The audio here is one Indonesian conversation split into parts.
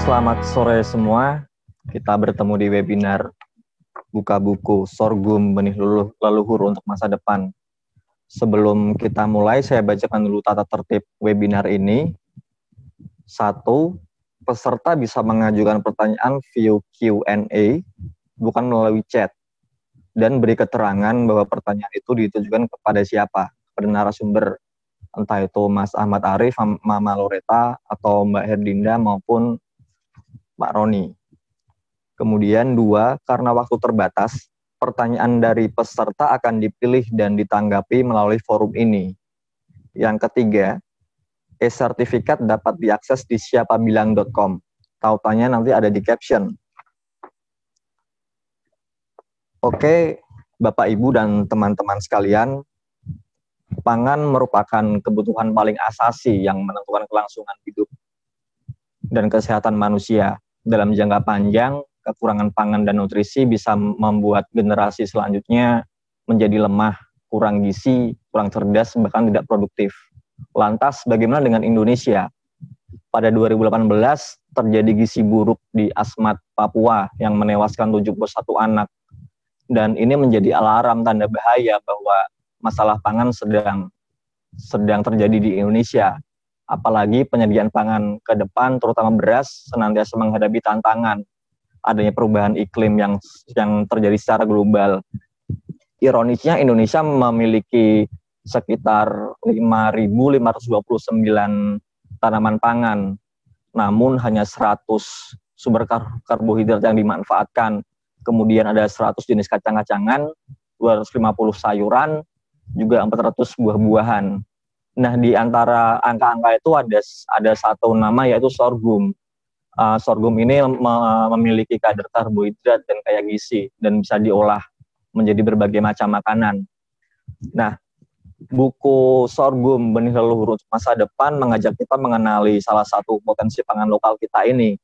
Selamat sore semua. Kita bertemu di webinar Buka Buku Sorghum Benih Leluhur untuk Masa Depan. Sebelum kita mulai, saya bacakan dulu tata tertib webinar ini. 1. Peserta bisa mengajukan pertanyaan via Q&A, bukan melalui chat. Dan beri keterangan bahwa pertanyaan itu ditujukan kepada siapa, kepada narasumber. Entah itu Mas Ahmad Arif, Mama Loreta, atau Mbak Herdinda maupun Pak Roni. Kemudian 2, karena waktu terbatas, pertanyaan dari peserta akan dipilih dan ditanggapi melalui forum ini. Yang ketiga, e-sertifikat dapat diakses di siapabilang.com. Tautannya nanti ada di caption. Oke, Bapak, Ibu, dan teman-teman sekalian, pangan merupakan kebutuhan paling asasi yang menentukan kelangsungan hidup dan kesehatan manusia. Dalam jangka panjang, kekurangan pangan dan nutrisi bisa membuat generasi selanjutnya menjadi lemah, kurang gizi, kurang cerdas, bahkan tidak produktif. Lantas, bagaimana dengan Indonesia? Pada 2018, terjadi gizi buruk di Asmat, Papua, yang menewaskan 71 anak. Dan ini menjadi alarm tanda bahaya bahwa masalah pangan sedang terjadi di Indonesia. Apalagi penyediaan pangan ke depan, terutama beras, senantiasa menghadapi tantangan adanya perubahan iklim yang terjadi secara global. Ironisnya, Indonesia memiliki sekitar 5.529 tanaman pangan, namun hanya 100 sumber karbohidrat yang dimanfaatkan. Kemudian ada 100 jenis kacang-kacangan, 250 sayuran, juga 400 buah-buahan. Nah, di antara angka-angka itu ada satu nama, yaitu sorghum. Sorghum ini memiliki kadar karbohidrat dan kaya gizi dan bisa diolah menjadi berbagai macam makanan. Nah, buku Sorghum Benih Leluhur untuk Masa Depan mengajak kita mengenali salah satu potensi pangan lokal kita ini.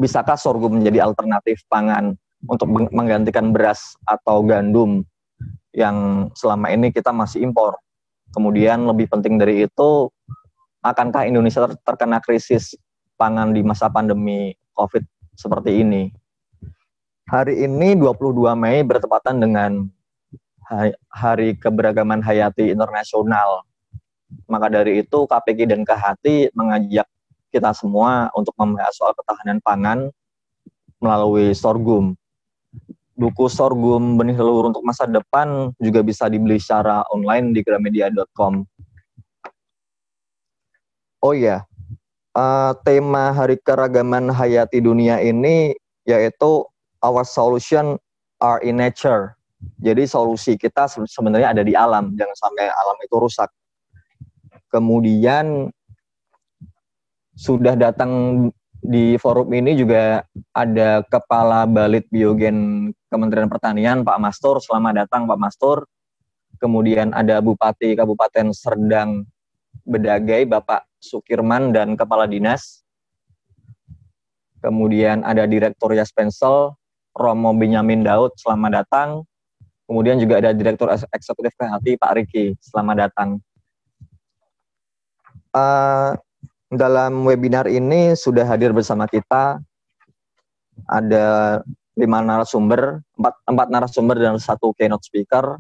Bisakah sorghum menjadi alternatif pangan untuk menggantikan beras atau gandum yang selama ini kita masih impor? Kemudian lebih penting dari itu, akankah Indonesia terkena krisis pangan di masa pandemi COVID seperti ini? Hari ini 22 Mei bertepatan dengan Hari Keberagaman Hayati Internasional. Maka dari itu KPG dan KHT mengajak kita semua untuk membahas soal ketahanan pangan melalui sorghum. Buku Sorghum Benih Leluhur untuk Masa Depan juga bisa dibeli secara online di gramedia.com. Oh iya, tema Hari Keragaman Hayati Dunia ini yaitu Our Solution Are in Nature. Jadi solusi kita sebenarnya ada di alam, jangan sampai alam itu rusak. Kemudian sudah datang di forum ini juga ada Kepala Balit Biogen Kementerian Pertanian, Pak Mastur. Selamat datang, Pak Mastur. Kemudian ada Bupati Kabupaten Serdang Bedagai, Bapak Sukirman, dan Kepala Dinas. Kemudian ada Direktur Yaspensel, Romo Benyamin Daud. Selamat datang. Kemudian juga ada Direktur Eksekutif KHT, Pak Riki. Selamat datang. Dalam webinar ini sudah hadir bersama kita ada 4 narasumber dan 1 keynote speaker.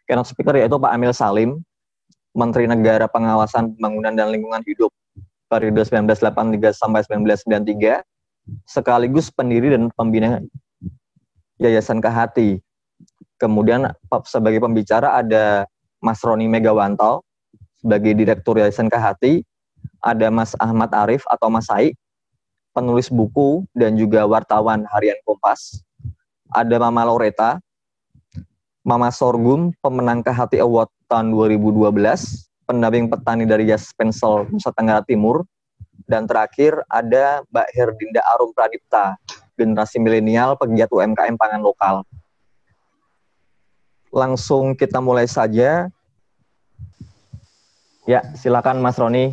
Keynote speaker yaitu Pak Amil Salim, Menteri Negara Pengawasan Pembangunan dan Lingkungan Hidup periode 1983 sampai 1993, sekaligus pendiri dan pembina Yayasan KHT. Kemudian sebagai pembicara ada Mas Roni Megawanto sebagai Direktur Yayasan KHT. Ada Mas Ahmad Arif atau Mas Sai, penulis buku dan juga wartawan harian Kompas. Ada Mama Loreta, Mama Sorghum, pemenang KHT Award tahun 2012, pendamping petani dari Yaspensel, Nusa Tenggara Timur. Dan terakhir ada Mbak Herdinda Arum Pradipta, generasi milenial pegiat UMKM pangan lokal. Langsung kita mulai saja. Ya, silakan Mas Roni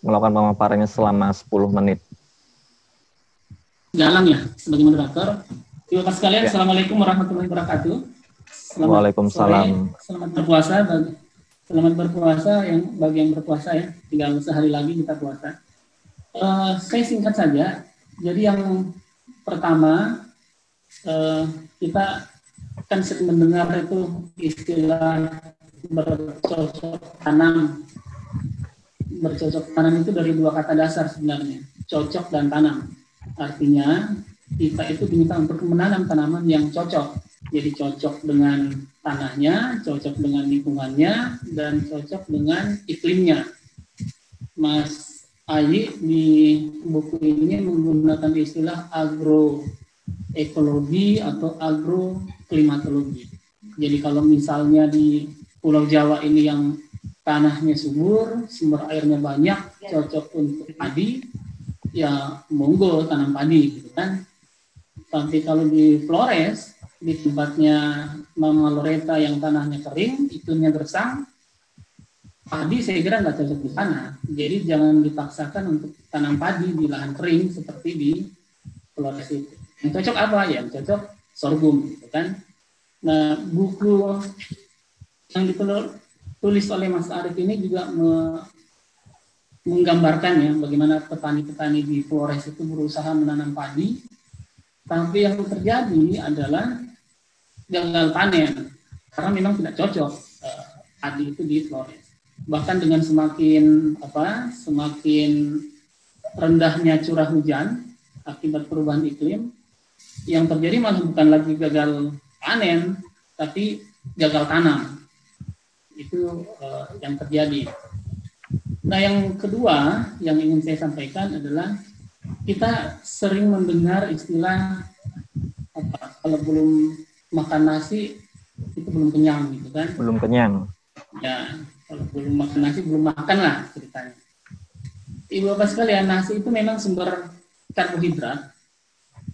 melakukan pemaparannya selama 10 menit. Galang ya, sebagai moderator. Terima kasih sekalian. Ya. Assalamualaikum warahmatullahi wabarakatuh. Waalaikumsalam. Selamat berpuasa. Selamat berpuasa bagi yang berpuasa ya. Tinggal sehari lagi kita puasa. Saya singkat saja. Jadi yang pertama, kita kan sering mendengar itu istilah bercocok tanam. Bercocok tanam itu dari dua kata dasar sebenarnya, cocok dan tanam. Artinya kita itu diminta untuk menanam tanaman yang cocok. Jadi cocok dengan tanahnya, cocok dengan lingkungannya, dan cocok dengan iklimnya. Mas Ayi di buku ini menggunakan istilah agroekologi atau agroklimatologi. Jadi kalau misalnya di Pulau Jawa ini yang tanahnya subur, sumber airnya banyak, cocok untuk padi, ya monggo tanam padi gitu kan. Tapi kalau di Flores, di tempatnya Mama Loreta yang tanahnya kering, iklimnya gersang, padi saya kira nggak cocok di sana. Jadi jangan dipaksakan untuk tanam padi di lahan kering seperti di Flores itu. Yang cocok apa? Yang cocok sorghum, gitu kan. Nah, buku yang ditulis oleh Mas Arief ini juga menggambarkan ya bagaimana petani-petani di Flores itu berusaha menanam padi, tapi yang terjadi adalah gagal panen karena memang tidak cocok padi itu di Flores. Bahkan dengan semakin rendahnya curah hujan akibat perubahan iklim, yang terjadi malah bukan lagi gagal panen, tapi gagal tanam. Itu yang terjadi. Nah, yang kedua yang ingin saya sampaikan adalah kita sering mendengar istilah kalau belum makan nasi itu belum kenyang gitu kan? Belum kenyang. Ya, kalau belum makan nasi belum makan lah ceritanya. Ibu bapak sekalian, nasi itu memang sumber karbohidrat,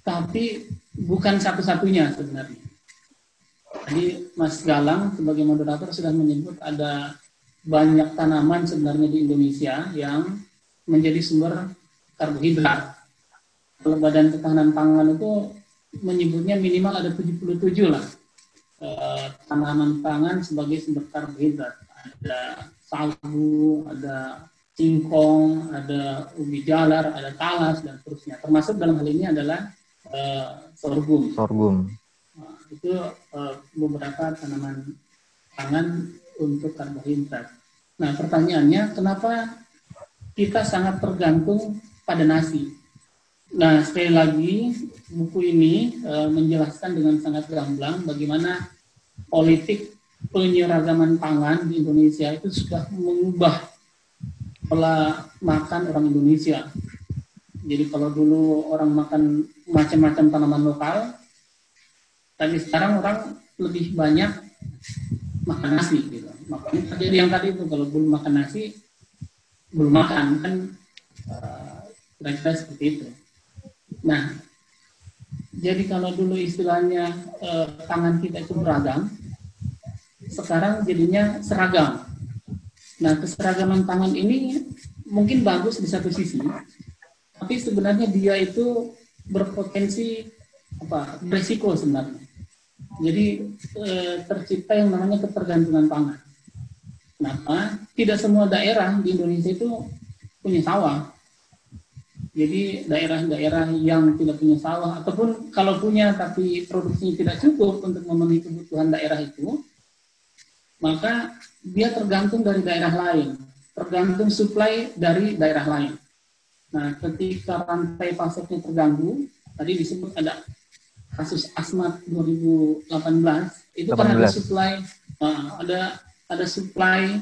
tapi bukan satu-satunya sebenarnya. Jadi Mas Galang sebagai moderator sudah menyebut ada banyak tanaman sebenarnya di Indonesia yang menjadi sumber karbohidrat. Kalau Badan Ketahanan Pangan itu menyebutnya minimal ada 77 lah tanaman pangan sebagai sumber karbohidrat. Ada sagu, ada singkong, ada ubi jalar, ada talas, dan seterusnya. Termasuk dalam hal ini adalah sorghum. Nah, itu beberapa tanaman pangan untuk karbohidrat. Nah, pertanyaannya, kenapa kita sangat tergantung pada nasi? Nah, sekali lagi, buku ini menjelaskan dengan sangat gamblang bagaimana politik penyeragaman pangan di Indonesia itu sudah mengubah pola makan orang Indonesia. Jadi kalau dulu orang makan macam-macam tanaman lokal, tapi sekarang orang lebih banyak makan nasi gitu. Makanya jadi yang tadi itu kalau belum makan nasi belum makan kan kira-kira seperti itu. Nah, jadi kalau dulu istilahnya pangan kita itu beragam, sekarang jadinya seragam. Nah, keseragaman pangan ini mungkin bagus di satu sisi, tapi sebenarnya dia itu berpotensi berisiko sebenarnya. Jadi tercipta yang namanya ketergantungan pangan. Kenapa? Tidak semua daerah di Indonesia itu punya sawah. Jadi daerah-daerah yang tidak punya sawah ataupun kalau punya tapi produksinya tidak cukup untuk memenuhi kebutuhan daerah itu, maka dia tergantung dari daerah lain, tergantung suplai dari daerah lain. Nah, ketika rantai pasoknya terganggu, tadi disebut ada kasus Asmat 2018, itu kan ada suplai, ada suplai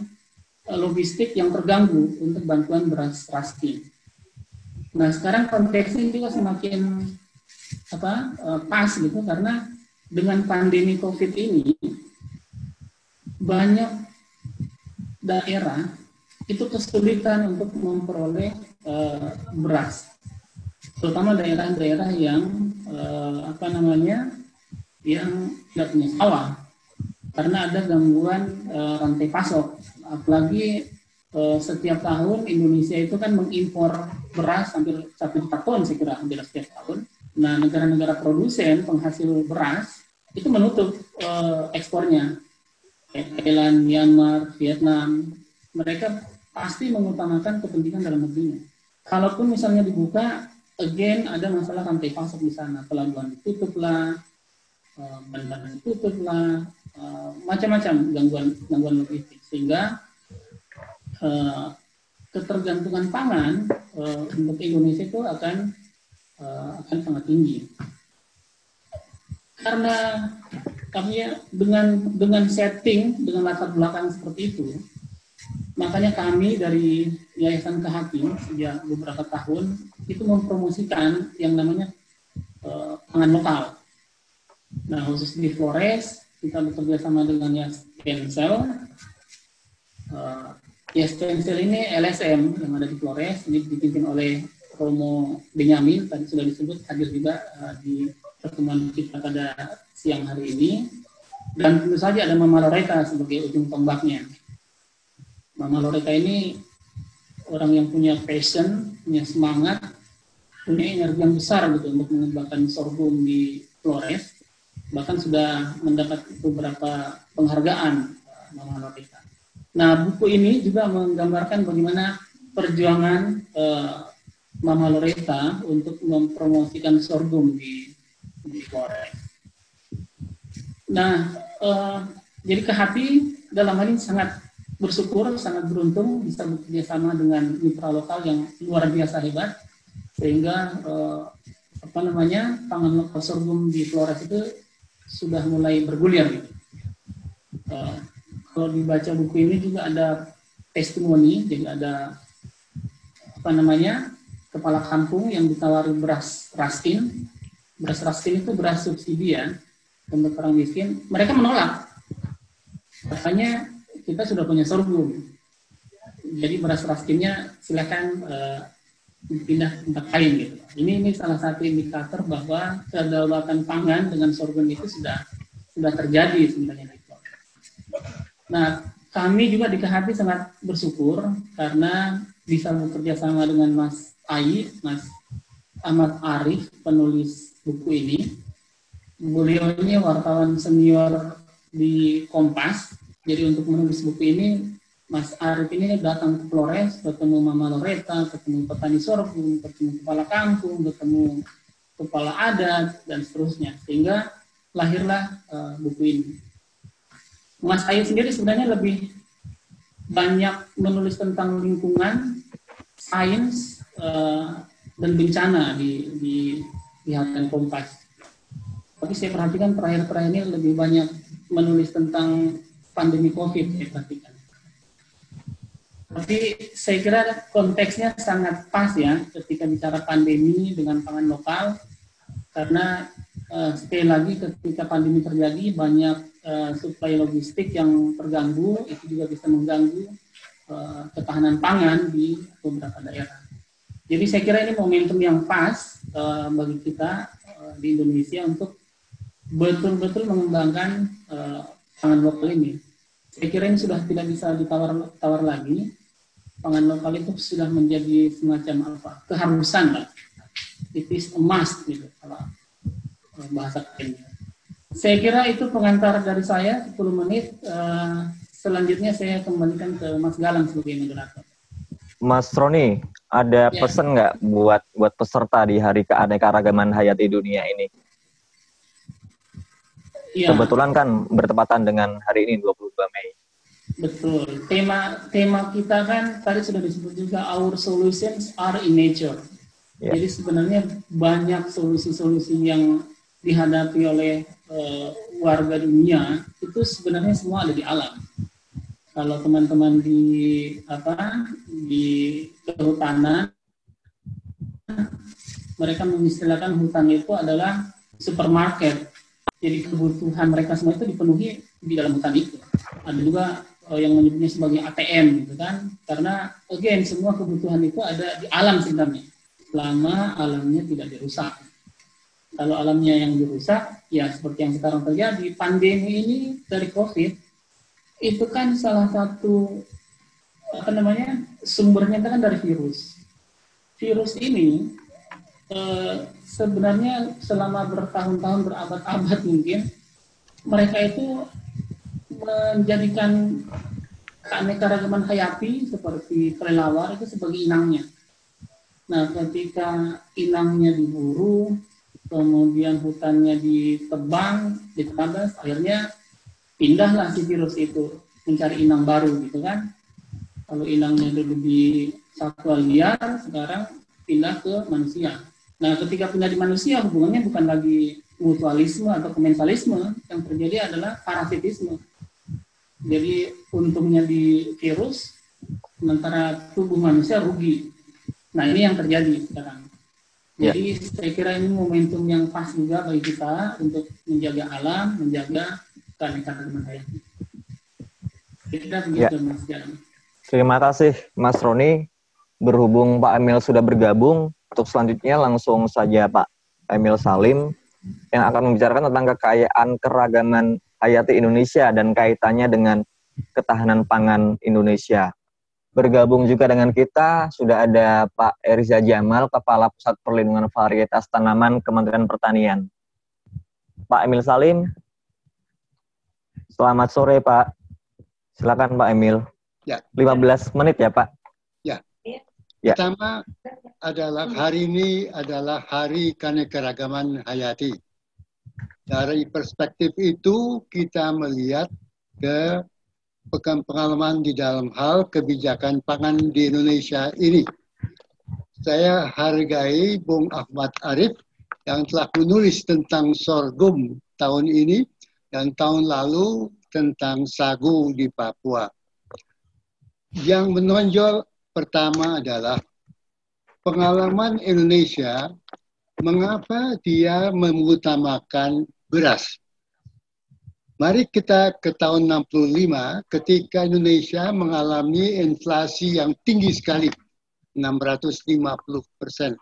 logistik yang terganggu untuk bantuan beras raskin. Nah, sekarang konteksnya juga semakin pas gitu karena dengan pandemi COVID ini banyak daerah itu kesulitan untuk memperoleh beras, terutama daerah-daerah yang yang tidak punya sawah karena ada gangguan rantai pasok. Apalagi setiap tahun Indonesia itu kan mengimpor beras hampir 1 juta ton saya kira hampir setiap tahun. Nah, negara-negara produsen penghasil beras itu menutup ekspornya. Thailand, Myanmar, Vietnam, mereka pasti mengutamakan kepentingan dalam negerinya. Kalaupun misalnya dibuka, again ada masalah rantai pasok di sana, pelabuhan ditutup lah, bandara ditutup lah, macam-macam gangguan logistik, sehingga ketergantungan pangan untuk Indonesia itu akan sangat tinggi. Karena kami dengan setting, dengan latar belakang seperti itu, makanya kami dari Yayasan Kehati sejak beberapa tahun itu mempromosikan yang namanya pangan lokal. Nah, khusus di Flores kita bekerja sama dengan Stensel. Stensel ini LSM yang ada di Flores, ini dipimpin oleh Romo Benyamin, tadi sudah disebut, hadir juga di pertemuan kita pada siang hari ini. Dan tentu saja ada Mama Loreta sebagai ujung tombaknya. Mama Loreta ini orang yang punya passion, punya semangat, punya energi yang besar gitu untuk mengembangkan sorghum di Flores. Bahkan sudah mendapat beberapa penghargaan Mama Loreta. Nah, buku ini juga menggambarkan bagaimana perjuangan Mama Loreta untuk mempromosikan sorghum di Flores. Nah, jadi Kehati dalam hal ini sangat bersyukur, sangat beruntung bisa bekerja sama dengan mitra lokal yang luar biasa hebat, sehingga pangan lokal sorghum di Flores itu sudah mulai bergulir. Gitu. Kalau dibaca buku ini juga ada testimoni, jadi ada kepala kampung yang ditawari beras raskin. Beras raskin itu beras subsidi ya untuk orang miskin. Mereka menolak. Katanya kita sudah punya sorghum. Jadi beras raskinnya silakan pindah ke tempat lain gitu. Ini salah satu indikator bahwa kedaulatan pangan dengan sorghum itu sudah terjadi sebenarnya. Nah, kami juga di Kehati sangat bersyukur karena bisa bekerja sama dengan Mas Ahmad Arif, penulis buku ini. Beliau ini wartawan senior di Kompas. Jadi untuk menulis buku ini, Mas Arif ini datang ke Flores, ketemu Mama Loreta, ketemu petani sorghum, ketemu kepala kampung, ketemu kepala adat, dan seterusnya. Sehingga lahirlah buku ini. Mas Ayu sendiri sebenarnya lebih banyak menulis tentang lingkungan, sains, dan bencana di harian Kompas. Tapi saya perhatikan terakhir-terakhir ini lebih banyak menulis tentang pandemi COVID, saya perhatikan. Tapi saya kira konteksnya sangat pas ya ketika bicara pandemi dengan pangan lokal, karena sekali lagi ketika pandemi terjadi banyak suplai logistik yang terganggu, itu juga bisa mengganggu ketahanan pangan di beberapa daerah. Jadi saya kira ini momentum yang pas bagi kita di Indonesia untuk betul-betul mengembangkan pangan lokal ini. Saya kira ini sudah tidak bisa ditawar lagi. Pangan lokal itu sudah menjadi semacam keharusan lah. It is a must gitu kalau bahasa kerennya. Saya kira itu pengantar dari saya 10 menit. Selanjutnya saya kembalikan ke Mas Galang sebagai moderator. Mas Roni, ada pesan nggak buat peserta di Hari Keanekaragaman Hayati Dunia ini? Ya. Kebetulan kan bertepatan dengan hari ini 22 Mei. Betul. Tema kita kan tadi sudah disebut juga, our solutions are in nature. Ya. Jadi sebenarnya banyak solusi-solusi yang dihadapi oleh warga dunia itu sebenarnya semua ada di alam. Kalau teman-teman di kehutanan, mereka mengistilahkan hutan itu adalah supermarket. Jadi kebutuhan mereka semua itu dipenuhi di dalam hutan itu. Ada juga yang menyebutnya sebagai ATM gitu kan, karena again semua kebutuhan itu ada di alam sebenarnya, selama alamnya tidak dirusak. Kalau alamnya yang dirusak, ya seperti yang sekarang terjadi, pandemi ini dari COVID, itu kan salah satu sumbernya kan dari virus. Virus ini sebenarnya selama bertahun-tahun, berabad-abad mungkin, mereka itu menjadikan keanekaragaman hayati seperti kelelawar itu sebagai inangnya. Nah, ketika inangnya diburu, kemudian hutannya ditebang, ditabas, akhirnya pindahlah si virus itu mencari inang baru gitu kan. Kalau inangnya dulu di satwa liar, sekarang pindah ke manusia. Nah, ketika pindah di manusia, hubungannya bukan lagi mutualisme atau komensalisme, yang terjadi adalah parasitisme. Jadi untungnya di virus, sementara tubuh manusia rugi. Nah, ini yang terjadi sekarang. Jadi saya kira ini momentum yang pas juga bagi kita untuk menjaga alam, menjaga keanekaragaman hayati. Kita begitu, Mas Jan. Terima kasih Mas Roni. Berhubung Pak Emil sudah bergabung, untuk selanjutnya langsung saja Pak Emil Salim yang akan membicarakan tentang kekayaan keragaman hayati Indonesia dan kaitannya dengan ketahanan pangan Indonesia. Bergabung juga dengan kita sudah ada Pak Eriza Jamal, Kepala Pusat Perlindungan Varietas Tanaman Kementerian Pertanian. Pak Emil Salim, selamat sore Pak. Silakan Pak Emil. Ya. 15 menit ya Pak. Ya. Ya. Pertama adalah hari ini adalah Hari Keanekaragaman Hayati. Dari perspektif itu kita melihat ke pengalaman di dalam hal kebijakan pangan di Indonesia ini. Saya hargai Bung Ahmad Arif yang telah menulis tentang sorghum tahun ini dan tahun lalu tentang sagu di Papua. Yang menonjol pertama adalah pengalaman Indonesia, mengapa dia mengutamakan beras. Mari kita ke tahun 65 ketika Indonesia mengalami inflasi yang tinggi sekali, 650%.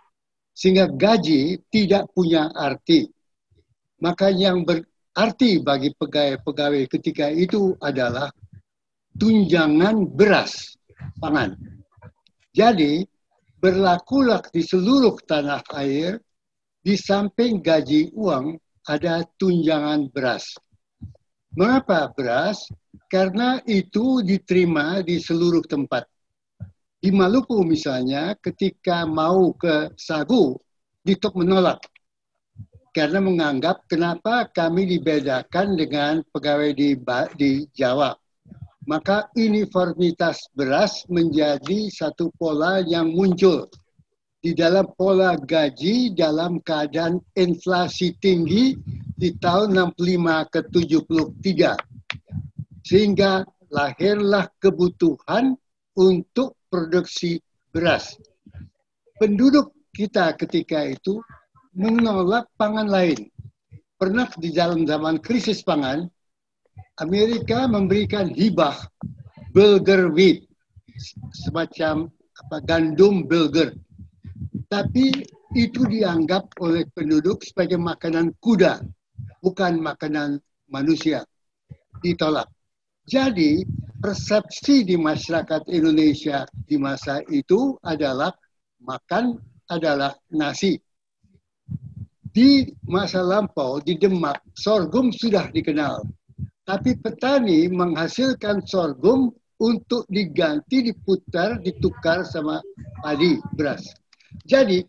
Sehingga gaji tidak punya arti. Maka yang berarti bagi pegawai-pegawai ketika itu adalah tunjangan beras pangan. Jadi berlakulah di seluruh tanah air, di samping gaji uang ada tunjangan beras. Mengapa beras? Karena itu diterima di seluruh tempat. Di Maluku misalnya, ketika mau ke sagu, Ditok menolak. Karena menganggap kenapa kami dibedakan dengan pegawai di Jawa. Maka uniformitas beras menjadi satu pola yang muncul. Di dalam pola gaji dalam keadaan inflasi tinggi di tahun 65 ke 73. Sehingga lahirlah kebutuhan untuk produksi beras. Penduduk kita ketika itu menolak pangan lain. Pernah di dalam zaman krisis pangan, Amerika memberikan hibah bulgur wheat, semacam gandum bulgur. Tapi itu dianggap oleh penduduk sebagai makanan kuda, bukan makanan manusia. Ditolak. Jadi persepsi di masyarakat Indonesia di masa itu adalah makan adalah nasi. Di masa lampau, di Demak, sorghum sudah dikenal. Tapi petani menghasilkan sorghum untuk diganti, diputar, ditukar sama padi, beras. Jadi,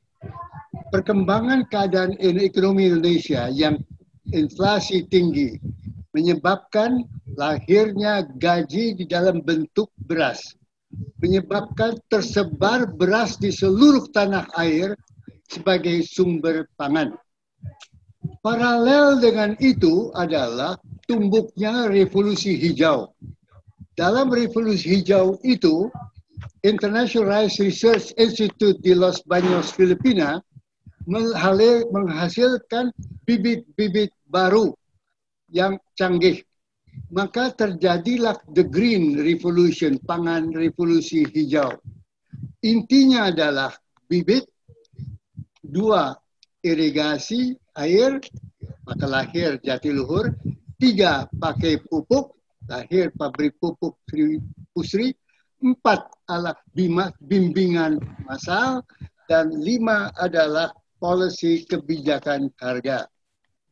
perkembangan keadaan ekonomi Indonesia yang inflasi tinggi menyebabkan lahirnya gaji di dalam bentuk beras. Menyebabkan tersebar beras di seluruh tanah air sebagai sumber pangan. Paralel dengan itu adalah tumbuhnya revolusi hijau. Dalam revolusi hijau itu, International Rice Research Institute di Los Baños, Filipina, menghasilkan bibit-bibit baru yang canggih. Maka terjadilah the Green Revolution, pangan revolusi hijau. Intinya adalah bibit, 2, irigasi air, maka lahir Jatiluhur. 3, pakai pupuk, lahir pabrik pupuk Pusri. 4 adalah bimbingan massal, dan 5 adalah polisi kebijakan harga.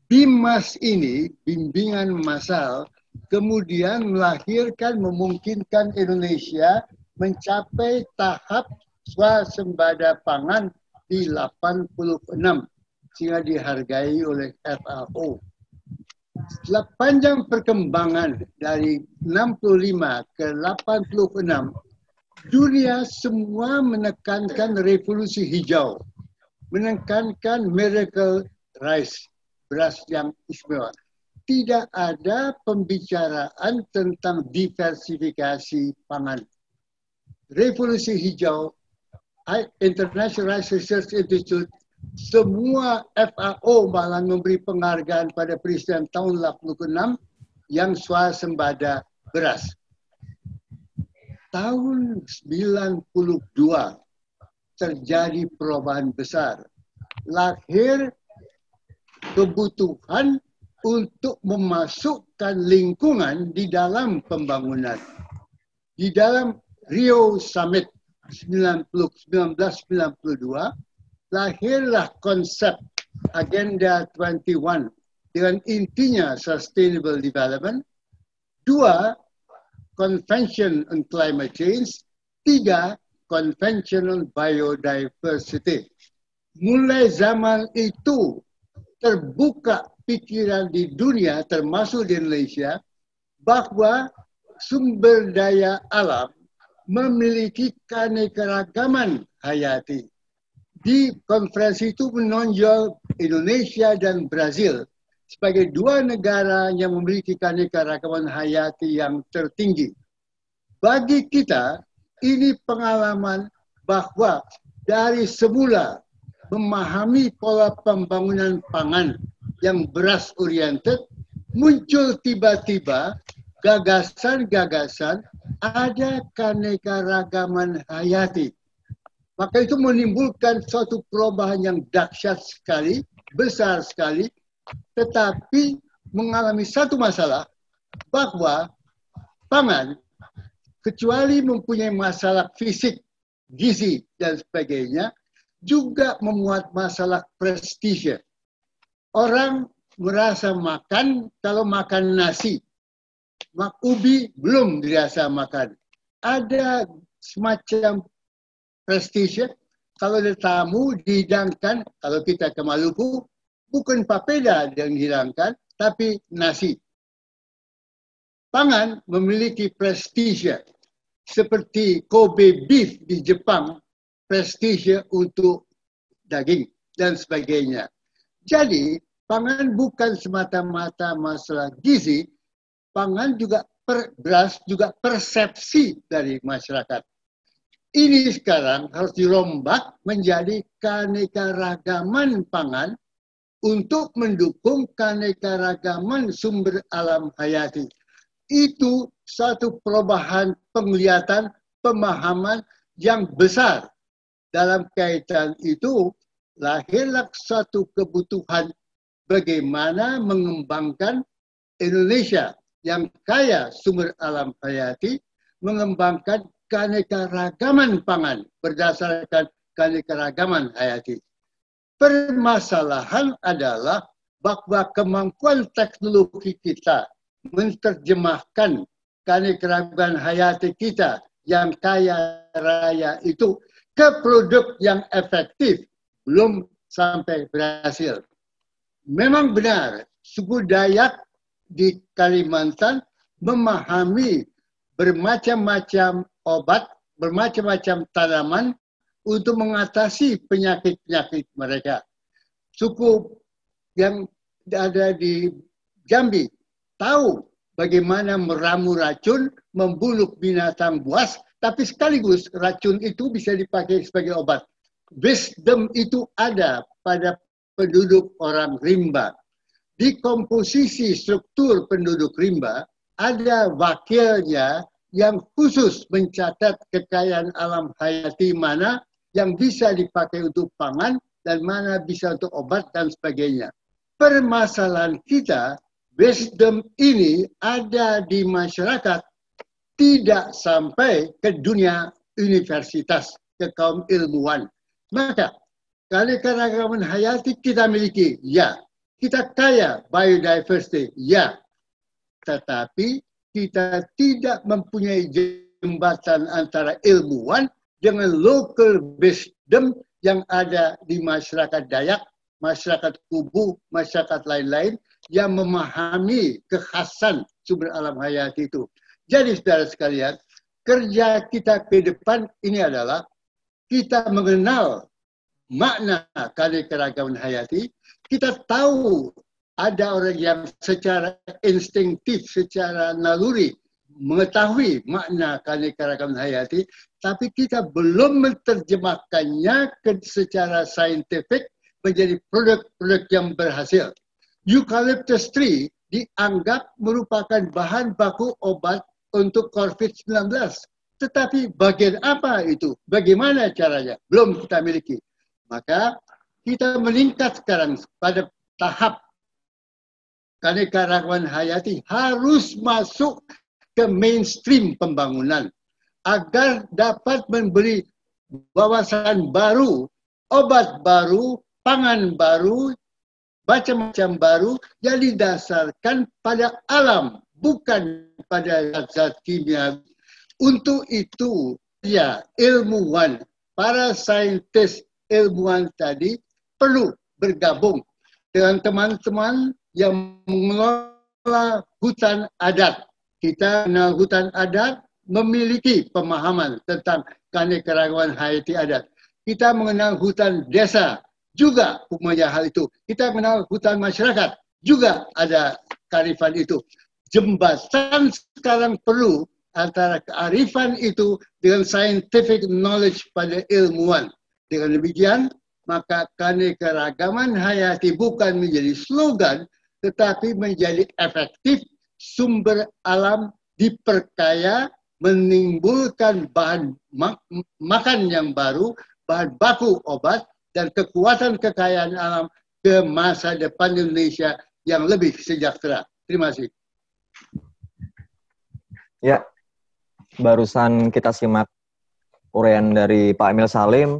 BIMAS ini, bimbingan massal, kemudian melahirkan, memungkinkan Indonesia mencapai tahap swasembada pangan di 86 sehingga dihargai oleh FAO. Setelah panjang perkembangan dari 65 ke 86, dunia semua menekankan revolusi hijau, menekankan miracle rice, beras yang istimewa. Tidak ada pembicaraan tentang diversifikasi pangan. Revolusi hijau, International Rice Research Institute, semua FAO malah memberi penghargaan pada Presiden tahun 86 yang swasembada beras. Tahun 92 terjadi perubahan besar. Lahir kebutuhan untuk memasukkan lingkungan di dalam pembangunan. Di dalam Rio Summit 1992, lahirlah konsep Agenda 21 dengan intinya Sustainable Development. 2, Convention on Climate Change. 3, Convention on Biodiversity. Mulai zaman itu terbuka pikiran di dunia termasuk di Indonesia bahwa sumber daya alam memiliki keanekaragaman hayati. Di konferensi itu menonjol Indonesia dan Brazil sebagai dua negara yang memiliki keanekaragaman hayati yang tertinggi. Bagi kita, ini pengalaman bahwa dari semula memahami pola pembangunan pangan yang beras oriented, muncul tiba-tiba gagasan-gagasan ada keanekaragaman hayati. Maka itu menimbulkan suatu perubahan yang dahsyat sekali, besar sekali, tetapi mengalami satu masalah bahwa pangan, kecuali mempunyai masalah fisik, gizi, dan sebagainya, juga memuat masalah prestige. Orang merasa makan kalau makan nasi, ubi belum dirasa makan. Ada semacam prestige, kalau ada tamu dihidangkan, kalau kita ke Maluku, bukan papeda yang dihidangkan, tapi nasi. Pangan memiliki prestige, seperti Kobe beef di Jepang, prestige untuk daging, dan sebagainya. Jadi, pangan bukan semata-mata masalah gizi, pangan juga beras juga persepsi dari masyarakat. Ini sekarang harus dirombak menjadi keanekaragaman pangan untuk mendukung keanekaragaman sumber alam hayati. Itu satu perubahan penglihatan, pemahaman yang besar. Dalam kaitan itu, lahirlah suatu kebutuhan bagaimana mengembangkan Indonesia yang kaya sumber alam hayati, mengembangkan keanekaragaman pangan berdasarkan keanekaragaman hayati. Permasalahan adalah bahwa kemampuan teknologi kita menerjemahkan keanekaragaman hayati kita yang kaya raya itu ke produk yang efektif belum sampai berhasil. Memang benar, suku Dayak di Kalimantan memahami bermacam-macam obat, bermacam-macam tanaman untuk mengatasi penyakit-penyakit mereka. Suku yang ada di Jambi tahu bagaimana meramu racun, membunuh binatang buas, tapi sekaligus racun itu bisa dipakai sebagai obat. Wisdom itu ada pada penduduk orang rimba. Di komposisi struktur penduduk rimba, ada wakilnya yang khusus mencatat kekayaan alam hayati mana yang bisa dipakai untuk pangan dan mana bisa untuk obat dan sebagainya. Permasalahan kita, wisdom ini ada di masyarakat, tidak sampai ke dunia universitas, ke kaum ilmuwan. Maka, keanekaragaman hayati kita miliki, ya. Kita kaya biodiversity, ya. Tetapi kita tidak mempunyai jembatan antara ilmuwan dengan local wisdom yang ada di masyarakat Dayak, masyarakat Kubu, masyarakat lain-lain yang memahami kekhasan sumber alam hayati itu. Jadi saudara sekalian, kerja kita ke depan ini adalah kita mengenal makna keanekaragaman hayati. Kita tahu ada orang yang secara instinktif, secara naluri mengetahui makna keanekaragaman hayati, tapi kita belum menerjemahkannya secara saintifik menjadi produk-produk yang berhasil. Eucalyptus tree dianggap merupakan bahan baku obat untuk COVID-19. Tetapi bagian apa itu? Bagaimana caranya? Belum kita miliki. Maka kita meningkat sekarang pada tahap keanekaragaman hayati harus masuk ke mainstream pembangunan agar dapat memberi wawasan baru, obat baru, pangan baru, macam-macam baru yang didasarkan pada alam, bukan pada zat-zat kimia. Untuk itu, ya, ilmuwan, para saintis ilmuwan tadi perlu bergabung dengan teman-teman yang mengelola hutan adat. Kita mengenal hutan adat memiliki pemahaman tentang keanekaragaman hayati adat. Kita mengenal hutan desa juga punya hal itu. Kita mengenal hutan masyarakat juga ada kearifan itu. Jembatan sekarang perlu antara kearifan itu dengan scientific knowledge pada ilmuwan. Dengan demikian, maka keanekaragaman hayati bukan menjadi slogan, tetapi menjadi efektif, sumber alam diperkaya, menimbulkan bahan makan yang baru, bahan baku obat, dan kekuatan kekayaan alam ke masa depan Indonesia yang lebih sejahtera. Terima kasih. Ya, barusan kita simak uraian dari Pak Emil Salim.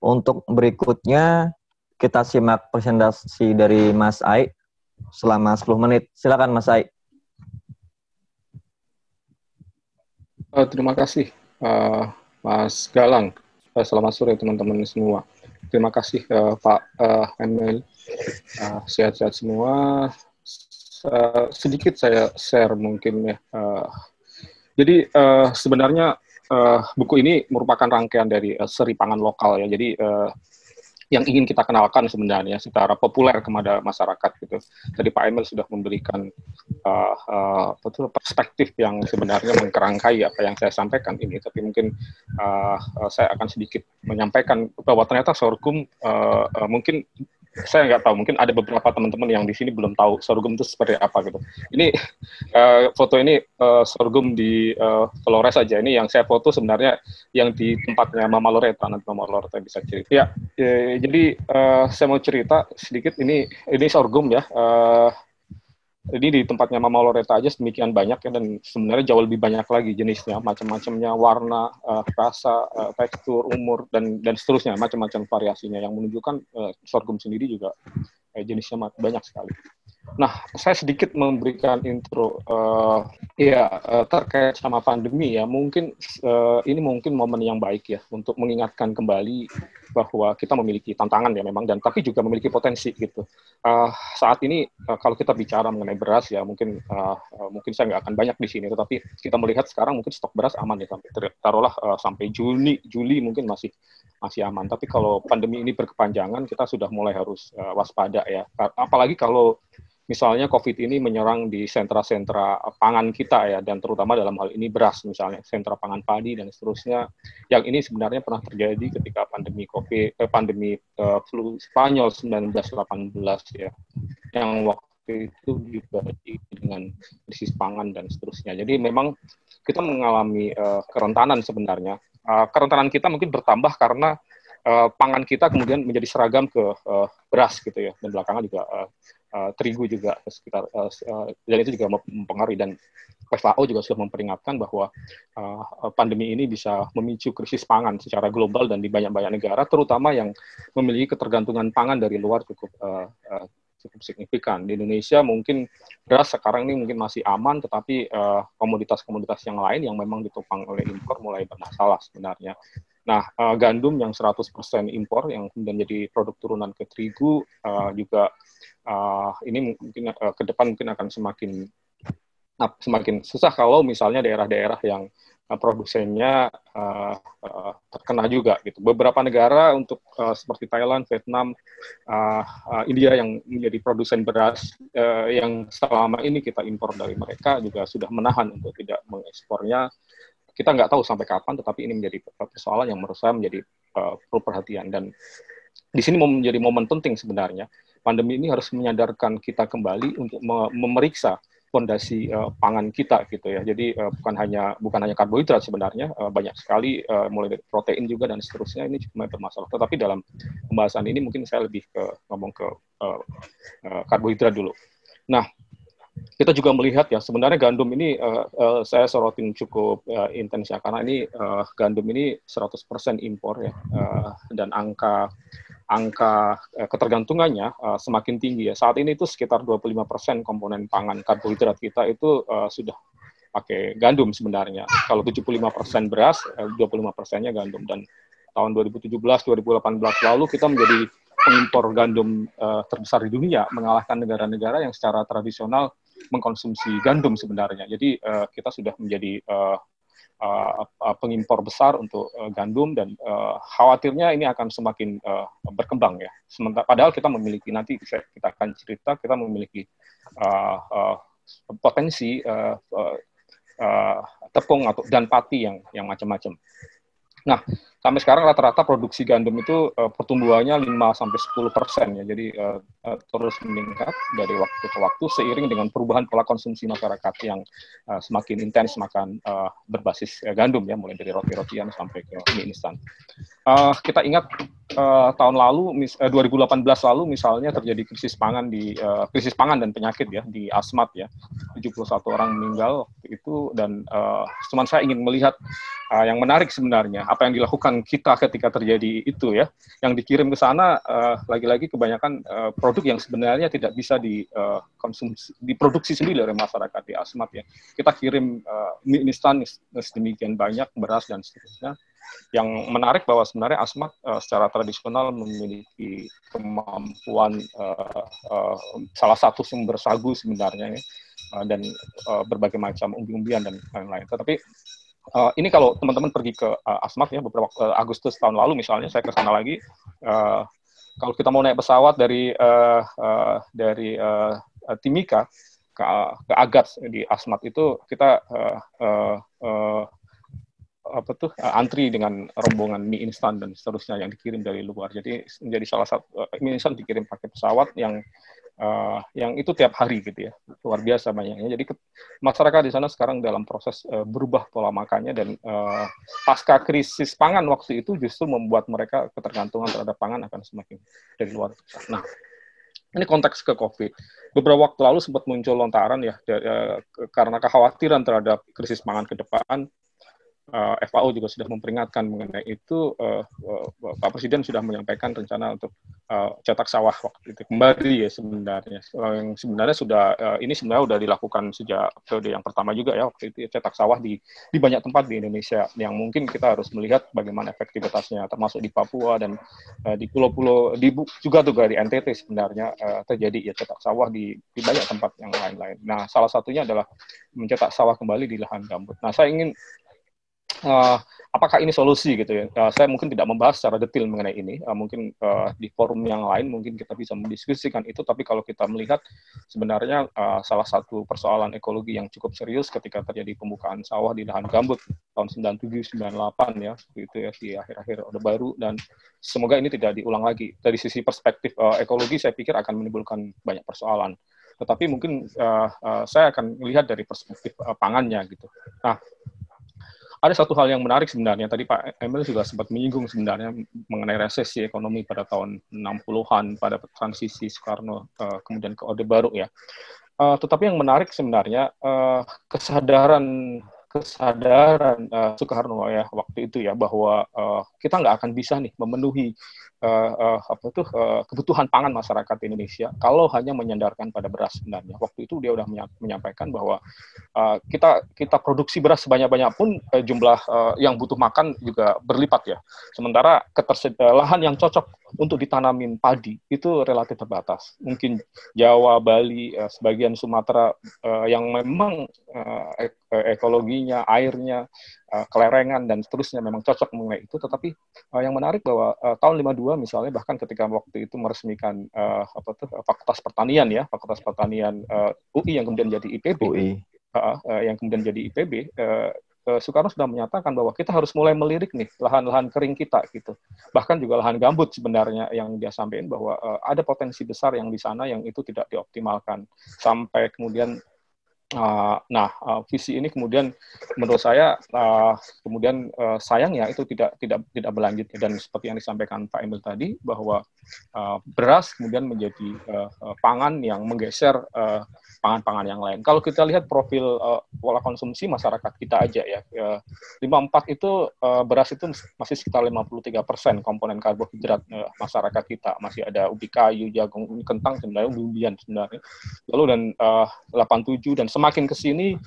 Untuk berikutnya kita simak presentasi dari Mas Ai selama 10 menit. Silakan Mas Ai. Terima kasih Mas Galang. Selamat sore teman-teman semua. Terima kasih Pak Emil. Sehat-sehat semua. Sedikit saya share mungkin ya. Jadi sebenarnya buku ini merupakan rangkaian dari seri pangan lokal ya. Jadi yang ingin kita kenalkan sebenarnya secara populer kepada masyarakat gitu. Tadi Pak Emil sudah memberikan perspektif yang sebenarnya mengkerangkai apa yang saya sampaikan ini. Tapi mungkin saya akan sedikit menyampaikan bahwa ternyata sorghum mungkin saya nggak tahu, mungkin ada beberapa teman-teman yang di sini belum tahu sorghum itu seperti apa gitu. Ini foto ini sorghum di Flores saja. Ini yang saya foto sebenarnya yang di tempatnya Mama Loretta, nanti Mama Loretta bisa cerita. Ya, jadi saya mau cerita sedikit. Ini sorghum ya. Jadi di tempatnya Mama Loretta aja sedemikian banyak ya, dan sebenarnya jauh lebih banyak lagi jenisnya, macam-macamnya, warna, rasa, tekstur, umur, dan seterusnya, macam-macam variasinya yang menunjukkan sorghum sendiri juga jenisnya banyak sekali. Nah, saya sedikit memberikan intro terkait sama pandemi ya. Mungkin ini mungkin momen yang baik ya untuk mengingatkan kembali bahwa kita memiliki tantangan ya memang, dan tapi juga memiliki potensi gitu. Saat ini kalau kita bicara mengenai beras ya, mungkin saya nggak akan banyak di sini, tetapi kita melihat sekarang mungkin stok beras aman ya, taruhlah sampai Juli mungkin masih aman. Tapi kalau pandemi ini berkepanjangan, kita sudah mulai harus waspada ya. Apalagi kalau misalnya COVID ini menyerang di sentra-sentra pangan kita ya, dan terutama dalam hal ini beras misalnya, sentra pangan padi dan seterusnya. Yang ini sebenarnya pernah terjadi ketika pandemi flu Spanyol 1918 ya, yang waktu itu juga dengan krisis pangan dan seterusnya. Jadi memang kita mengalami kerentanan sebenarnya. Kerentanan kita mungkin bertambah karena pangan kita kemudian menjadi seragam ke beras gitu ya, dan belakangan juga terigu juga sekitar, dan itu juga mempengaruhi, dan WHO juga sudah memperingatkan bahwa pandemi ini bisa memicu krisis pangan secara global dan di banyak-banyak negara, terutama yang memiliki ketergantungan pangan dari luar cukup signifikan. Di Indonesia mungkin beras sekarang ini mungkin masih aman, tetapi komoditas-komoditas yang lain yang memang ditopang oleh impor mulai bermasalah sebenarnya. Nah, gandum yang 100% impor yang kemudian jadi produk turunan ke terigu juga ini mungkin ke depan mungkin akan semakin susah kalau misalnya daerah-daerah yang produsennya terkena juga gitu. Beberapa negara untuk seperti Thailand, Vietnam, India yang menjadi produsen beras yang selama ini kita impor dari mereka juga sudah menahan untuk tidak mengekspornya. Kita nggak tahu sampai kapan, tetapi ini menjadi persoalan yang menurut saya menjadi perlu perhatian. Dan di sini menjadi momen penting sebenarnya. Pandemi ini harus menyadarkan kita kembali untuk memeriksa fondasi pangan kita gitu ya. Jadi bukan hanya karbohidrat sebenarnya, banyak sekali mulai dari protein juga dan seterusnya ini cukup bermasalah. Tetapi dalam pembahasan ini mungkin saya lebih ngomong ke karbohidrat dulu. Nah, kita juga melihat ya sebenarnya gandum ini saya sorotin cukup intens ya, karena ini gandum ini 100% impor ya, dan angka ketergantungannya semakin tinggi ya. Saat ini itu sekitar 25% komponen pangan karbohidrat kita itu sudah pakai gandum sebenarnya. Kalau 75% beras, 25%-nya gandum. Dan tahun 2017-2018 lalu kita menjadi pengimpor gandum terbesar di dunia, mengalahkan negara-negara yang secara tradisional mengkonsumsi gandum sebenarnya. Jadi kita sudah menjadi pengimpor besar untuk gandum dan khawatirnya ini akan semakin berkembang ya. Sementara padahal kita memiliki, nanti kita akan cerita, kita memiliki potensi tepung dan pati yang macam-macam. Nah, sampai sekarang rata-rata produksi gandum itu pertumbuhannya 5-10% ya. Jadi terus meningkat dari waktu ke waktu seiring dengan perubahan pola konsumsi masyarakat yang semakin intens makan berbasis gandum ya, mulai dari roti-rotian sampai ke mie instan. Kita ingat tahun lalu 2018 lalu misalnya terjadi krisis pangan dan penyakit ya di Asmat ya. 71 orang meninggal waktu itu, dan cuman saya ingin melihat yang menarik sebenarnya apa yang dilakukan kita ketika terjadi itu ya, yang dikirim ke sana lagi-lagi kebanyakan produk yang sebenarnya tidak bisa diproduksi sendiri oleh masyarakat di Asmat ya. Kita kirim mie instan sedemikian banyak, beras dan seterusnya. Yang menarik bahwa sebenarnya Asmat secara tradisional memiliki kemampuan salah satu sumber sagu sebenarnya ya, dan berbagai macam umbi-umbian dan lain-lain. Tetapi ini kalau teman-teman pergi ke Asmat ya beberapa Agustus tahun lalu misalnya, saya ke sana lagi, kalau kita mau naik pesawat dari Timika ke Agats di Asmat itu kita antri dengan rombongan mie instan dan seterusnya yang dikirim dari luar. Jadi menjadi salah satu mie instan dikirim pakai pesawat yang itu tiap hari gitu ya, luar biasa banyaknya. Jadi masyarakat di sana sekarang dalam proses berubah pola makannya, dan pasca krisis pangan waktu itu justru membuat mereka ketergantungan terhadap pangan akan semakin dari luar. Nah, ini konteks ke COVID. Beberapa waktu lalu sempat muncul lontaran ya, karena kekhawatiran terhadap krisis pangan ke depan. FAO juga sudah memperingatkan mengenai itu. Pak Presiden sudah menyampaikan rencana untuk cetak sawah waktu itu kembali ya sebenarnya. Yang sebenarnya ini sudah dilakukan sejak periode yang pertama juga ya, waktu itu cetak sawah di banyak tempat di Indonesia, yang mungkin kita harus melihat bagaimana efektivitasnya, termasuk di Papua dan di pulau-pulau juga di NTT sebenarnya terjadi ya cetak sawah di banyak tempat yang lain-lain. Nah, salah satunya adalah mencetak sawah kembali di lahan gambut. Nah, saya ingin apakah ini solusi gitu ya? Saya mungkin tidak membahas secara detail mengenai ini. Mungkin di forum yang lain mungkin kita bisa mendiskusikan itu. Tapi kalau kita melihat sebenarnya salah satu persoalan ekologi yang cukup serius ketika terjadi pembukaan sawah di lahan gambut tahun 97-98 ya, itu ya di akhir-akhir Orde Baru, dan semoga ini tidak diulang lagi. Dari sisi perspektif ekologi saya pikir akan menimbulkan banyak persoalan. Tetapi mungkin saya akan melihat dari perspektif pangannya gitu. Nah, ada satu hal yang menarik sebenarnya, tadi Pak Emil juga sempat menyinggung sebenarnya mengenai resesi ekonomi pada tahun 60-an, pada transisi Soekarno kemudian ke Orde Baru ya. Tetapi yang menarik sebenarnya kesadaran kesadaran Soekarno ya waktu itu ya, bahwa kita nggak akan bisa nih memenuhi kebutuhan pangan masyarakat Indonesia kalau hanya menyandarkan pada beras. Sebenarnya waktu itu dia udah menyampaikan bahwa kita produksi beras sebanyak-banyak pun jumlah yang butuh makan juga berlipat ya. Sementara lahan yang cocok untuk ditanamin padi itu relatif terbatas. Mungkin Jawa, Bali, sebagian Sumatera yang memang ekologinya, airnya, kelerengan dan seterusnya memang cocok mengenai itu. Tetapi yang menarik bahwa tahun 52 misalnya, bahkan ketika waktu itu meresmikan Fakultas Pertanian ya, Fakultas Pertanian UI yang kemudian jadi IPB, Soekarno sudah menyatakan bahwa kita harus mulai melirik nih lahan-lahan kering kita gitu. Bahkan juga lahan gambut sebenarnya yang dia sampaikan bahwa ada potensi besar yang di sana yang itu tidak dioptimalkan. Sampai kemudian visi ini kemudian menurut saya kemudian sayangnya itu tidak berlanjut, dan seperti yang disampaikan Pak Emil tadi bahwa beras kemudian menjadi pangan yang menggeser pangan-pangan yang lain. Kalau kita lihat profil pola konsumsi masyarakat kita aja ya, 54 itu beras itu masih sekitar 53% komponen karbohidrat masyarakat kita. Masih ada ubi kayu, jagung, kentang sebenarnya, umbi-umbian sebenarnya. Lalu dan 87 dan semakin ke sini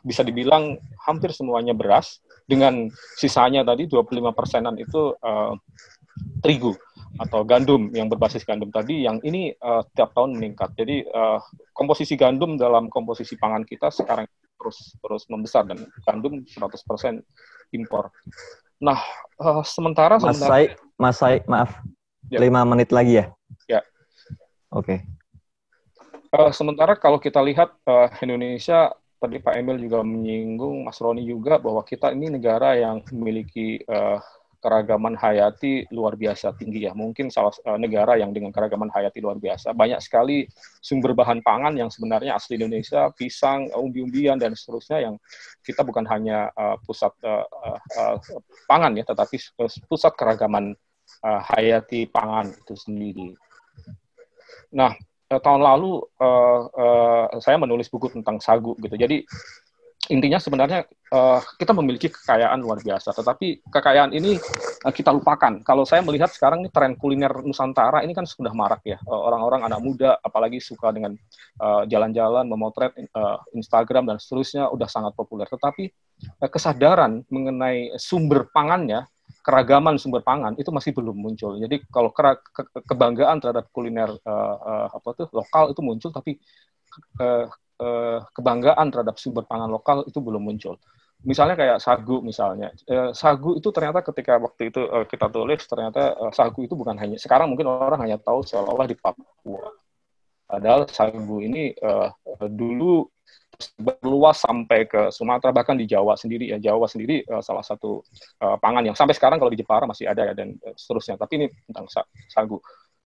bisa dibilang hampir semuanya beras, dengan sisanya tadi 25%-an itu terigu atau gandum yang berbasis gandum tadi, yang ini tiap tahun meningkat. Jadi komposisi gandum dalam komposisi pangan kita sekarang terus membesar, dan gandum 100% impor. Nah, sementara Mas Sai, maaf, ya. 5 menit lagi ya? Ya. Oke. Sementara kalau kita lihat Indonesia, tadi Pak Emil juga menyinggung, Mas Roni juga, bahwa kita ini negara yang memiliki keragaman hayati luar biasa tinggi ya. Mungkin salah negara yang dengan keragaman hayati luar biasa. Banyak sekali sumber bahan pangan yang sebenarnya asli Indonesia, pisang, umbi-umbian, dan seterusnya, yang kita bukan hanya pusat pangan ya, tetapi pusat keragaman hayati pangan itu sendiri. Nah, tahun lalu saya menulis buku tentang sagu gitu. Jadi intinya sebenarnya kita memiliki kekayaan luar biasa, tetapi kekayaan ini kita lupakan. Kalau saya melihat sekarang ini tren kuliner Nusantara ini kan sudah marak ya. Orang-orang anak muda apalagi suka dengan jalan-jalan, memotret Instagram dan seterusnya, udah sangat populer. Tetapi kesadaran mengenai sumber pangannya, keragaman sumber pangan itu masih belum muncul. Jadi kalau kebanggaan terhadap kuliner lokal itu muncul, tapi kebanggaan terhadap sumber pangan lokal itu belum muncul. Misalnya kayak sagu misalnya. Sagu itu ternyata ketika waktu itu kita tulis, ternyata sagu itu bukan hanya, sekarang mungkin orang hanya tahu seolah-olah di Papua. Padahal sagu ini dulu berluas sampai ke Sumatera, bahkan di Jawa sendiri ya. Jawa sendiri salah satu pangan yang sampai sekarang kalau di Jepara masih ada ya, dan seterusnya. Tapi ini tentang sagu.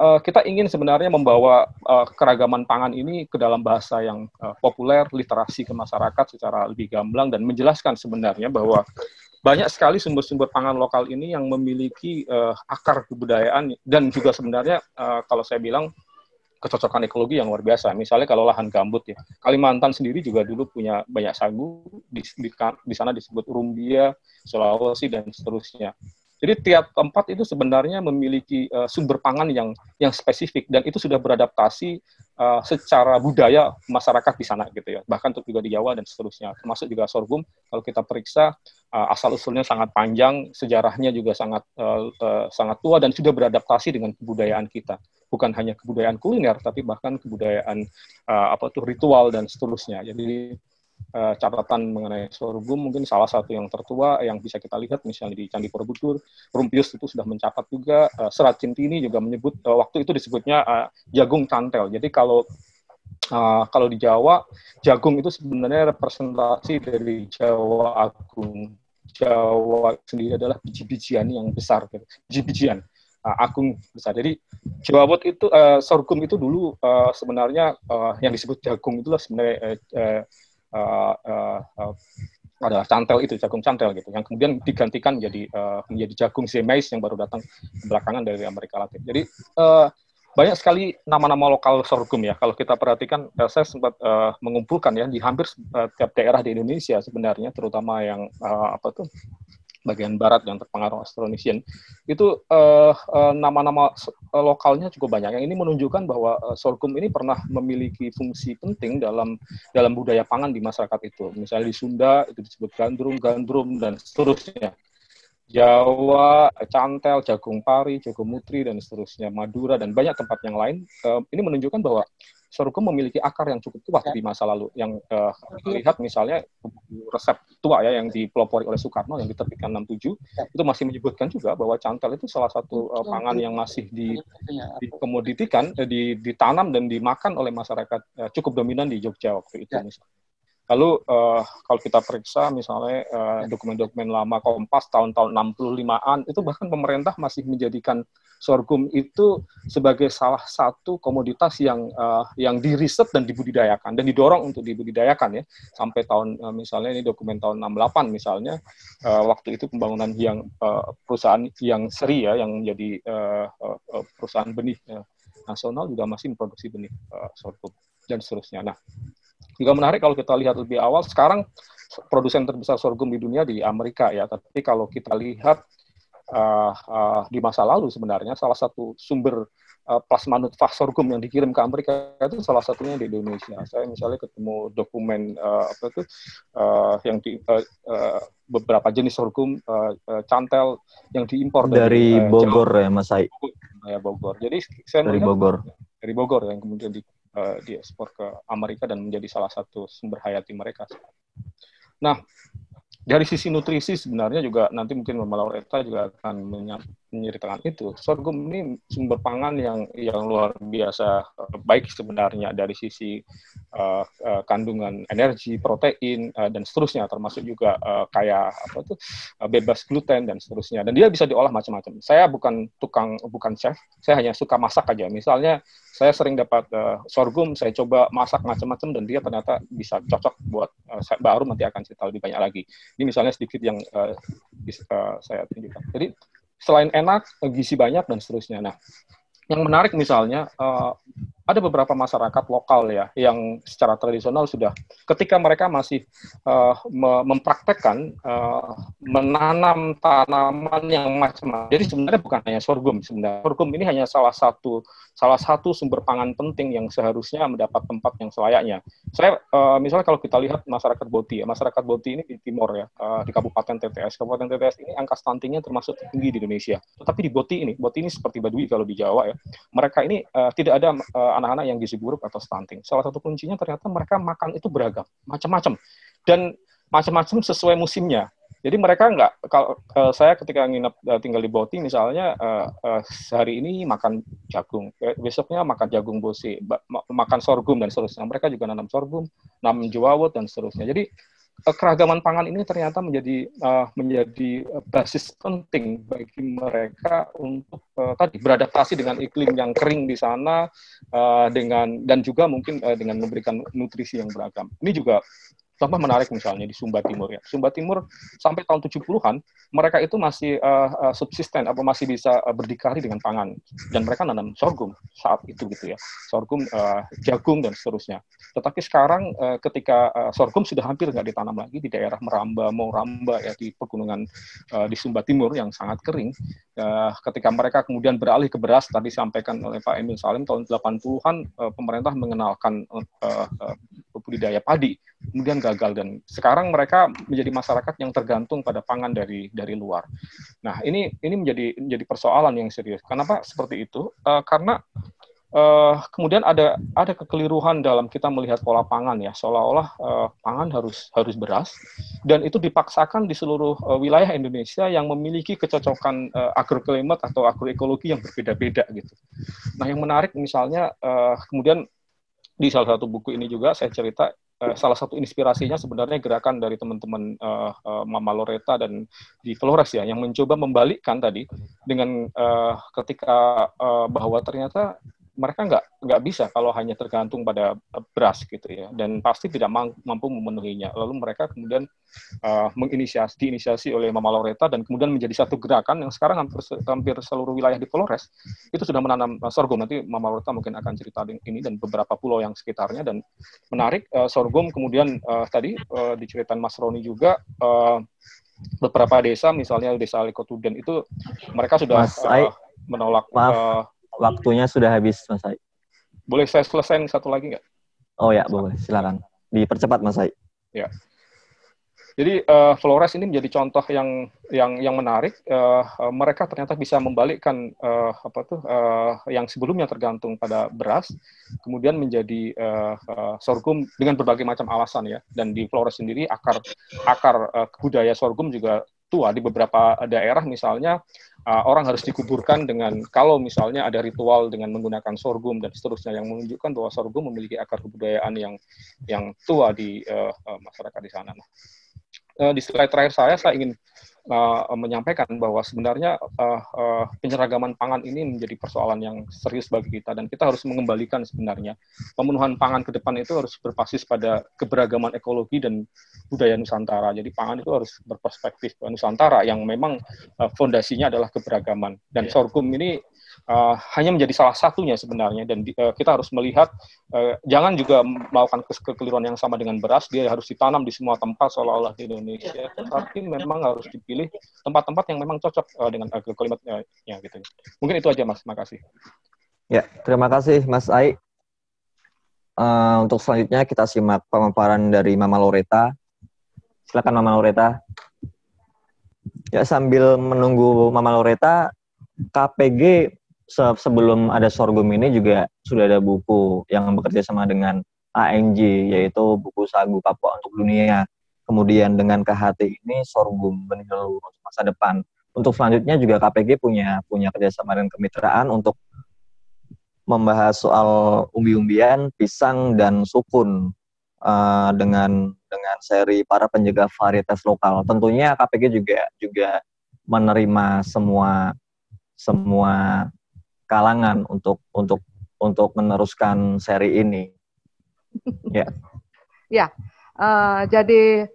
Kita ingin sebenarnya membawa keragaman pangan ini ke dalam bahasa yang populer, literasi ke masyarakat secara lebih gamblang, dan menjelaskan sebenarnya bahwa banyak sekali sumber-sumber pangan lokal ini yang memiliki akar kebudayaan, dan juga sebenarnya kalau saya bilang kecocokan ekologi yang luar biasa. Misalnya kalau lahan gambut ya, Kalimantan sendiri juga dulu punya banyak sagu, di sana disebut rumbia, Sulawesi, dan seterusnya. Jadi tiap tempat itu sebenarnya memiliki sumber pangan yang spesifik, dan itu sudah beradaptasi secara budaya masyarakat di sana gitu ya. Bahkan juga di Jawa dan seterusnya. Termasuk juga sorghum, kalau kita periksa asal usulnya sangat panjang, sejarahnya juga sangat tua, dan sudah beradaptasi dengan kebudayaan kita. Bukan hanya kebudayaan kuliner, tapi bahkan kebudayaan ritual dan seterusnya. Jadi catatan mengenai sorghum mungkin salah satu yang tertua yang bisa kita lihat misalnya di Candi Borobudur. Rumpius itu sudah mencatat juga. Serat Centini juga menyebut, waktu itu disebutnya jagung cantel. Jadi kalau di Jawa, jagung itu sebenarnya representasi dari Jawa Agung. Jawa sendiri adalah biji-bijian yang besar, biji-bijian agung besar. Jadi Jawa itu sorghum itu dulu sebenarnya yang disebut jagung itulah sebenarnya adalah cantel itu, jagung cantel gitu, yang kemudian digantikan menjadi jagung semais yang baru datang belakangan dari Amerika Latin. Jadi banyak sekali nama-nama lokal sorghum ya. Kalau kita perhatikan, saya sempat mengumpulkan ya di hampir tiap daerah di Indonesia sebenarnya, terutama yang bagian barat yang terpengaruh Austronesian, itu nama-nama lokalnya cukup banyak. Yang ini menunjukkan bahwa sorghum ini pernah memiliki fungsi penting dalam budaya pangan di masyarakat itu. Misalnya di Sunda itu disebut gandrum, dan seterusnya. Jawa, cantel, jagung pari, jagung mutri, dan seterusnya, Madura, dan banyak tempat yang lain. Ini menunjukkan bahwa sorghum memiliki akar yang cukup kuat di masa lalu. Yang lihat misalnya resep tua ya yang dipelopori oleh Soekarno yang diterbitkan 67, itu masih menyebutkan juga bahwa cantel itu salah satu pangan yang masih dikomoditikan, ditanam dan dimakan oleh masyarakat cukup dominan di Jogja waktu itu misalnya. Lalu kalau kita periksa misalnya dokumen-dokumen lama Kompas tahun-tahun 65-an, itu bahkan pemerintah masih menjadikan sorghum itu sebagai salah satu komoditas yang diriset dan dibudidayakan dan didorong untuk dibudidayakan ya, sampai tahun misalnya ini dokumen tahun 68 misalnya, waktu itu pembangunan yang perusahaan yang Seri ya, yang menjadi perusahaan benih nasional juga masih memproduksi benih sorghum dan seterusnya. Nah, juga menarik kalau kita lihat lebih awal, sekarang produsen terbesar sorghum di dunia di Amerika ya, tapi kalau kita lihat di masa lalu sebenarnya salah satu sumber plasma nutfah sorghum yang dikirim ke Amerika itu salah satunya di Indonesia. Saya misalnya ketemu dokumen yang beberapa jenis sorghum cantel yang diimpor dari Bogor ya Mas Sai. Ya, Bogor. Jadi saya dari melihat Bogor. Yang kemudian diekspor ke Amerika dan menjadi salah satu sumber hayati mereka. Nah, dari sisi nutrisi sebenarnya juga nanti mungkin Mama Laureta juga akan menceritakan itu. Sorghum ini sumber pangan yang luar biasa baik sebenarnya dari sisi kandungan energi, protein dan seterusnya, termasuk juga kayak bebas gluten dan seterusnya. Dan dia bisa diolah macam-macam. Saya bukan chef, saya hanya suka masak aja. Misalnya saya sering dapat sorghum, saya coba masak macam-macam dan dia ternyata bisa cocok buat baru nanti akan cerita lebih banyak lagi. Ini misalnya sedikit yang saya tunjukkan. Jadi selain enak, gizi banyak dan seterusnya. Nah, yang menarik misalnya ada beberapa masyarakat lokal ya yang secara tradisional sudah ketika mereka masih mempraktekkan menanam tanaman yang macam-macam. Jadi sebenarnya bukan hanya sorghum sebenarnya. Sorghum ini hanya salah satu sumber pangan penting yang seharusnya mendapat tempat yang selayaknya. Saya misalnya kalau kita lihat masyarakat Boti ya, masyarakat Boti ini di timur ya, di Kabupaten TTS. Kabupaten TTS ini angka stuntingnya termasuk tinggi di Indonesia. Tetapi di Boti ini seperti Baduy kalau di Jawa ya. Mereka ini tidak ada anak-anak yang gizi buruk atau stunting. Salah satu kuncinya ternyata mereka makan itu beragam, macam-macam. Dan macam-macam sesuai musimnya. Jadi mereka kalau saya ketika tinggal di Boti misalnya, sehari ini makan jagung, besoknya makan jagung bose, makan sorghum dan seterusnya. Mereka juga nanam sorghum, nanam jewawut dan seterusnya. Jadi keragaman pangan ini ternyata menjadi basis penting bagi mereka untuk beradaptasi dengan iklim yang kering di sana, dan juga mungkin dengan memberikan nutrisi yang beragam. Ini juga contoh menarik misalnya di Sumba Timur ya. Sumba Timur sampai tahun 70-an mereka itu masih subsisten atau masih bisa berdikari dengan pangan, dan mereka nanam sorghum saat itu gitu ya. Sorghum, jagung dan seterusnya. Tetapi sekarang ketika sorghum sudah hampir nggak ditanam lagi di daerah Moramba ya, di pegunungan di Sumba Timur yang sangat kering, ketika mereka kemudian beralih ke beras, tadi disampaikan oleh Pak Emil Salim tahun 80-an pemerintah mengenalkan budidaya padi, kemudian gagal, dan sekarang mereka menjadi masyarakat yang tergantung pada pangan dari luar. Nah, ini menjadi persoalan yang serius. Kenapa seperti itu? Karena kemudian ada kekeliruan dalam kita melihat pola pangan ya, seolah-olah pangan harus beras, dan itu dipaksakan di seluruh wilayah Indonesia yang memiliki kecocokan agroklimat atau agroekologi yang berbeda-beda gitu. Nah, yang menarik misalnya kemudian di salah satu buku ini juga saya cerita salah satu inspirasinya sebenarnya gerakan dari teman-teman Mama Laureta dan di Flores ya, yang mencoba membalikkan tadi dengan ketika bahwa ternyata mereka nggak bisa kalau hanya tergantung pada beras gitu ya, dan pasti tidak mampu memenuhinya. Lalu mereka kemudian diinisiasi oleh Mama Laureta dan kemudian menjadi satu gerakan yang sekarang hampir seluruh wilayah di Flores itu sudah menanam sorghum. Nanti Mama Laureta mungkin akan cerita ini dan beberapa pulau yang sekitarnya. Dan menarik, sorghum kemudian tadi diceritain Mas Roni juga, beberapa desa, misalnya desa Lekotuden itu mereka sudah menolak. Maaf, waktunya sudah habis, Mas Ai. Boleh saya selesaiin satu lagi nggak? Oh ya, boleh. Silakan. Dipercepat, Mas Ai. Ya. Jadi Flores ini menjadi contoh yang menarik. Mereka ternyata bisa membalikkan yang sebelumnya tergantung pada beras, kemudian menjadi sorghum dengan berbagai macam alasan ya. Dan di Flores sendiri akar budaya sorghum juga tua. Di beberapa daerah misalnya orang harus dikuburkan dengan, kalau misalnya ada ritual dengan menggunakan sorghum dan seterusnya, yang menunjukkan bahwa sorghum memiliki akar kebudayaan yang tua di masyarakat di sana. Di slide terakhir saya ingin menyampaikan bahwa sebenarnya penyeragaman pangan ini menjadi persoalan yang serius bagi kita, dan kita harus mengembalikan sebenarnya pemenuhan pangan ke depan itu harus berbasis pada keberagaman ekologi dan budaya Nusantara. Jadi pangan itu harus berperspektif Nusantara yang memang fondasinya adalah keberagaman, dan sorghum ini hanya menjadi salah satunya sebenarnya. Dan kita harus melihat, jangan juga melakukan kekeliruan yang sama dengan beras, dia harus ditanam di semua tempat seolah-olah di Indonesia, tapi memang harus dipilih tempat-tempat yang memang cocok dengan agroklimatnya gitu. Mungkin itu aja, Mas. Makasih. Ya, terima kasih Mas Ai. Untuk selanjutnya kita simak pemaparan dari Mama Laureta. Silakan Mama Laureta. Ya, sambil menunggu Mama Laureta, KPG sebelum ada sorghum ini juga sudah ada buku yang bekerja sama dengan ANJ, yaitu buku Sagu Papua untuk Dunia. Kemudian dengan KHT ini sorghum benih leluhur untuk masa depan. Untuk selanjutnya juga KPG punya kerjasama dengan kemitraan untuk membahas soal umbi-umbian, pisang dan sukun dengan seri para penjaga varietas lokal. Tentunya KPG juga menerima semua kalangan untuk meneruskan seri ini. Ya. Ya, jadi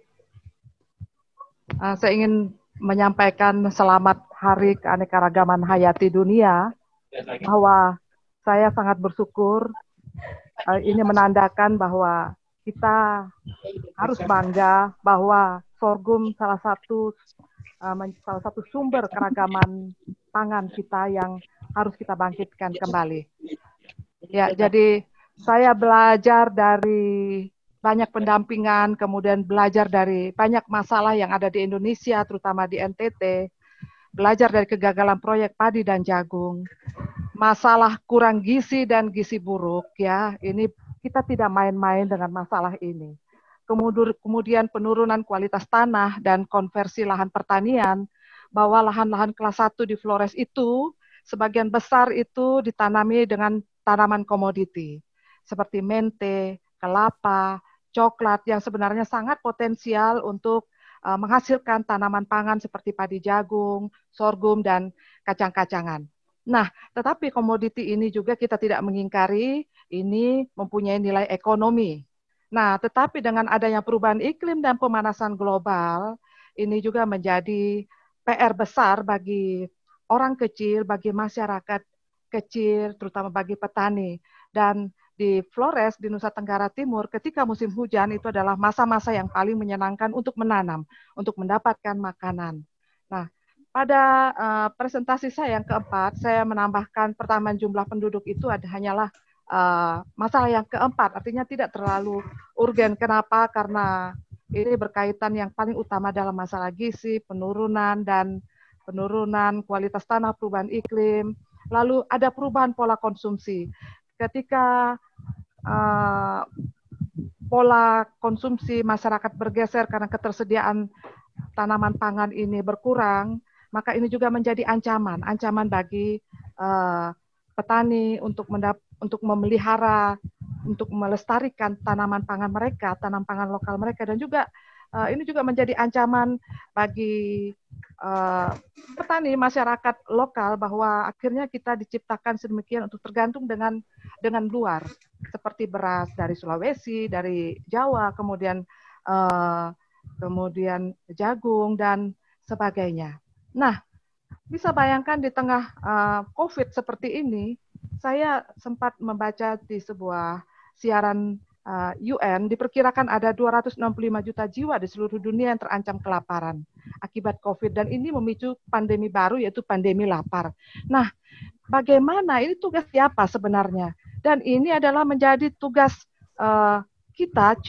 saya ingin menyampaikan selamat Hari Keanekaragaman Hayati Dunia, bahwa saya sangat bersyukur. Ini menandakan bahwa kita harus bangga bahwa sorghum salah satu sumber keragaman pangan kita yang harus kita bangkitkan kembali. Ya, jadi saya belajar dari banyak pendampingan, kemudian belajar dari banyak masalah yang ada di Indonesia, terutama di NTT, belajar dari kegagalan proyek padi dan jagung, masalah kurang gizi dan gizi buruk, ya, ini kita tidak main-main dengan masalah ini. Kemudian penurunan kualitas tanah dan konversi lahan pertanian, bahwa lahan-lahan kelas 1 di Flores itu, sebagian besar itu ditanami dengan tanaman komoditi, seperti mente, kelapa, coklat, yang sebenarnya sangat potensial untuk menghasilkan tanaman pangan seperti padi jagung, sorghum, dan kacang-kacangan. Nah, tetapi komoditi ini juga kita tidak mengingkari, ini mempunyai nilai ekonomi. Nah, tetapi dengan adanya perubahan iklim dan pemanasan global, ini juga menjadi PR besar bagi orang kecil, bagi masyarakat kecil, terutama bagi petani. Dan di Flores, di Nusa Tenggara Timur, ketika musim hujan itu adalah masa-masa yang paling menyenangkan untuk menanam, untuk mendapatkan makanan. Nah, pada presentasi saya yang keempat, saya menambahkan pertambahan jumlah penduduk itu hanyalah masalah yang keempat, artinya tidak terlalu urgen. Kenapa? Karena ini berkaitan yang paling utama dalam masalah gizi, penurunan kualitas tanah, perubahan iklim, lalu ada perubahan pola konsumsi. Ketika pola konsumsi masyarakat bergeser karena ketersediaan tanaman pangan ini berkurang, maka ini juga menjadi ancaman bagi petani untuk memelihara, untuk melestarikan tanaman pangan mereka, tanam pangan lokal mereka, dan juga ini juga menjadi ancaman bagi uh, petani masyarakat lokal bahwa akhirnya kita diciptakan sedemikian untuk tergantung dengan luar seperti beras dari Sulawesi, dari Jawa, kemudian jagung dan sebagainya. Nah, bisa bayangkan di tengah COVID seperti ini, saya sempat membaca di sebuah siaran UN, diperkirakan ada 265 juta jiwa di seluruh dunia yang terancam kelaparan akibat COVID, dan ini memicu pandemi baru yaitu pandemi lapar. Nah, bagaimana ini tugas siapa sebenarnya? Dan ini adalah menjadi tugas kita,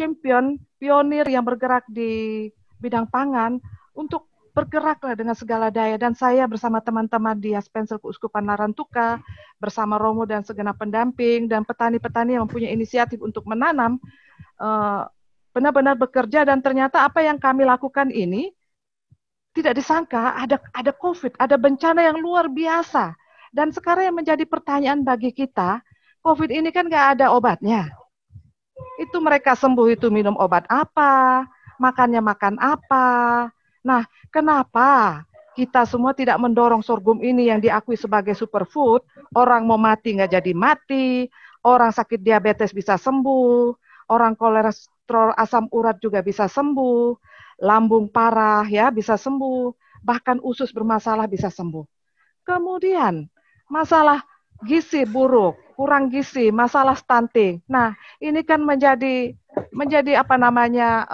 pionir yang bergerak di bidang pangan, untuk bergeraklah dengan segala daya. Dan saya bersama teman-teman di Yaspensel Keuskupan Larantuka, bersama Romo dan segenap pendamping, dan petani-petani yang mempunyai inisiatif untuk menanam, benar-benar bekerja, dan ternyata apa yang kami lakukan ini tidak disangka ada COVID, ada bencana yang luar biasa. Dan sekarang yang menjadi pertanyaan bagi kita, COVID ini kan nggak ada obatnya. Itu mereka sembuh itu minum obat apa, makannya makan apa. Nah, kenapa kita semua tidak mendorong sorghum ini yang diakui sebagai superfood? Orang mau mati nggak jadi mati, orang sakit diabetes bisa sembuh, orang kolesterol asam urat juga bisa sembuh, lambung parah ya bisa sembuh, bahkan usus bermasalah bisa sembuh. Kemudian masalah gizi buruk, kurang gizi, masalah stunting. Nah, ini kan menjadi apa namanya?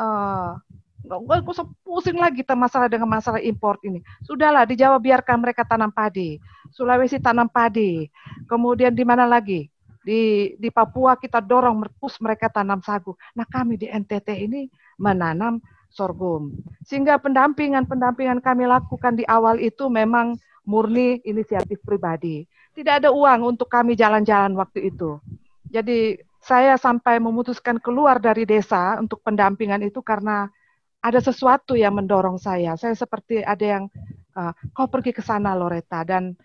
Nggak usah pusing lagi kita masalah dengan masalah import ini. Sudahlah, di Jawa biarkan mereka tanam padi, Sulawesi tanam padi, kemudian di mana lagi? Di Papua kita dorong mereka tanam sagu. Nah, kami di NTT ini menanam sorghum. Sehingga pendampingan kami lakukan di awal itu memang murni inisiatif pribadi. Tidak ada uang untuk kami jalan-jalan waktu itu. Jadi saya sampai memutuskan keluar dari desa untuk pendampingan itu karena ada sesuatu yang mendorong saya. Saya seperti ada yang, kau pergi ke sana Loretta, dan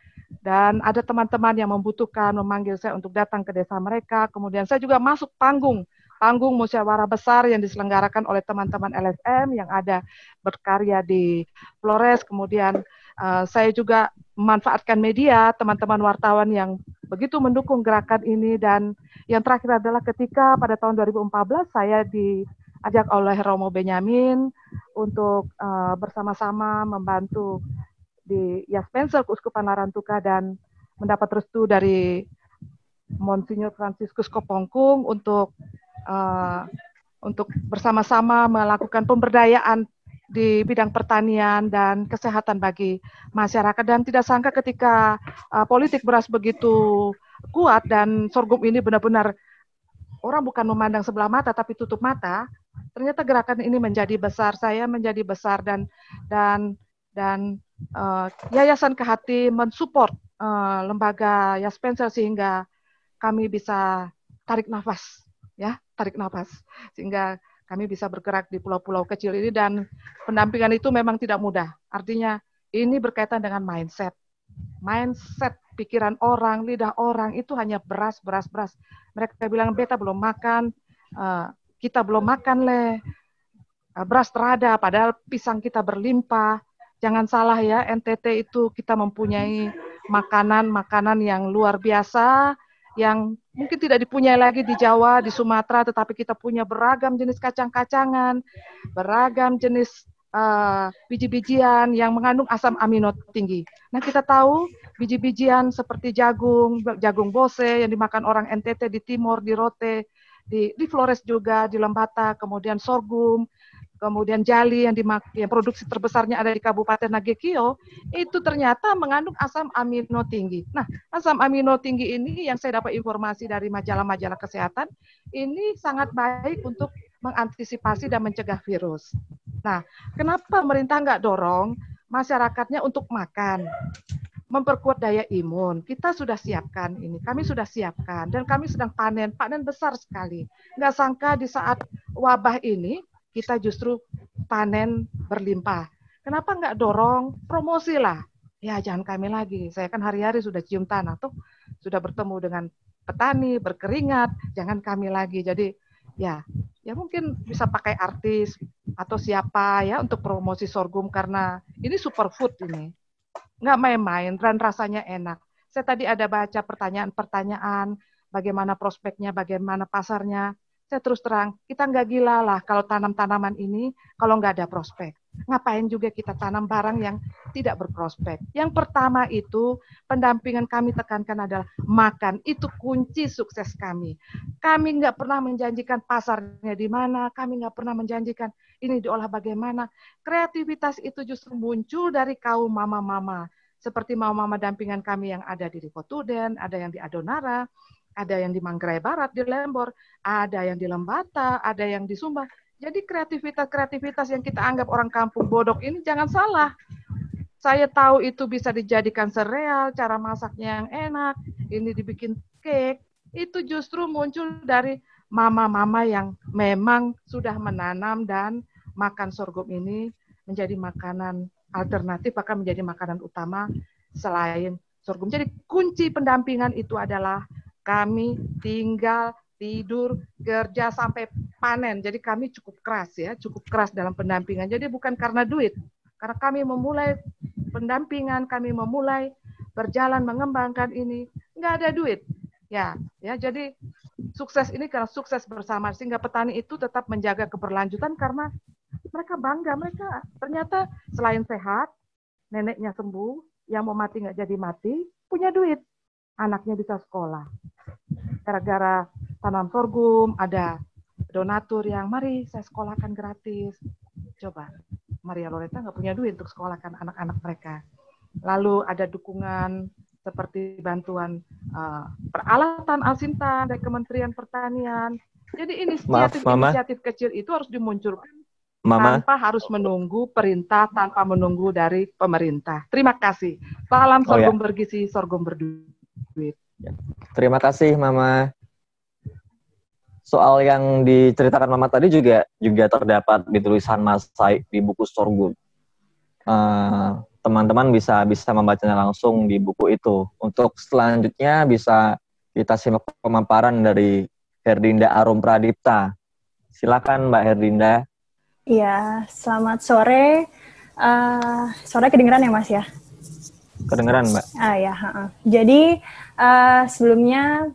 ada teman-teman yang membutuhkan, memanggil saya untuk datang ke desa mereka. Kemudian saya juga masuk panggung musyawarah besar yang diselenggarakan oleh teman-teman LSM yang ada berkarya di Flores. Kemudian saya juga memanfaatkan media, teman-teman wartawan yang begitu mendukung gerakan ini. Dan yang terakhir adalah ketika pada tahun 2014 saya diajak oleh Romo Benyamin untuk bersama-sama membantu di Yaspensel Keuskupan Larantuka dan mendapat restu dari Monsinyur Franciscus Kopongkung untuk bersama-sama melakukan pemberdayaan di bidang pertanian dan kesehatan bagi masyarakat. Dan tidak sangka ketika politik beras begitu kuat dan sorghum ini benar-benar orang bukan memandang sebelah mata tapi tutup mata, ternyata gerakan ini menjadi besar, saya menjadi besar, dan Yayasan Kehati mensupport lembaga Yaspensel sehingga kami bisa tarik nafas sehingga kami bisa bergerak di pulau-pulau kecil ini. Dan pendampingan itu memang tidak mudah. Artinya ini berkaitan dengan mindset pikiran orang, lidah orang itu hanya beras. Mereka bilang beta belum makan, kita belum makan beras terada, padahal pisang kita berlimpah. Jangan salah ya, NTT itu kita mempunyai makanan yang luar biasa, yang mungkin tidak dipunyai lagi di Jawa, di Sumatera, tetapi kita punya beragam jenis kacang-kacangan, beragam jenis biji-bijian yang mengandung asam amino tinggi. Nah, kita tahu biji-bijian seperti jagung bose yang dimakan orang NTT di Timor, di Rote, di Flores juga, di Lembata, kemudian sorghum, kemudian jali yang produksi terbesarnya ada di Kabupaten Nagekio, itu ternyata mengandung asam amino tinggi. Nah, asam amino tinggi ini yang saya dapat informasi dari majalah-majalah kesehatan, ini sangat baik untuk mengantisipasi dan mencegah virus. Nah, kenapa pemerintah nggak dorong masyarakatnya untuk makan, memperkuat daya imun? Kita sudah siapkan ini, kami sudah siapkan, dan kami sedang panen besar sekali. Nggak sangka di saat wabah ini, kita justru panen berlimpah. Kenapa nggak dorong promosi lah? Ya jangan kami lagi. Saya kan hari-hari sudah cium tanah tuh, sudah bertemu dengan petani, berkeringat. Jangan kami lagi. Jadi ya mungkin bisa pakai artis, atau siapa ya untuk promosi sorghum karena ini superfood ini. Nggak main-main dan rasanya enak. Saya tadi ada baca pertanyaan-pertanyaan, bagaimana prospeknya, bagaimana pasarnya. Saya terus terang, kita nggak gila lah kalau tanam tanaman ini kalau nggak ada prospek. Ngapain juga kita tanam barang yang tidak berprospek. Yang pertama itu, pendampingan kami tekankan adalah makan. Itu kunci sukses kami. Kami nggak pernah menjanjikan pasarnya di mana, kami nggak pernah menjanjikan ini diolah bagaimana. Kreativitas itu justru muncul dari kaum mama-mama. Seperti mama-mama dampingan kami yang ada di Ripotuden, ada yang di Adonara, ada yang di Manggarai Barat, di Lembor, ada yang di Lembata, ada yang di Sumba. Jadi kreativitas yang kita anggap orang kampung bodoh ini jangan salah. Saya tahu itu bisa dijadikan sereal, cara masaknya yang enak, ini dibikin cake. Itu justru muncul dari mama-mama yang memang sudah menanam dan makan sorghum ini menjadi makanan alternatif, bahkan menjadi makanan utama selain sorghum. Jadi kunci pendampingan itu adalah kami tinggal, tidur, kerja sampai panen. Jadi kami cukup keras ya, cukup keras dalam pendampingan. Jadi bukan karena duit, karena kami memulai pendampingan, kami memulai berjalan mengembangkan ini, nggak ada duit. Ya, jadi sukses ini karena sukses bersama, sehingga petani itu tetap menjaga keberlanjutan karena mereka bangga, mereka ternyata selain sehat, neneknya sembuh, yang mau mati nggak jadi mati, punya duit, anaknya bisa sekolah. Gara-gara tanam sorghum, ada donatur yang, mari saya sekolahkan gratis. Coba, Maria Loretta nggak punya duit untuk sekolahkan anak-anak mereka. Lalu ada dukungan seperti bantuan peralatan Alsintan dari Kementerian Pertanian. Jadi inisiatif kecil itu harus dimunculkan tanpa harus menunggu perintah, tanpa menunggu dari pemerintah. Terima kasih. Salam sorghum bergizi, sorghum berduit. Terima kasih, Mama. Soal yang diceritakan Mama tadi juga terdapat di tulisan Mas Said di buku Sorghum. Teman-teman bisa membacanya langsung di buku itu. Untuk selanjutnya bisa kita simak pemaparan dari Herdinda Arum Pradipta. Silakan Mbak Herdinda. Iya, selamat sore. Sore kedengeran ya, Mas ya? Kedengeran, Mbak. Ya. Jadi sebelumnya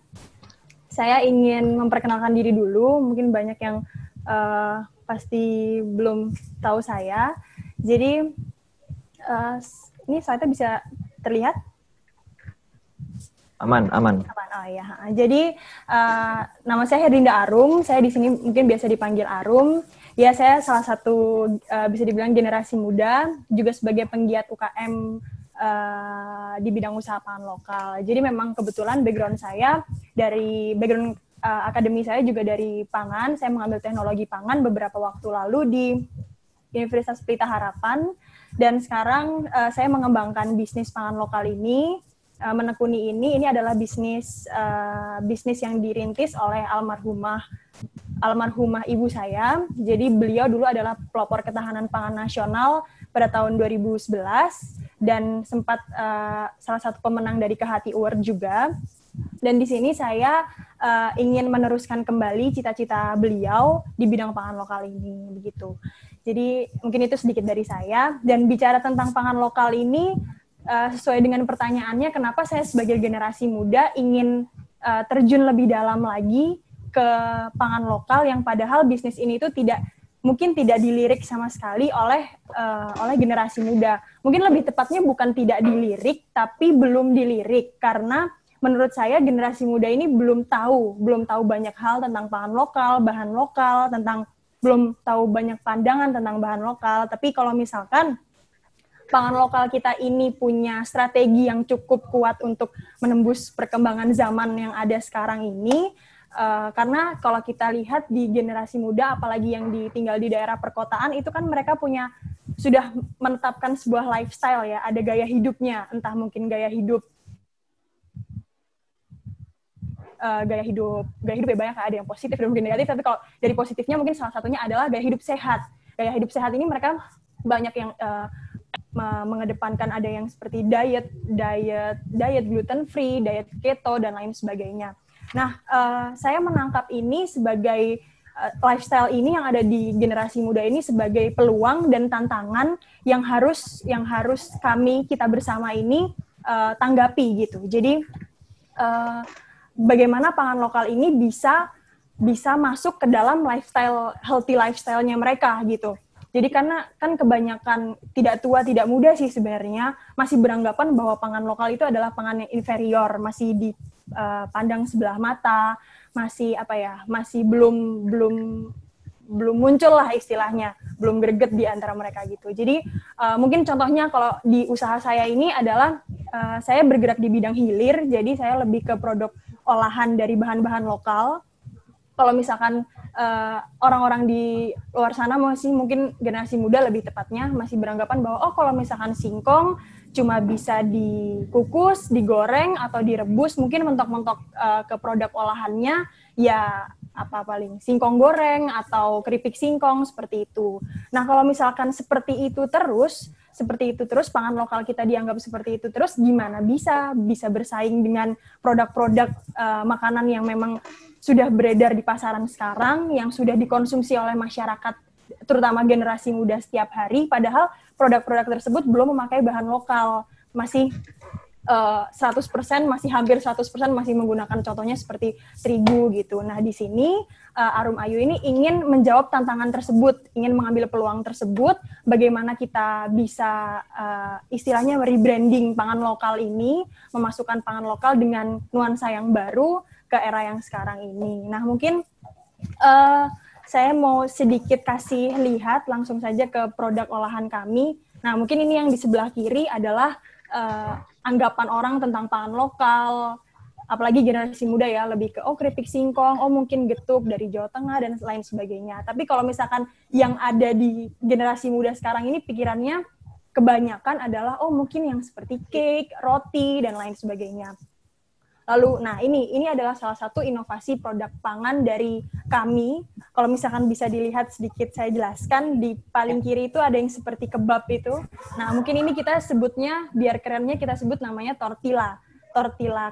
saya ingin memperkenalkan diri dulu. Mungkin banyak yang pasti belum tahu saya. Jadi ini slide-nya bisa terlihat? Aman. Oh ya. Jadi nama saya Herdinda Arum. Saya di sini mungkin biasa dipanggil Arum. Ya, saya salah satu bisa dibilang generasi muda, juga sebagai penggiat UKM di bidang usaha pangan lokal. Jadi memang kebetulan background saya dari background akademi saya juga dari pangan. Saya mengambil teknologi pangan beberapa waktu lalu di Universitas Pelita Harapan, dan sekarang saya mengembangkan bisnis pangan lokal ini. Menekuni ini adalah bisnis yang dirintis oleh almarhumah ibu saya. Jadi beliau dulu adalah pelopor ketahanan pangan nasional pada tahun 2011 dan sempat salah satu pemenang dari Kehati Award juga. Dan di sini saya ingin meneruskan kembali cita-cita beliau di bidang pangan lokal ini, begitu. Jadi mungkin itu sedikit dari saya. Dan bicara tentang pangan lokal ini, sesuai dengan pertanyaannya, kenapa saya sebagai generasi muda ingin terjun lebih dalam lagi ke pangan lokal yang padahal bisnis ini itu mungkin tidak dilirik sama sekali oleh generasi muda. Mungkin lebih tepatnya bukan tidak dilirik, tapi belum dilirik karena menurut saya generasi muda ini belum tahu banyak hal tentang pangan lokal, bahan lokal, belum tahu banyak pandangan tentang bahan lokal. Tapi kalau misalkan pangan lokal kita ini punya strategi yang cukup kuat untuk menembus perkembangan zaman yang ada sekarang ini, karena kalau kita lihat di generasi muda, apalagi yang tinggal di daerah perkotaan, itu kan mereka sudah menetapkan sebuah lifestyle ya, ada gaya hidupnya, entah mungkin gaya hidup ya banyak, ada yang positif dan mungkin negatif, tapi kalau dari positifnya mungkin salah satunya adalah gaya hidup sehat. Gaya hidup sehat ini mereka banyak yang mengedepankan, ada yang seperti diet gluten free, diet keto dan lain sebagainya. Nah, saya menangkap ini sebagai lifestyle ini yang ada di generasi muda ini sebagai peluang dan tantangan yang harus kita bersama ini tanggapi gitu. Jadi bagaimana pangan lokal ini bisa masuk ke dalam healthy lifestyle-nya mereka gitu. Jadi karena kan kebanyakan tidak tua tidak muda sih sebenarnya masih beranggapan bahwa pangan lokal itu adalah pangan yang inferior, masih dipandang sebelah mata, masih belum muncul lah istilahnya, belum greget di antara mereka gitu. Jadi mungkin contohnya kalau di usaha saya ini adalah saya bergerak di bidang hilir, jadi saya lebih ke produk olahan dari bahan-bahan lokal. Kalau misalkan orang-orang di luar sana masih mungkin generasi muda lebih tepatnya masih beranggapan bahwa kalau misalkan singkong cuma bisa dikukus, digoreng atau direbus, mungkin mentok-mentok ke produk olahannya ya paling singkong goreng atau keripik singkong seperti itu. Nah, kalau misalkan seperti itu terus pangan lokal kita dianggap seperti itu terus, gimana bisa bersaing dengan produk-produk makanan yang memang sudah beredar di pasaran sekarang, yang sudah dikonsumsi oleh masyarakat, terutama generasi muda setiap hari, padahal produk-produk tersebut belum memakai bahan lokal, masih 100%, masih hampir 100% masih menggunakan contohnya seperti terigu gitu. Nah, di sini Arum Ayu ini ingin menjawab tantangan tersebut, ingin mengambil peluang tersebut, bagaimana kita bisa istilahnya rebranding pangan lokal ini, memasukkan pangan lokal dengan nuansa yang baru ke era yang sekarang ini. Nah, mungkin saya mau sedikit kasih lihat langsung saja ke produk olahan kami. Nah, mungkin ini yang di sebelah kiri adalah anggapan orang tentang pangan lokal, apalagi generasi muda ya, lebih ke keripik singkong, mungkin getuk dari Jawa Tengah dan lain sebagainya. Tapi kalau misalkan yang ada di generasi muda sekarang ini pikirannya kebanyakan adalah mungkin yang seperti cake, roti dan lain sebagainya. Lalu, nah ini adalah salah satu inovasi produk pangan dari kami. Kalau misalkan bisa dilihat sedikit saya jelaskan, di paling kiri itu ada yang seperti kebab itu. Nah, mungkin ini kita sebutnya, biar kerennya kita sebut namanya tortilla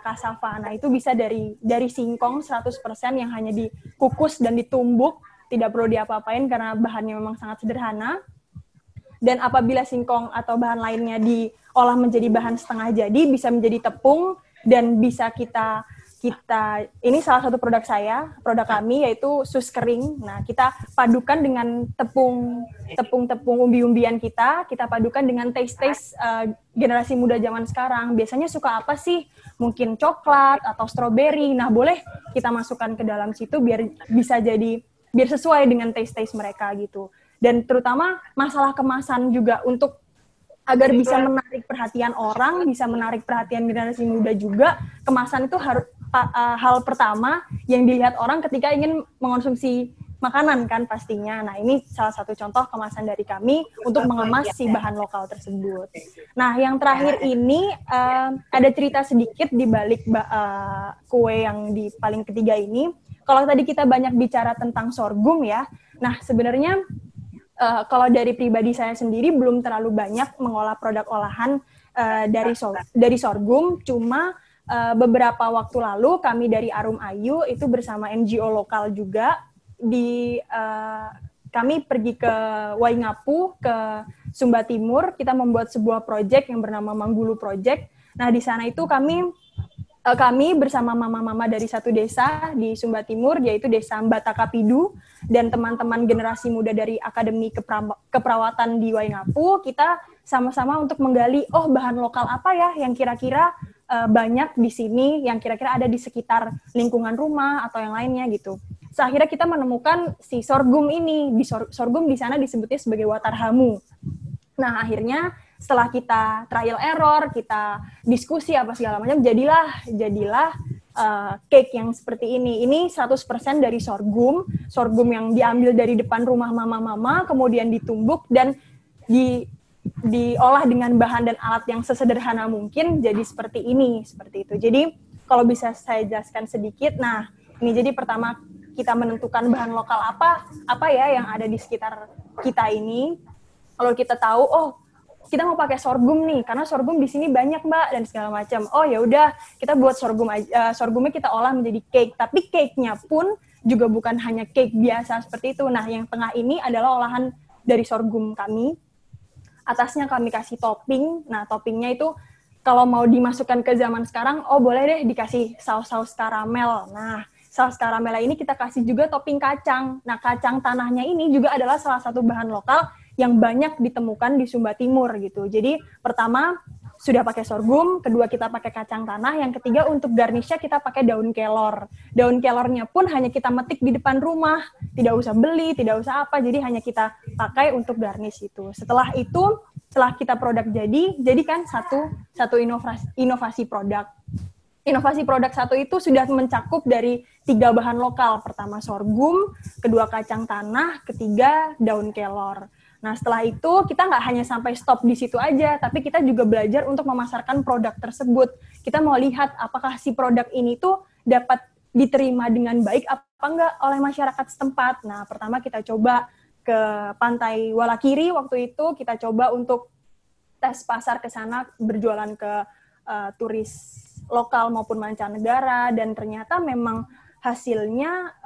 cassava. Nah, itu bisa dari singkong 100% yang hanya dikukus dan ditumbuk, tidak perlu diapa-apain karena bahannya memang sangat sederhana. Dan apabila singkong atau bahan lainnya diolah menjadi bahan setengah jadi, bisa menjadi tepung, dan bisa kita ini salah satu produk kami yaitu sus kering. Nah, kita padukan dengan tepung umbi-umbian kita padukan dengan taste generasi muda zaman sekarang. Biasanya suka apa sih? Mungkin coklat atau stroberi. Nah, boleh kita masukkan ke dalam situ biar sesuai dengan taste mereka gitu. Dan terutama masalah kemasan juga untuk agar bisa menarik perhatian orang, bisa menarik perhatian generasi muda juga, kemasan itu hal pertama yang dilihat orang ketika ingin mengonsumsi makanan kan pastinya. Nah, ini salah satu contoh kemasan dari kami untuk mengemas si bahan lokal tersebut. Nah, yang terakhir ini ada cerita sedikit di balik kue yang di paling ketiga ini. Kalau tadi kita banyak bicara tentang sorghum ya, nah sebenarnya kalau dari pribadi saya sendiri belum terlalu banyak mengolah produk olahan dari sorghum, cuma beberapa waktu lalu kami dari Arum Ayu itu bersama NGO lokal juga kami pergi ke Waingapu, ke Sumba Timur, kita membuat sebuah proyek yang bernama Manggulu Project. Nah, di sana itu kami bersama mama-mama dari satu desa di Sumba Timur, yaitu Desa Mbatakapidu, dan teman-teman generasi muda dari Akademi Keperawatan di Waingapu, kita sama-sama untuk menggali, bahan lokal apa ya yang kira-kira banyak di sini, yang kira-kira ada di sekitar lingkungan rumah atau yang lainnya gitu. Akhirnya kita menemukan si sorghum ini. Sorghum di sana disebutnya sebagai watarhamu. Nah, akhirnya setelah kita trial error, kita diskusi apa segala macam, jadilah cake yang seperti ini. Ini 100% dari sorghum yang diambil dari depan rumah mama-mama, kemudian ditumbuk dan diolah dengan bahan dan alat yang sesederhana mungkin jadi seperti itu. Jadi kalau bisa saya jelaskan sedikit, nah ini jadi pertama kita menentukan bahan lokal apa ya yang ada di sekitar kita ini. Kalau kita tahu, kita mau pakai sorghum nih, karena sorghum di sini banyak mbak dan segala macam. Ya udah, kita buat sorghumnya kita olah menjadi cake. Tapi cake-nya pun juga bukan hanya cake biasa seperti itu. Nah, yang tengah ini adalah olahan dari sorghum kami. Atasnya kami kasih topping. Nah, toppingnya itu kalau mau dimasukkan ke zaman sekarang, oh boleh deh dikasih saus-saus karamel. Nah, saus karamel ini kita kasih juga topping kacang. Nah, kacang tanahnya ini juga adalah salah satu bahan lokal yang banyak ditemukan di Sumba Timur gitu. Jadi, pertama sudah pakai sorghum, kedua kita pakai kacang tanah, yang ketiga untuk garnishnya kita pakai daun kelor. Daun kelornya pun hanya kita metik di depan rumah, tidak usah beli, tidak usah apa, jadi hanya kita pakai untuk garnish itu. Setelah itu, setelah kita produk jadi kan satu inovasi produk. Inovasi produk satu itu sudah mencakup dari 3 bahan lokal. Pertama sorghum, kedua kacang tanah, ketiga daun kelor. Nah, setelah itu kita nggak hanya sampai stop di situ aja, tapi kita juga belajar untuk memasarkan produk tersebut. Kita mau lihat apakah si produk ini tuh dapat diterima dengan baik apa enggak oleh masyarakat setempat. Nah, pertama kita coba ke Pantai Walakiri waktu itu, kita coba untuk tes pasar ke sana, berjualan ke turis lokal maupun mancanegara, dan ternyata memang hasilnya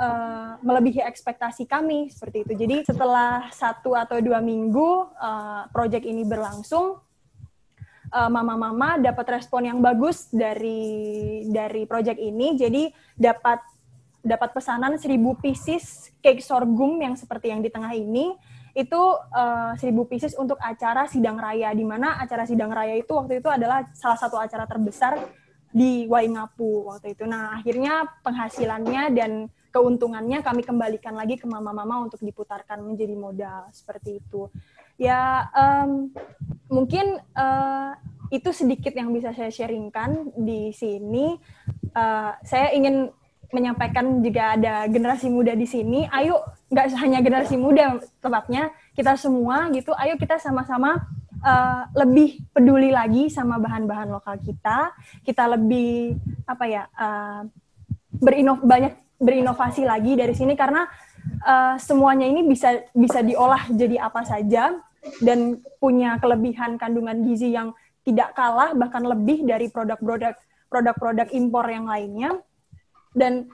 melebihi ekspektasi kami seperti itu. Jadi setelah 1 atau 2 minggu proyek ini berlangsung, mama-mama dapat respon yang bagus dari proyek ini. Jadi dapat pesanan 1.000 pieces cake sorghum yang seperti yang di tengah ini. Itu 1.000 pieces untuk acara Sidang Raya, di mana acara Sidang Raya itu waktu itu adalah salah satu acara terbesar di Waingapu waktu itu. Nah, akhirnya penghasilannya dan keuntungannya kami kembalikan lagi ke mama-mama untuk diputarkan menjadi modal, seperti itu. Ya, mungkin itu sedikit yang bisa saya sharingkan di sini. Saya ingin menyampaikan jika ada generasi muda di sini, ayo, nggak hanya generasi muda, tepatnya kita semua gitu, ayo kita sama-sama lebih peduli lagi sama bahan-bahan lokal kita lebih berinovasi lagi dari sini, karena semuanya ini bisa diolah jadi apa saja dan punya kelebihan kandungan gizi yang tidak kalah bahkan lebih dari produk-produk impor yang lainnya. Dan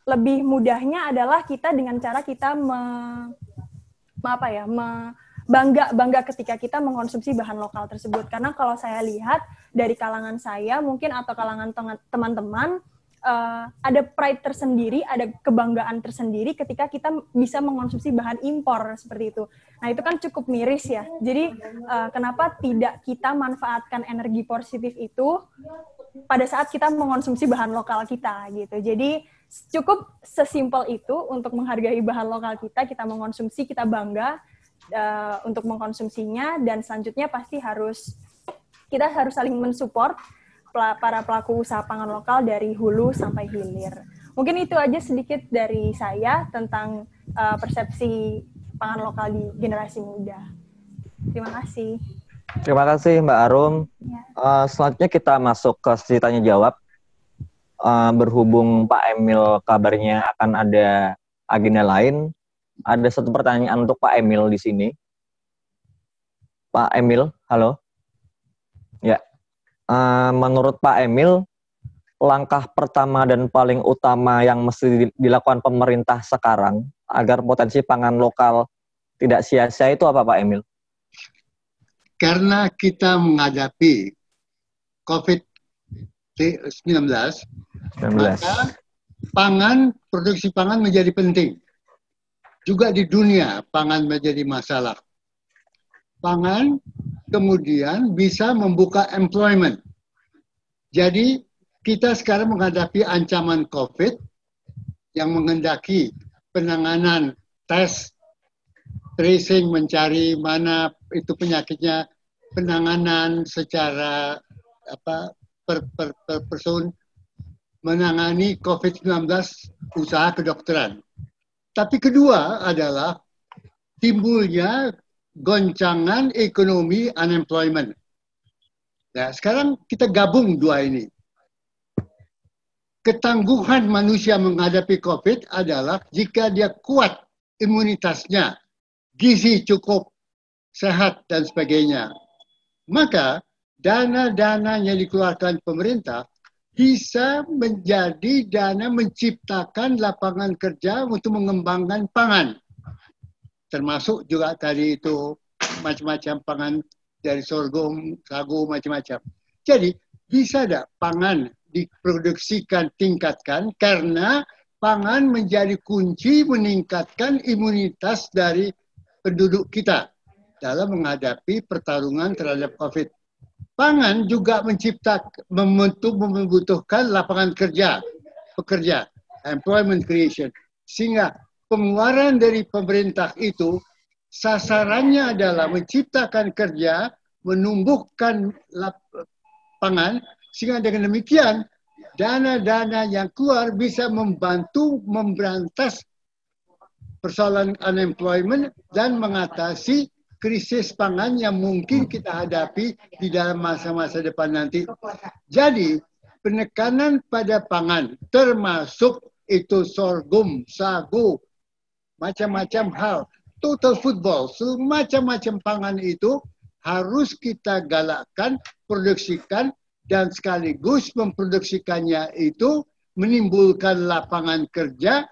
lebih mudahnya adalah kita dengan cara kita bangga ketika kita mengkonsumsi bahan lokal tersebut. Karena kalau saya lihat dari kalangan saya mungkin atau kalangan teman-teman, ada pride tersendiri, ada kebanggaan tersendiri ketika kita bisa mengkonsumsi bahan impor seperti itu. Nah, itu kan cukup miris ya. Jadi kenapa tidak kita manfaatkan energi positif itu pada saat kita mengkonsumsi bahan lokal kita gitu. Jadi cukup sesimpel itu untuk menghargai bahan lokal kita mengkonsumsi, kita bangga untuk mengkonsumsinya, dan selanjutnya pasti kita harus saling mensupport para pelaku usaha pangan lokal dari hulu sampai hilir. Mungkin itu aja sedikit dari saya tentang persepsi pangan lokal di generasi muda. Terima kasih. Terima kasih Mbak Arum. Ya. Selanjutnya kita masuk ke sesi tanya jawab. Berhubung Pak Emil kabarnya akan ada agenda lain, ada satu pertanyaan untuk Pak Emil di sini. Pak Emil, halo. Ya. Menurut Pak Emil, langkah pertama dan paling utama yang mesti dilakukan pemerintah sekarang agar potensi pangan lokal tidak sia-sia itu apa, Pak Emil? Karena kita menghadapi COVID-19, maka produksi pangan menjadi penting. Juga di dunia, pangan menjadi masalah. Pangan kemudian bisa membuka employment. Jadi, kita sekarang menghadapi ancaman COVID yang menghendaki penanganan tes, tracing, mencari mana itu penyakitnya, penanganan secara per person, menangani COVID-19 usaha kedokteran. Tapi kedua adalah timbulnya goncangan ekonomi unemployment. Nah, sekarang kita gabung dua ini. Ketangguhan manusia menghadapi COVID adalah jika dia kuat imunitasnya, gizi cukup, sehat, dan sebagainya. Maka dana-dana yang dikeluarkan pemerintah bisa menjadi dana menciptakan lapangan kerja untuk mengembangkan pangan. Termasuk juga tadi itu macam-macam pangan dari sorghum, sagu, macam-macam. Jadi bisa tidak pangan diproduksikan, tingkatkan, karena pangan menjadi kunci meningkatkan imunitas dari penduduk kita dalam menghadapi pertarungan terhadap COVID. Pangan juga membutuhkan lapangan kerja, pekerja, employment creation. Sehingga pengeluaran dari pemerintah itu sasarannya adalah menciptakan kerja, menumbuhkan pangan, sehingga dengan demikian dana-dana yang keluar bisa membantu memberantas persoalan unemployment dan mengatasi krisis pangan yang mungkin kita hadapi di dalam masa-masa depan nanti. Jadi, penekanan pada pangan, termasuk itu sorghum, sagu, macam-macam hal, total football, semacam-macam pangan itu harus kita galakkan, produksikan, dan sekaligus memproduksikannya itu menimbulkan lapangan kerja.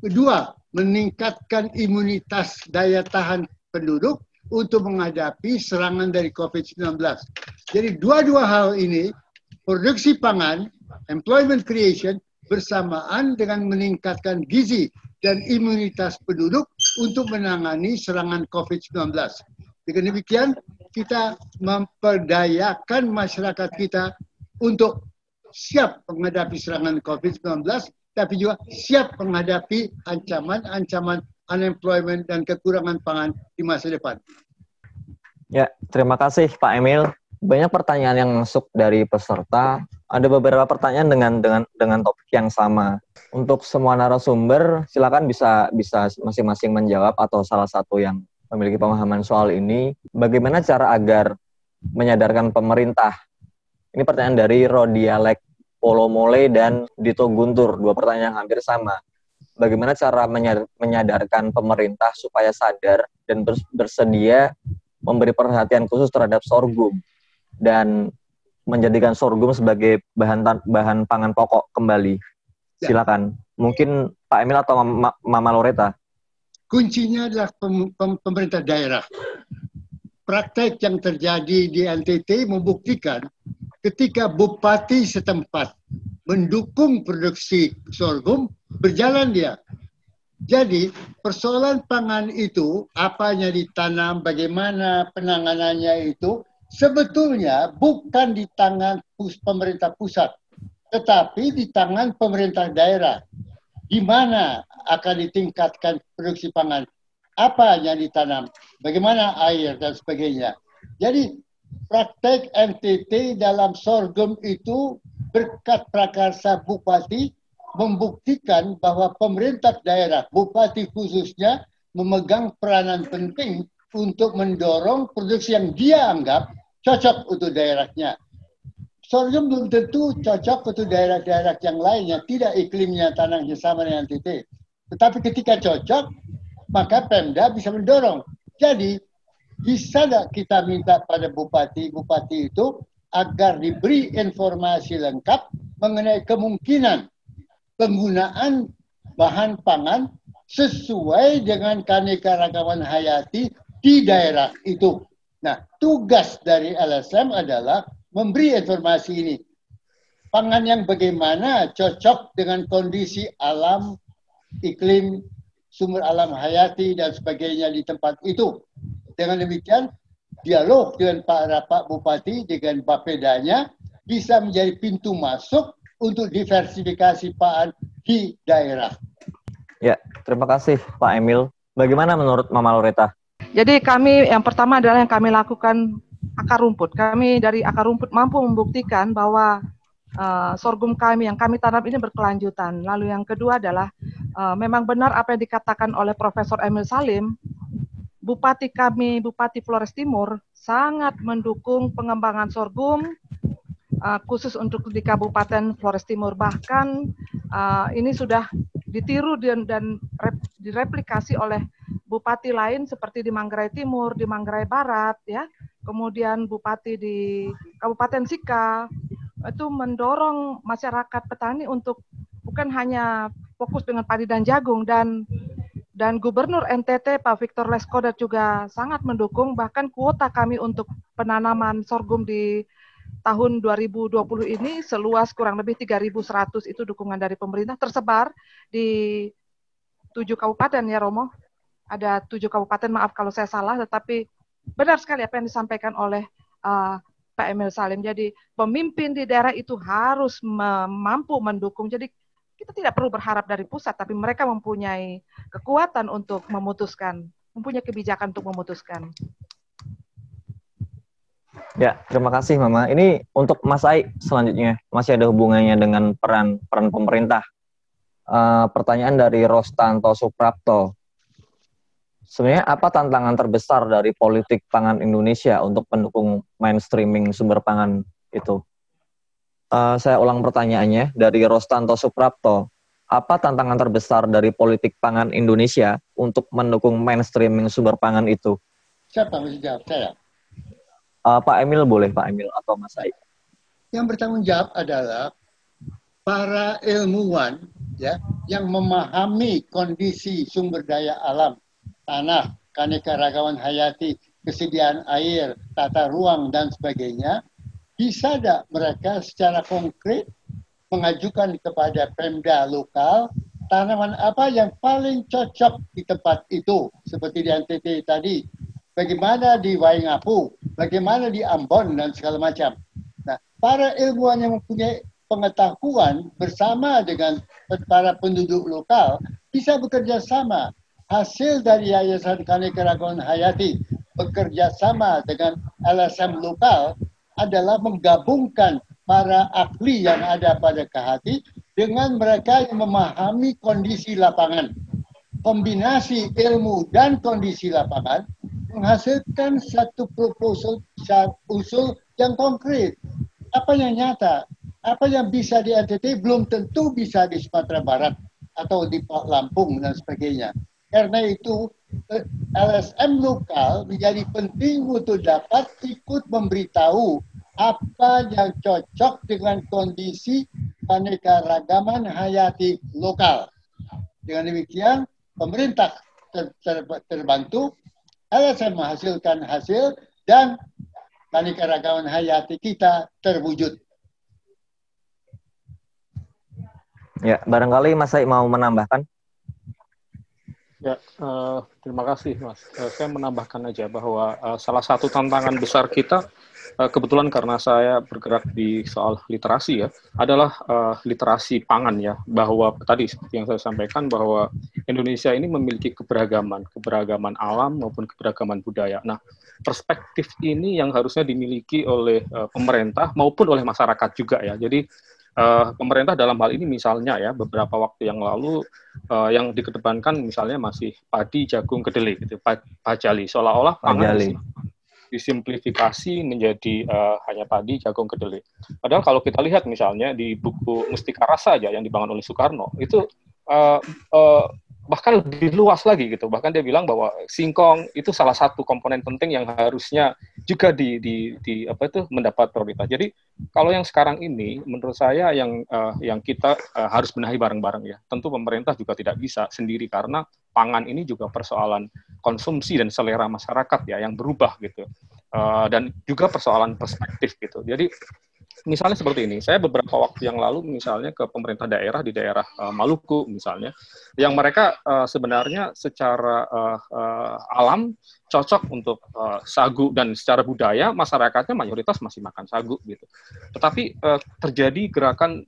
Kedua, meningkatkan imunitas daya tahan penduduk untuk menghadapi serangan dari COVID-19. Jadi dua-dua hal ini, produksi pangan, employment creation, bersamaan dengan meningkatkan gizi dan imunitas penduduk untuk menangani serangan COVID-19. Dengan demikian, kita memperdayakan masyarakat kita untuk siap menghadapi serangan COVID-19, tapi juga siap menghadapi ancaman-ancaman unemployment dan kekurangan pangan di masa depan. Ya, terima kasih Pak Emil. Banyak pertanyaan yang masuk dari peserta. Ada beberapa pertanyaan dengan topik yang sama. Untuk semua narasumber, silakan bisa masing-masing menjawab atau salah satu yang memiliki pemahaman soal ini. Bagaimana cara agar menyadarkan pemerintah? Ini pertanyaan dari Rodialek Polomole dan Dito Guntur. Dua pertanyaan yang hampir sama. Bagaimana cara menyadarkan pemerintah supaya sadar dan bersedia memberi perhatian khusus terhadap sorghum dan menjadikan sorghum sebagai bahan pangan pokok kembali? Silakan. Mungkin Pak Emil atau Mama Loreta. Kuncinya adalah pemerintah daerah. Praktek yang terjadi di NTT membuktikan ketika bupati setempat mendukung produksi sorghum, berjalan dia. Jadi persoalan pangan itu, apanya ditanam, bagaimana penanganannya itu, sebetulnya bukan di tangan pemerintah pusat, tetapi di tangan pemerintah daerah. Di mana akan ditingkatkan produksi pangan, apa yang ditanam, bagaimana air dan sebagainya. Jadi praktek NTT dalam sorghum itu berkat prakarsa bupati membuktikan bahwa pemerintah daerah, bupati khususnya, memegang peranan penting untuk mendorong produksi yang dia anggap cocok untuk daerahnya. Sorghum belum tentu cocok untuk daerah-daerah yang lainnya, tidak iklimnya, tanahnya sama dengan NTT. Tetapi ketika cocok, maka Pemda bisa mendorong. Jadi, bisa tidak kita minta pada bupati-bupati itu agar diberi informasi lengkap mengenai kemungkinan penggunaan bahan pangan sesuai dengan keanekaragaman hayati di daerah itu. Nah, tugas dari LSM adalah memberi informasi ini. Pangan yang bagaimana cocok dengan kondisi alam, iklim, sumber alam hayati, dan sebagainya di tempat itu. Dengan demikian, dialog dengan Pak Bupati, dengan Bapedanya, bisa menjadi pintu masuk untuk diversifikasi pangan di daerah. Ya, terima kasih Pak Emil. Bagaimana menurut Mama Loreta? Jadi kami, yang pertama adalah yang kami lakukan akar rumput. Kami dari akar rumput mampu membuktikan bahwa sorghum kami yang kami tanam ini berkelanjutan. Lalu yang kedua adalah memang benar apa yang dikatakan oleh Profesor Emil Salim. Bupati kami, Bupati Flores Timur, sangat mendukung pengembangan sorghum, khusus untuk di Kabupaten Flores Timur. Bahkan ini sudah ditiru dan direplikasi oleh bupati lain seperti di Manggarai Timur, di Manggarai Barat, ya. Kemudian bupati di Kabupaten Sika, itu mendorong masyarakat petani untuk bukan hanya fokus dengan padi dan jagung, dan Gubernur NTT Pak Victor Leskodat juga sangat mendukung, bahkan kuota kami untuk penanaman sorghum di tahun 2020 ini seluas kurang lebih 3.100 itu dukungan dari pemerintah, tersebar di 7 kabupaten ya Romo. Ada 7 kabupaten, maaf kalau saya salah, tetapi benar sekali apa yang disampaikan oleh Pak Emil Salim. Jadi pemimpin di daerah itu harus mampu mendukung. Jadi kita tidak perlu berharap dari pusat, tapi mereka mempunyai kekuatan untuk memutuskan, mempunyai kebijakan untuk memutuskan. Ya, terima kasih Mama. Ini untuk Mas Ai selanjutnya, masih ada hubungannya dengan peran pemerintah. Pertanyaan dari Rostanto Suprapto. Sebenarnya apa tantangan terbesar dari politik pangan Indonesia untuk pendukung mainstreaming sumber pangan itu? Saya ulang pertanyaannya dari Rostanto Suprapto. Apa tantangan terbesar dari politik pangan Indonesia untuk mendukung mainstreaming sumber pangan itu? Siapa yang jawab? Saya. Pak Emil boleh, Pak Emil atau Mas Ai. Yang bertanggung jawab adalah para ilmuwan ya yang memahami kondisi sumber daya alam, tanah, keanekaragaman hayati, kesediaan air, tata ruang dan sebagainya. Bisa tidak mereka secara konkret mengajukan kepada Pemda lokal tanaman apa yang paling cocok di tempat itu, seperti di NTT tadi, bagaimana di Waingapu, bagaimana di Ambon dan segala macam. Nah, para ilmuwan yang mempunyai pengetahuan bersama dengan para penduduk lokal bisa bekerja sama. Hasil dari Yayasan Keanekaragaman Hayati bekerja sama dengan LSM lokal adalah menggabungkan para ahli yang ada pada KHT dengan mereka yang memahami kondisi lapangan. Kombinasi ilmu dan kondisi lapangan menghasilkan satu proposal usul yang konkret. Apa yang nyata, apa yang bisa di NTT belum tentu bisa di Sumatera Barat atau di Lampung dan sebagainya. Karena itu LSM lokal menjadi penting untuk dapat ikut memberitahu apa yang cocok dengan kondisi keanekaragaman hayati lokal. Dengan demikian, pemerintah terbantu, LSM menghasilkan hasil, dan keanekaragaman hayati kita terwujud. Ya, barangkali Mas Ai mau menambahkan. Ya, terima kasih Mas. Saya menambahkan aja bahwa salah satu tantangan besar kita, kebetulan karena saya bergerak di soal literasi ya, adalah literasi pangan ya, bahwa tadi seperti yang saya sampaikan bahwa Indonesia ini memiliki keberagaman alam maupun keberagaman budaya. Nah, perspektif ini yang harusnya dimiliki oleh pemerintah maupun oleh masyarakat juga ya. Jadi pemerintah dalam hal ini misalnya ya beberapa waktu yang lalu yang dikedepankan misalnya masih padi, jagung, kedelai gitu, pajali, seolah-olah pangan disimplifikasi menjadi hanya padi, jagung, kedelai. Padahal kalau kita lihat misalnya di buku Mustika Rasa aja yang dibangun oleh Soekarno itu bahkan lebih luas lagi gitu. Bahkan dia bilang bahwa singkong itu salah satu komponen penting yang harusnya juga mendapat prioritas. Jadi kalau yang sekarang ini menurut saya yang kita harus benahi bareng-bareng ya. Tentu pemerintah juga tidak bisa sendiri karena pangan ini juga persoalan konsumsi dan selera masyarakat ya yang berubah gitu. Dan juga persoalan perspektif gitu. Jadi misalnya seperti ini, saya beberapa waktu yang lalu misalnya ke pemerintah daerah di daerah Maluku misalnya, yang mereka sebenarnya secara alam cocok untuk sagu dan secara budaya masyarakatnya mayoritas masih makan sagu gitu. Tetapi terjadi gerakan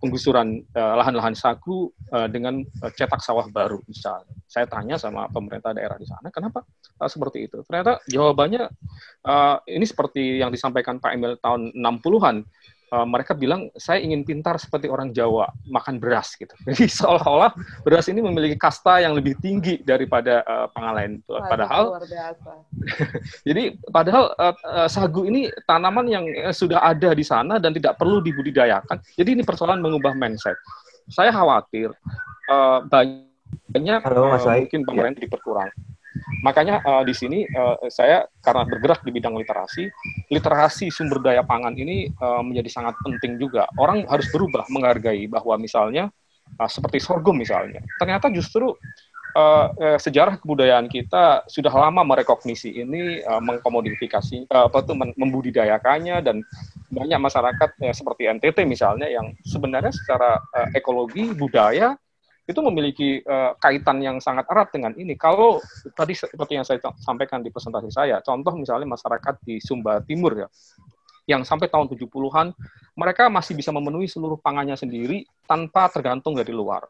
penggusuran lahan-lahan sagu dengan cetak sawah baru misalnya. Saya tanya sama pemerintah daerah di sana, kenapa seperti itu? Ternyata jawabannya ini seperti yang disampaikan Pak Emil tahun 60-an. Mereka bilang, saya ingin pintar seperti orang Jawa, makan beras gitu. Jadi seolah-olah beras ini memiliki kasta yang lebih tinggi daripada pangan lain. Padahal, jadi padahal sagu ini tanaman yang sudah ada di sana dan tidak perlu dibudidayakan. Jadi ini persoalan mengubah mindset. Saya khawatir banyak mungkin pemerintah diperkurang. Makanya di sini saya karena bergerak di bidang literasi sumber daya pangan ini menjadi sangat penting juga. Orang harus berubah menghargai bahwa misalnya seperti sorghum misalnya, ternyata justru sejarah kebudayaan kita sudah lama merekognisi ini, mengkomodifikasi, membudidayakannya, dan banyak masyarakat seperti NTT misalnya yang sebenarnya secara ekologi budaya itu memiliki kaitan yang sangat erat dengan ini. Kalau tadi seperti yang saya sampaikan di presentasi saya, contoh misalnya masyarakat di Sumba Timur ya, yang sampai tahun 70-an mereka masih bisa memenuhi seluruh pangannya sendiri tanpa tergantung dari luar.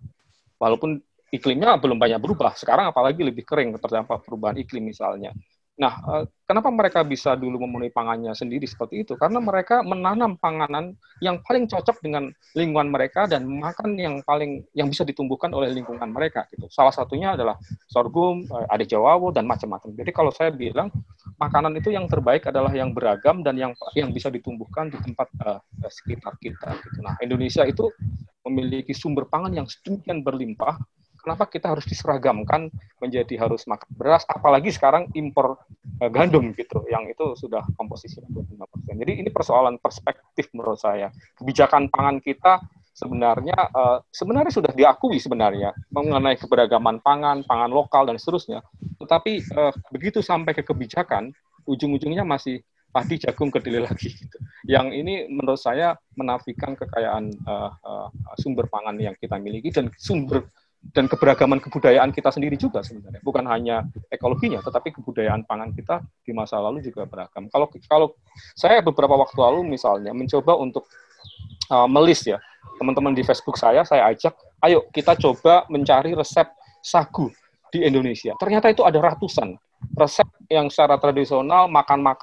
Walaupun iklimnya belum banyak berubah. Sekarang apalagi lebih kering terdampak perubahan iklim misalnya. Nah, kenapa mereka bisa dulu memenuhi pangannya sendiri seperti itu? Karena mereka menanam panganan yang paling cocok dengan lingkungan mereka dan makan yang bisa ditumbuhkan oleh lingkungan mereka. Gitu. Salah satunya adalah sorghum, ada jawawo dan macam-macam. Jadi kalau saya bilang makanan itu yang terbaik adalah yang beragam dan yang bisa ditumbuhkan di tempat sekitar kita. Gitu. Nah, Indonesia itu memiliki sumber pangan yang sedemikian berlimpah. Kenapa kita harus diseragamkan menjadi harus makan beras, apalagi sekarang impor gandum gitu, yang itu sudah komposisinya 25%. Jadi ini persoalan perspektif menurut saya. Kebijakan pangan kita sebenarnya sudah diakui sebenarnya mengenai keberagaman pangan lokal dan seterusnya. Tetapi begitu sampai ke kebijakan, ujung-ujungnya masih padi, jagung, kedelai lagi gitu. Yang ini menurut saya menafikan kekayaan sumber pangan yang kita miliki dan keberagaman kebudayaan kita sendiri juga sebenarnya. Bukan hanya ekologinya, tetapi kebudayaan pangan kita di masa lalu juga beragam. Kalau saya beberapa waktu lalu misalnya mencoba untuk melis ya, teman-teman di Facebook saya ajak, ayo kita coba mencari resep sagu di Indonesia. Ternyata itu ada ratusan resep yang secara tradisional, makanan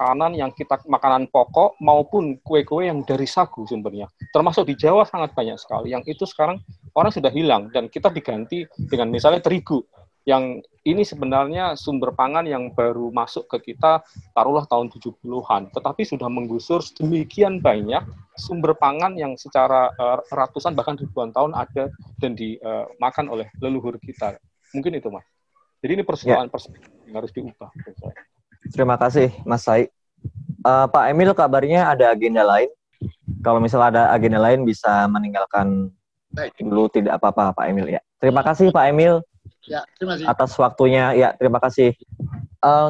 makanan pokok maupun kue-kue yang dari sagu sumbernya. Termasuk di Jawa sangat banyak sekali. Yang itu sekarang orang sudah hilang dan kita diganti dengan misalnya terigu. Yang ini sebenarnya sumber pangan yang baru masuk ke kita taruhlah tahun 70-an, tetapi sudah menggusur sedemikian banyak sumber pangan yang secara ratusan bahkan ribuan tahun ada dan dimakan oleh leluhur kita. Mungkin itu, Mas. Jadi ini persoalan perspektif yang harus diubah. Terima kasih, Mas Sai. Pak Emil, kabarnya ada agenda lain. Kalau misalnya ada agenda lain bisa meninggalkan dulu, tidak apa-apa, Pak Emil ya. Terima kasih, Pak Emil. Ya, terima kasih atas waktunya. Ya, terima kasih.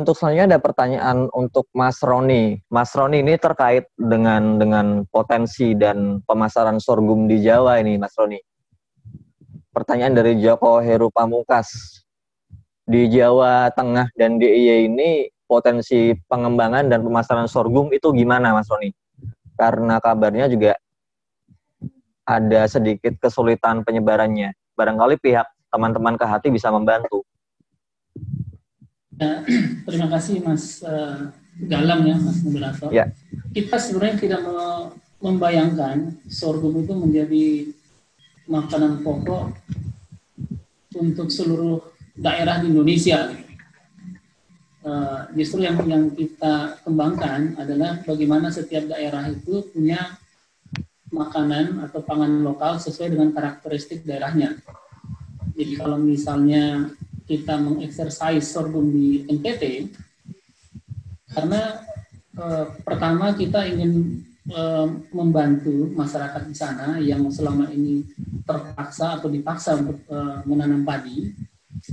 Untuk selanjutnya ada pertanyaan untuk Mas Roni. Mas Roni, ini terkait dengan potensi dan pemasaran sorghum di Jawa ini, Mas Roni. Pertanyaan dari Joko Heru Pamungkas. Di Jawa Tengah dan DIY ini potensi pengembangan dan pemasaran sorghum itu gimana, Mas Roni? Karena kabarnya juga ada sedikit kesulitan penyebarannya. Barangkali pihak teman-teman KHT bisa membantu. Ya, terima kasih Mas Galang ya, Mas moderator. Ya. Kita sebenarnya tidak membayangkan sorghum itu menjadi makanan pokok untuk seluruh daerah di Indonesia. Justru yang kita kembangkan adalah bagaimana setiap daerah itu punya makanan atau pangan lokal sesuai dengan karakteristik daerahnya. Jadi kalau misalnya kita mengeksersis sorghum di NTT, karena pertama kita ingin membantu masyarakat di sana yang selama ini terpaksa atau dipaksa untuk menanam padi,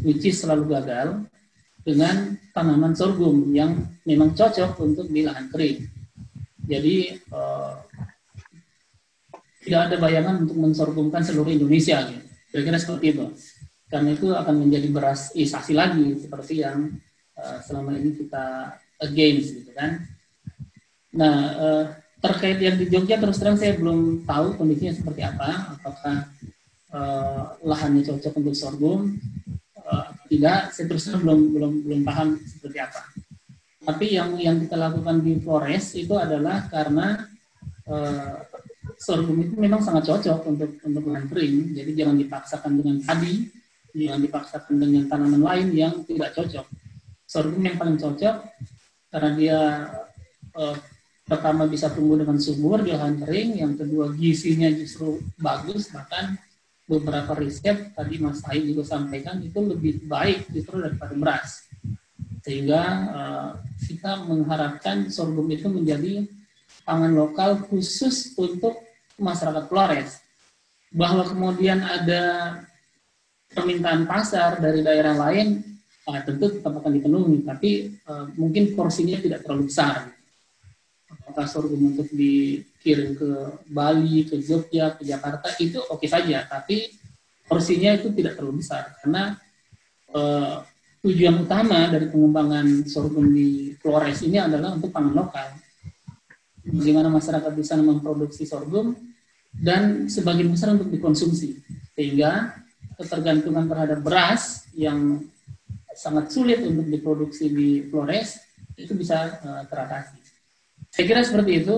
which is selalu gagal, dengan tanaman sorghum yang memang cocok untuk di lahan kering. Jadi tidak ada bayangan untuk mensorghumkan seluruh Indonesia, gitu. Kira-kira seperti itu. Karena itu akan menjadi berasisasi lagi seperti yang selama ini kita against, gitu kan. Nah, terkait yang di Jogja terus terang saya belum tahu kondisinya seperti apa, apakah lahannya cocok untuk sorghum. Tidak, saya terus terang belum paham seperti apa. Tapi yang kita lakukan di Flores itu adalah karena sorghum itu memang sangat cocok untuk lahan kering. Jadi jangan dipaksakan dengan padi, jangan dipaksakan dengan tanaman lain yang tidak cocok. Sorghum yang paling cocok karena dia pertama bisa tumbuh dengan subur di lahan kering, yang kedua gizinya justru bagus, bahkan beberapa riset tadi Mas Sai juga sampaikan itu lebih baik justru daripada beras. Sehingga kita mengharapkan sorghum itu menjadi pangan lokal khusus untuk masyarakat Flores. Bahwa kemudian ada permintaan pasar dari daerah lain, tentu tetap akan dipenuhi, tapi mungkin porsinya tidak terlalu besar. Apakah sorghum untuk dikirim ke Bali, ke Jogja, ke Jakarta, itu oke saja, tapi porsinya itu tidak terlalu besar, karena tujuan utama dari pengembangan sorghum di Flores ini adalah untuk pangan lokal. Bagaimana masyarakat bisa memproduksi sorghum, dan sebagian besar untuk dikonsumsi, sehingga ketergantungan terhadap beras yang sangat sulit untuk diproduksi di Flores itu bisa teratasi. Saya kira seperti itu.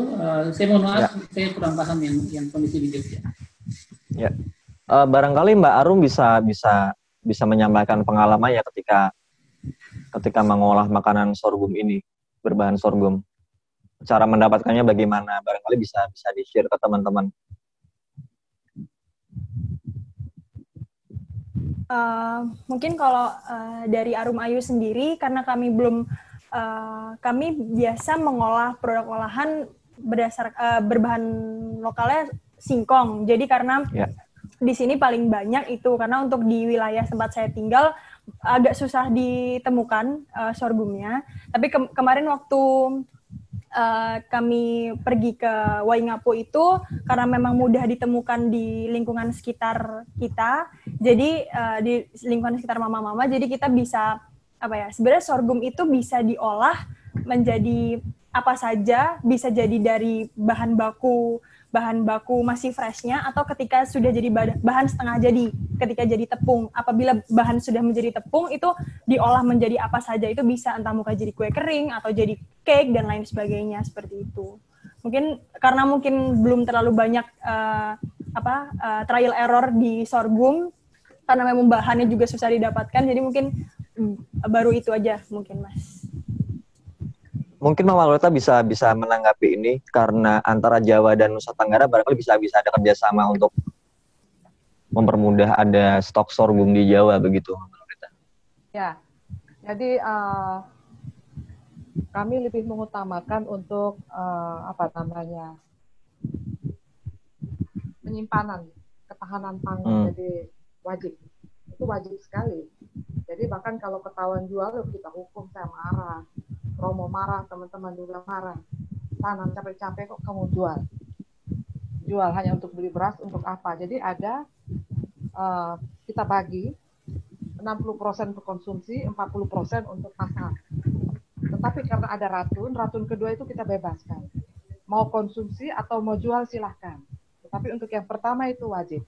Saya mohon maaf, saya kurang paham yang kondisi di Jogja. Ya, barangkali Mbak Arum bisa menyampaikan pengalamannya ketika mengolah makanan sorghum ini berbahan sorghum. Cara mendapatkannya bagaimana? Barangkali bisa di-share ke teman-teman. Mungkin kalau dari Arum Ayu sendiri, karena kami biasa mengolah produk olahan berbahan lokalnya singkong. Jadi karena di sini paling banyak itu, karena untuk di wilayah tempat saya tinggal agak susah ditemukan sorghumnya. Tapi kemarin waktu kami pergi ke Waingapu itu, karena memang mudah ditemukan di lingkungan sekitar kita, jadi di lingkungan sekitar mama-mama, jadi kita bisa sebenarnya sorghum itu bisa diolah menjadi apa saja, bisa jadi dari bahan baku masih freshnya, atau ketika sudah jadi bahan setengah jadi, ketika jadi tepung. Apabila bahan sudah menjadi tepung, itu diolah menjadi apa saja, itu bisa entah muka jadi kue kering atau jadi cake dan lain sebagainya, seperti itu. Karena mungkin belum terlalu banyak trial error di sorghum, karena memang bahannya juga susah didapatkan, jadi mungkin baru itu aja mungkin, Mas. Mungkin Mama Lolita bisa menanggapi ini, karena antara Jawa dan Nusa Tenggara barangkali bisa ada kerjasama untuk mempermudah ada stok sorghum di Jawa, begitu Mama Lolita. Ya, jadi kami lebih mengutamakan untuk penyimpanan, ketahanan pangan, jadi itu wajib sekali. Jadi bahkan kalau ketahuan jual, kita hukum, saya marah. Romo marah, teman-teman juga marah. Tanam capek-capek kok kamu jual hanya untuk beli beras, untuk apa? Jadi ada kita bagi 60% untuk konsumsi, 40% untuk pasar. Tetapi karena ada ratun kedua itu kita bebaskan. Mau konsumsi atau mau jual silahkan. Tetapi untuk yang pertama itu wajib.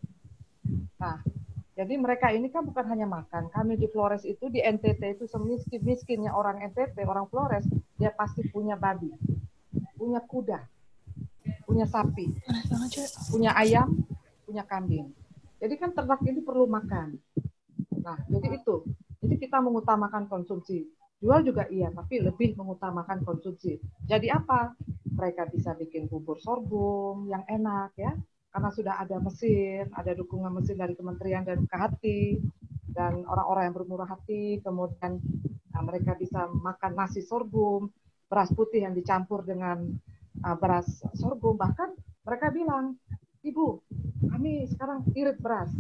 Nah, jadi mereka ini kan bukan hanya makan. Kami di Flores itu, di NTT itu semiskin-miskinnya orang NTT, orang Flores, dia pasti punya babi, punya kuda, punya sapi, punya ayam, punya kambing. Jadi kan ternak ini perlu makan. Nah, jadi itu. Jadi kita mengutamakan konsumsi. Jual juga iya, tapi lebih mengutamakan konsumsi. Jadi apa? Mereka bisa bikin bubur sorghum yang enak ya. Karena sudah ada mesin, ada dukungan mesin dari Kementerian dan KHT, dan orang-orang yang bermurah hati, kemudian mereka bisa makan nasi sorghum, beras putih yang dicampur dengan beras sorghum. Bahkan mereka bilang, Ibu, kami sekarang irit beras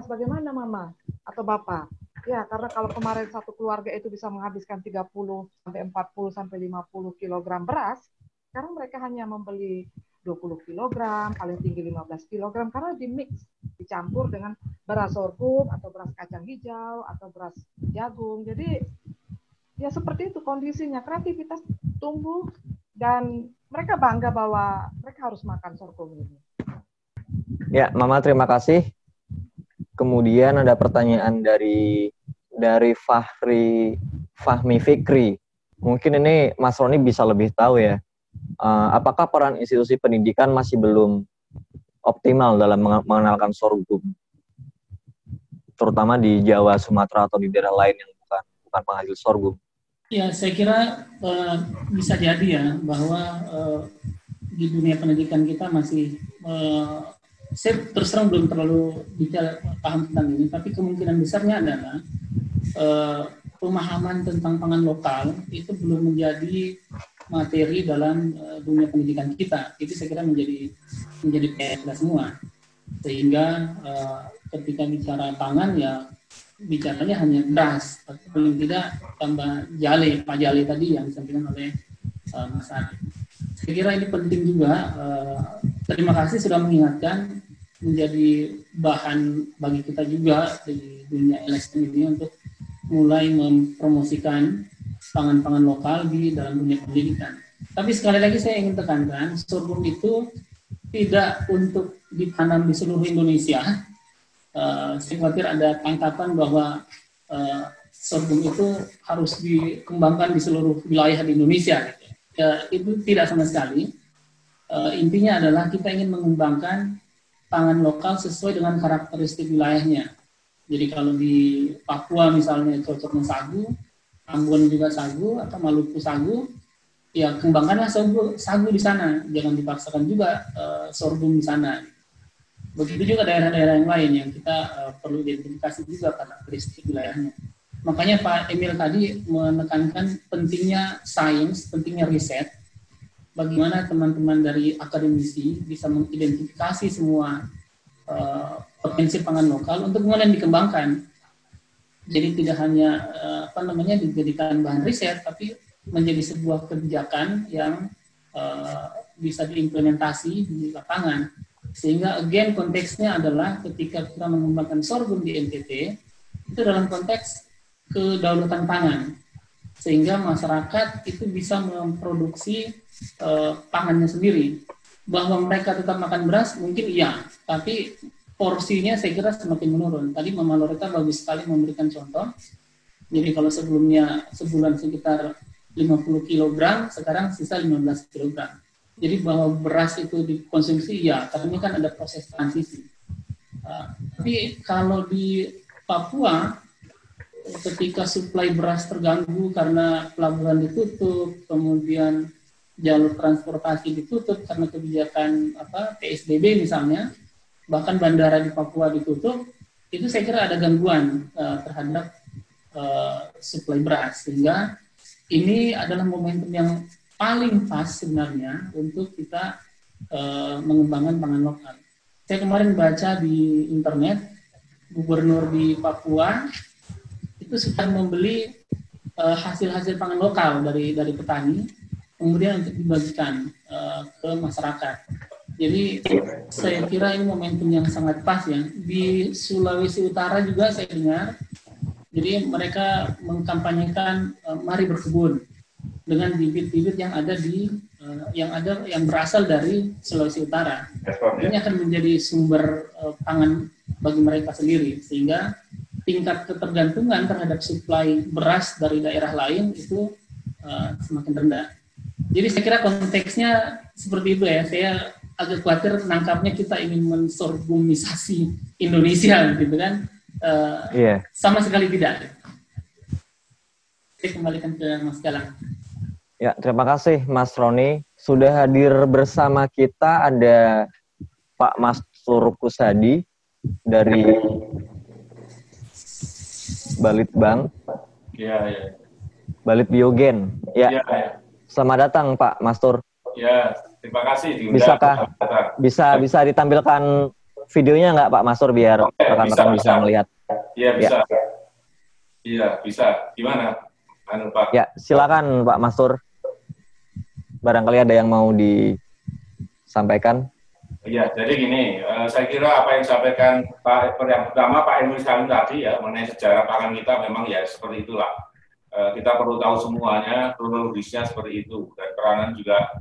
bagaimana Mama atau Bapak? Ya, karena kalau kemarin satu keluarga itu bisa menghabiskan 30 sampai 40 sampai 50 kg beras, sekarang mereka hanya membeli 20 kg, paling tinggi 15 kg, karena dimix, dicampur dengan beras sorghum atau beras kacang hijau atau beras jagung. Jadi ya seperti itu kondisinya, kreativitas tumbuh dan mereka bangga bahwa mereka harus makan sorghum ini. Ya, Mama terima kasih. Kemudian ada pertanyaan dari Fahmi Fikri. Mungkin ini Mas Roni bisa lebih tahu ya. Apakah peran institusi pendidikan masih belum optimal dalam mengenalkan sorghum, terutama di Jawa, Sumatera atau di daerah lain yang bukan penghasil sorghum? Ya, saya kira bisa jadi ya bahwa di dunia pendidikan kita masih saya terus terang belum terlalu paham tentang ini, tapi kemungkinan besarnya adalah pemahaman tentang pangan lokal itu belum menjadi materi dalam dunia pendidikan kita. Itu saya kira menjadi PR kita semua. Sehingga ketika bicara pangan ya bicaranya hanya beras, atau paling tidak tambah jale, Pak Jale tadi yang disampaikan oleh Mas Adi. Saya kira ini penting juga. Terima kasih sudah mengingatkan, menjadi bahan bagi kita juga di dunia LSM ini untuk mulai mempromosikan pangan-pangan lokal di dalam dunia pendidikan. Tapi sekali lagi saya ingin tekankan, sorghum itu tidak untuk ditanam di seluruh Indonesia. Saya khawatir ada tangkapan bahwa sorghum itu harus dikembangkan di seluruh wilayah di Indonesia. Itu tidak sama sekali. Intinya adalah kita ingin mengembangkan pangan lokal sesuai dengan karakteristik wilayahnya. Jadi kalau di Papua misalnya cocoknya sagu, Ambon juga sagu, atau Maluku sagu, ya kembangkanlah sagu di sana. Jangan dipaksakan juga sorghum di sana. Begitu juga daerah-daerah yang lain yang kita perlu identifikasi juga karakteristik wilayahnya. Makanya Pak Emil tadi menekankan pentingnya sains, pentingnya riset. Bagaimana teman-teman dari akademisi bisa mengidentifikasi semua potensi pangan lokal untuk kemudian dikembangkan. Jadi tidak hanya dijadikan bahan riset, tapi menjadi sebuah kebijakan yang bisa diimplementasi di lapangan. Sehingga again konteksnya adalah ketika kita mengembangkan sorghum di NTT itu dalam konteks kedaulatan pangan, sehingga masyarakat itu bisa memproduksi pangannya sendiri. Bahwa mereka tetap makan beras mungkin iya, tapi porsinya saya kira semakin menurun. Tadi Mama Loretta bagus sekali memberikan contoh. Jadi kalau sebelumnya sebulan sekitar 50 kg, sekarang sisa 15 kg. Jadi bahwa beras itu dikonsumsi ya, karena ini kan ada proses transisi. Tapi kalau di Papua, ketika suplai beras terganggu karena pelabuhan ditutup, kemudian jalur transportasi ditutup karena kebijakan PSBB misalnya, bahkan bandara di Papua ditutup, itu saya kira ada gangguan terhadap suplai beras. Sehingga ini adalah momentum yang paling pas sebenarnya untuk kita mengembangkan pangan lokal. Saya kemarin baca di internet, gubernur di Papua itu sudah membeli hasil-hasil pangan lokal dari petani, kemudian untuk dibagikan ke masyarakat. Jadi saya kira ini momentum yang sangat pas ya. Di Sulawesi Utara juga saya dengar, jadi mereka mengkampanyekan mari berkebun dengan bibit-bibit yang ada yang berasal dari Sulawesi Utara. Ini akan menjadi sumber pangan bagi mereka sendiri, sehingga tingkat ketergantungan terhadap suplai beras dari daerah lain itu semakin rendah. Jadi saya kira konteksnya seperti itu ya. Saya agak khawatir nangkapnya kita ingin mensorghumisasi Indonesia gitu kan. Sama sekali tidak. Saya kembalikan ke Mas Galang. Ya, terima kasih Mas Roni. Sudah hadir bersama kita ada Pak Mastur Kusadi dari Balitbank. Iya. Balit Biogen. Ya. Selamat datang Pak Mastur. Ya, terima kasih. Bisakah bisa ditampilkan videonya nggak Pak Mastur biar rekan-rekan bisa melihat? Iya bisa. Iya bisa. Gimana, Pak? Ya silakan Pak Mastur. Barangkali ada yang mau disampaikan. Iya, jadi gini, saya kira apa yang disampaikan yang pertama Pak Emil Salim tadi ya mengenai sejarah pangan kita memang ya seperti itulah. Kita perlu tahu semuanya, kronologisnya seperti itu, dan peranan juga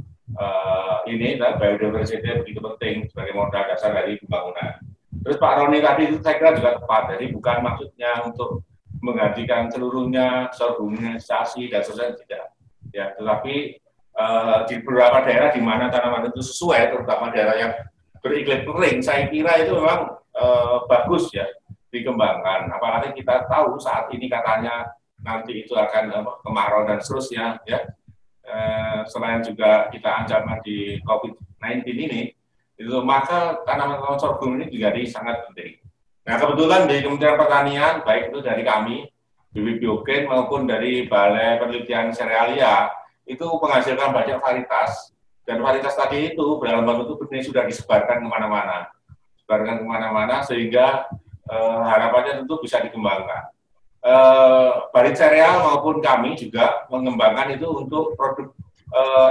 biodiversitas begitu penting sebagai modal dasar dari pembangunan. Terus Pak Roni tadi itu saya kira juga tepat, jadi bukan maksudnya untuk menggantikan seluruhnya sorghumisasi dan seterusnya tidak, ya, tetapi di beberapa daerah di mana tanaman itu sesuai, terutama daerah yang beriklim kering, saya kira itu memang bagus ya dikembangkan. Apalagi kita tahu saat ini katanya nanti itu akan kemarau dan seterusnya ya. Selain juga kita ancaman di COVID-19 ini, itu maka tanaman sorghum ini juga sangat penting. Nah kebetulan di Kementerian Pertanian, baik itu dari kami biogen maupun dari Balai Penelitian Serealia itu menghasilkan banyak varietas, dan varietas tadi itu dalam bentuk benih sudah disebarkan kemana-mana, sehingga harapannya tentu bisa dikembangkan. Balit Sereal maupun kami juga mengembangkan itu untuk produk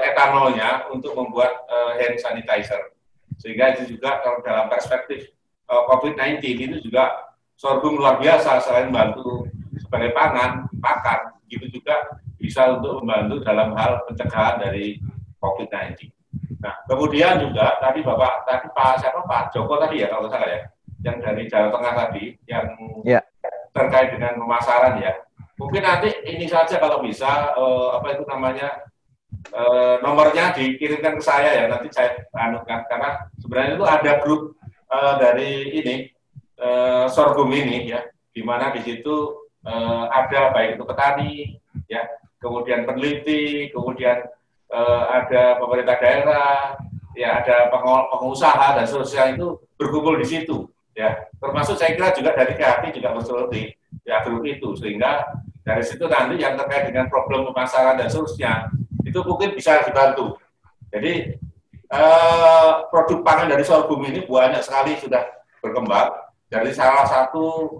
etanolnya untuk membuat hand sanitizer, sehingga itu juga kalau dalam perspektif COVID-19 itu juga sorghum luar biasa, selain membantu sebagai pakan, gitu juga bisa untuk membantu dalam hal pencegahan dari COVID-19. Nah, kemudian juga tadi Pak Joko tadi ya, kalau salah ya, yang dari Jawa Tengah tadi, yang terkait dengan pemasaran ya. Mungkin nanti ini saja kalau bisa, nomornya dikirimkan ke saya ya, nanti saya anukan, karena sebenarnya itu ada grup dari ini, sorghum ini ya, di mana di situ ada baik itu petani, ya, kemudian peneliti, kemudian ada pemerintah daerah, ya, ada pengusaha dan seterusnya itu berkumpul di situ, ya. Termasuk saya kira juga dari KHT juga betul di ya, grup itu, sehingga dari situ nanti yang terkait dengan problem pemasaran dan seterusnya itu mungkin bisa dibantu. Jadi produk pangan dari sorghum ini banyak sekali sudah berkembang. Dari salah satu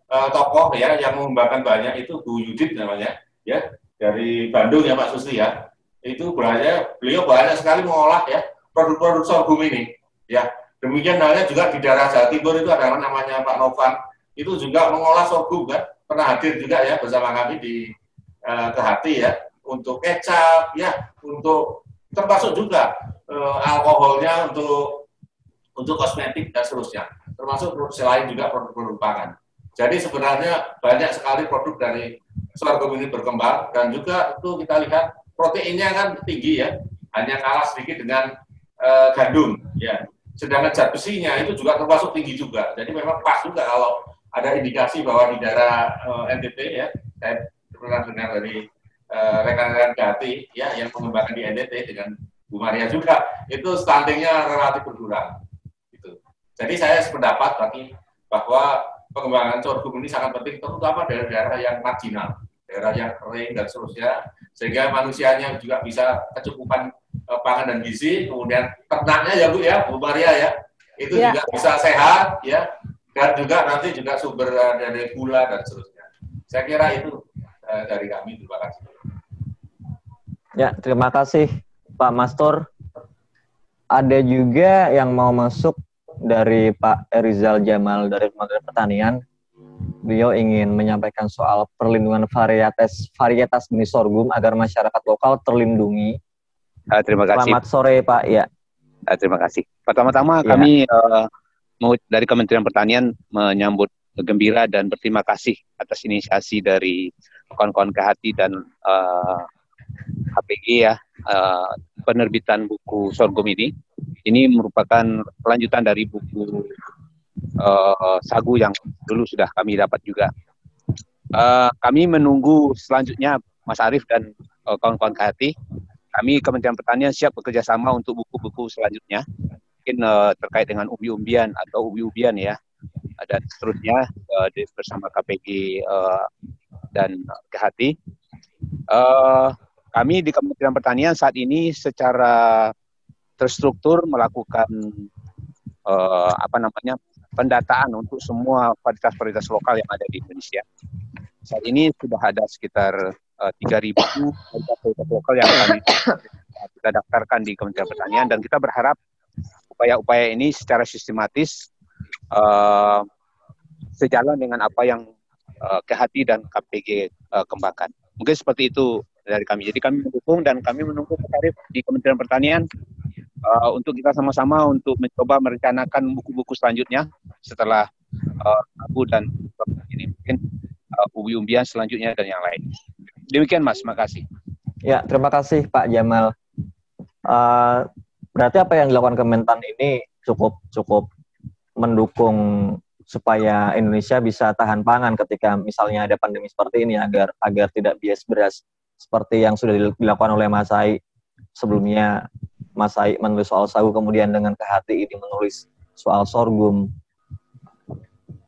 tokoh ya yang mengembangkan banyak itu Bu Yudit namanya ya, dari Bandung ya Pak Susri ya, itu beliau banyak sekali mengolah ya produk-produk sorghum ini ya. Demikian halnya juga di daerah Jawa Timur itu ada namanya Pak Novan, itu juga mengolah sorghum kan, pernah hadir juga ya bersama kami di KHT ya, untuk kecap ya, untuk termasuk juga alkoholnya untuk kosmetik dan seterusnya, termasuk selain juga produk-produk pangan. Jadi sebenarnya banyak sekali produk dari sorghum ini berkembang, dan juga itu kita lihat proteinnya kan tinggi ya, hanya kalah sedikit dengan gandum ya. Sedangkan zat besinya itu juga termasuk tinggi juga. Jadi memang pas juga kalau ada indikasi bahwa di daerah NTT ya, saya pernah dengar dari rekan-rekan KHT ya yang mengembangkan di NTT dengan Bu Maria juga, itu stuntingnya relatif berkurang. Jadi saya sependapat bahwa pengembangan sorghum ini sangat penting, terutama daerah-daerah yang marginal, daerah yang kering dan seterusnya, sehingga manusianya juga bisa kecukupan pangan dan gizi, kemudian ternaknya ya Bu Maria ya, itu juga bisa sehat ya, dan juga nanti juga sumber dari gula dan seterusnya. Saya kira itu dari kami. Terima kasih. Ya, terima kasih Pak Mastur. Ada juga yang mau masuk dari Pak Erizal Jamal dari Kementerian Pertanian. Beliau ingin menyampaikan soal perlindungan varietas benih sorghum agar masyarakat lokal terlindungi. Terima kasih. Selamat sore Pak. Ya. Terima kasih. Pertama-tama kami dari Kementerian Pertanian menyambut gembira dan berterima kasih atas inisiasi dari kawan-kawan KHT dan HPG ya, penerbitan buku sorghum ini. Ini merupakan kelanjutan dari buku sagu yang dulu sudah kami dapat juga. Kami menunggu selanjutnya Mas Arief dan kawan-kawan KHT. Kami Kementerian Pertanian siap bekerja sama untuk buku-buku selanjutnya. Mungkin terkait dengan umbi-umbian atau ubi-ubian ya. Dan seterusnya bersama KPG dan KHT. Kami di Kementerian Pertanian saat ini secara terstruktur melakukan pendataan untuk semua varietas-varietas lokal yang ada di Indonesia. Saat ini sudah ada sekitar 3.000 varietas lokal yang kami kita daftarkan di Kementerian Pertanian, dan kita berharap upaya-upaya ini secara sistematis sejalan dengan apa yang KHT dan KPG kembangkan. Mungkin seperti itu dari kami. Jadi kami mendukung dan kami menunggu Pak Arief di Kementerian Pertanian untuk kita sama-sama untuk mencoba merencanakan buku-buku selanjutnya setelah sagu dan ini mungkin umbi-umbian selanjutnya dan yang lain. Demikian Mas, makasih. Ya, terima kasih Pak Jamal. Berarti apa yang dilakukan Kementan ini cukup mendukung supaya Indonesia bisa tahan pangan ketika misalnya ada pandemi seperti ini, agar tidak bias beras seperti yang sudah dilakukan oleh Mas Ai sebelumnya. Mas Ai menulis soal sagu, kemudian dengan KHT ini menulis soal sorghum.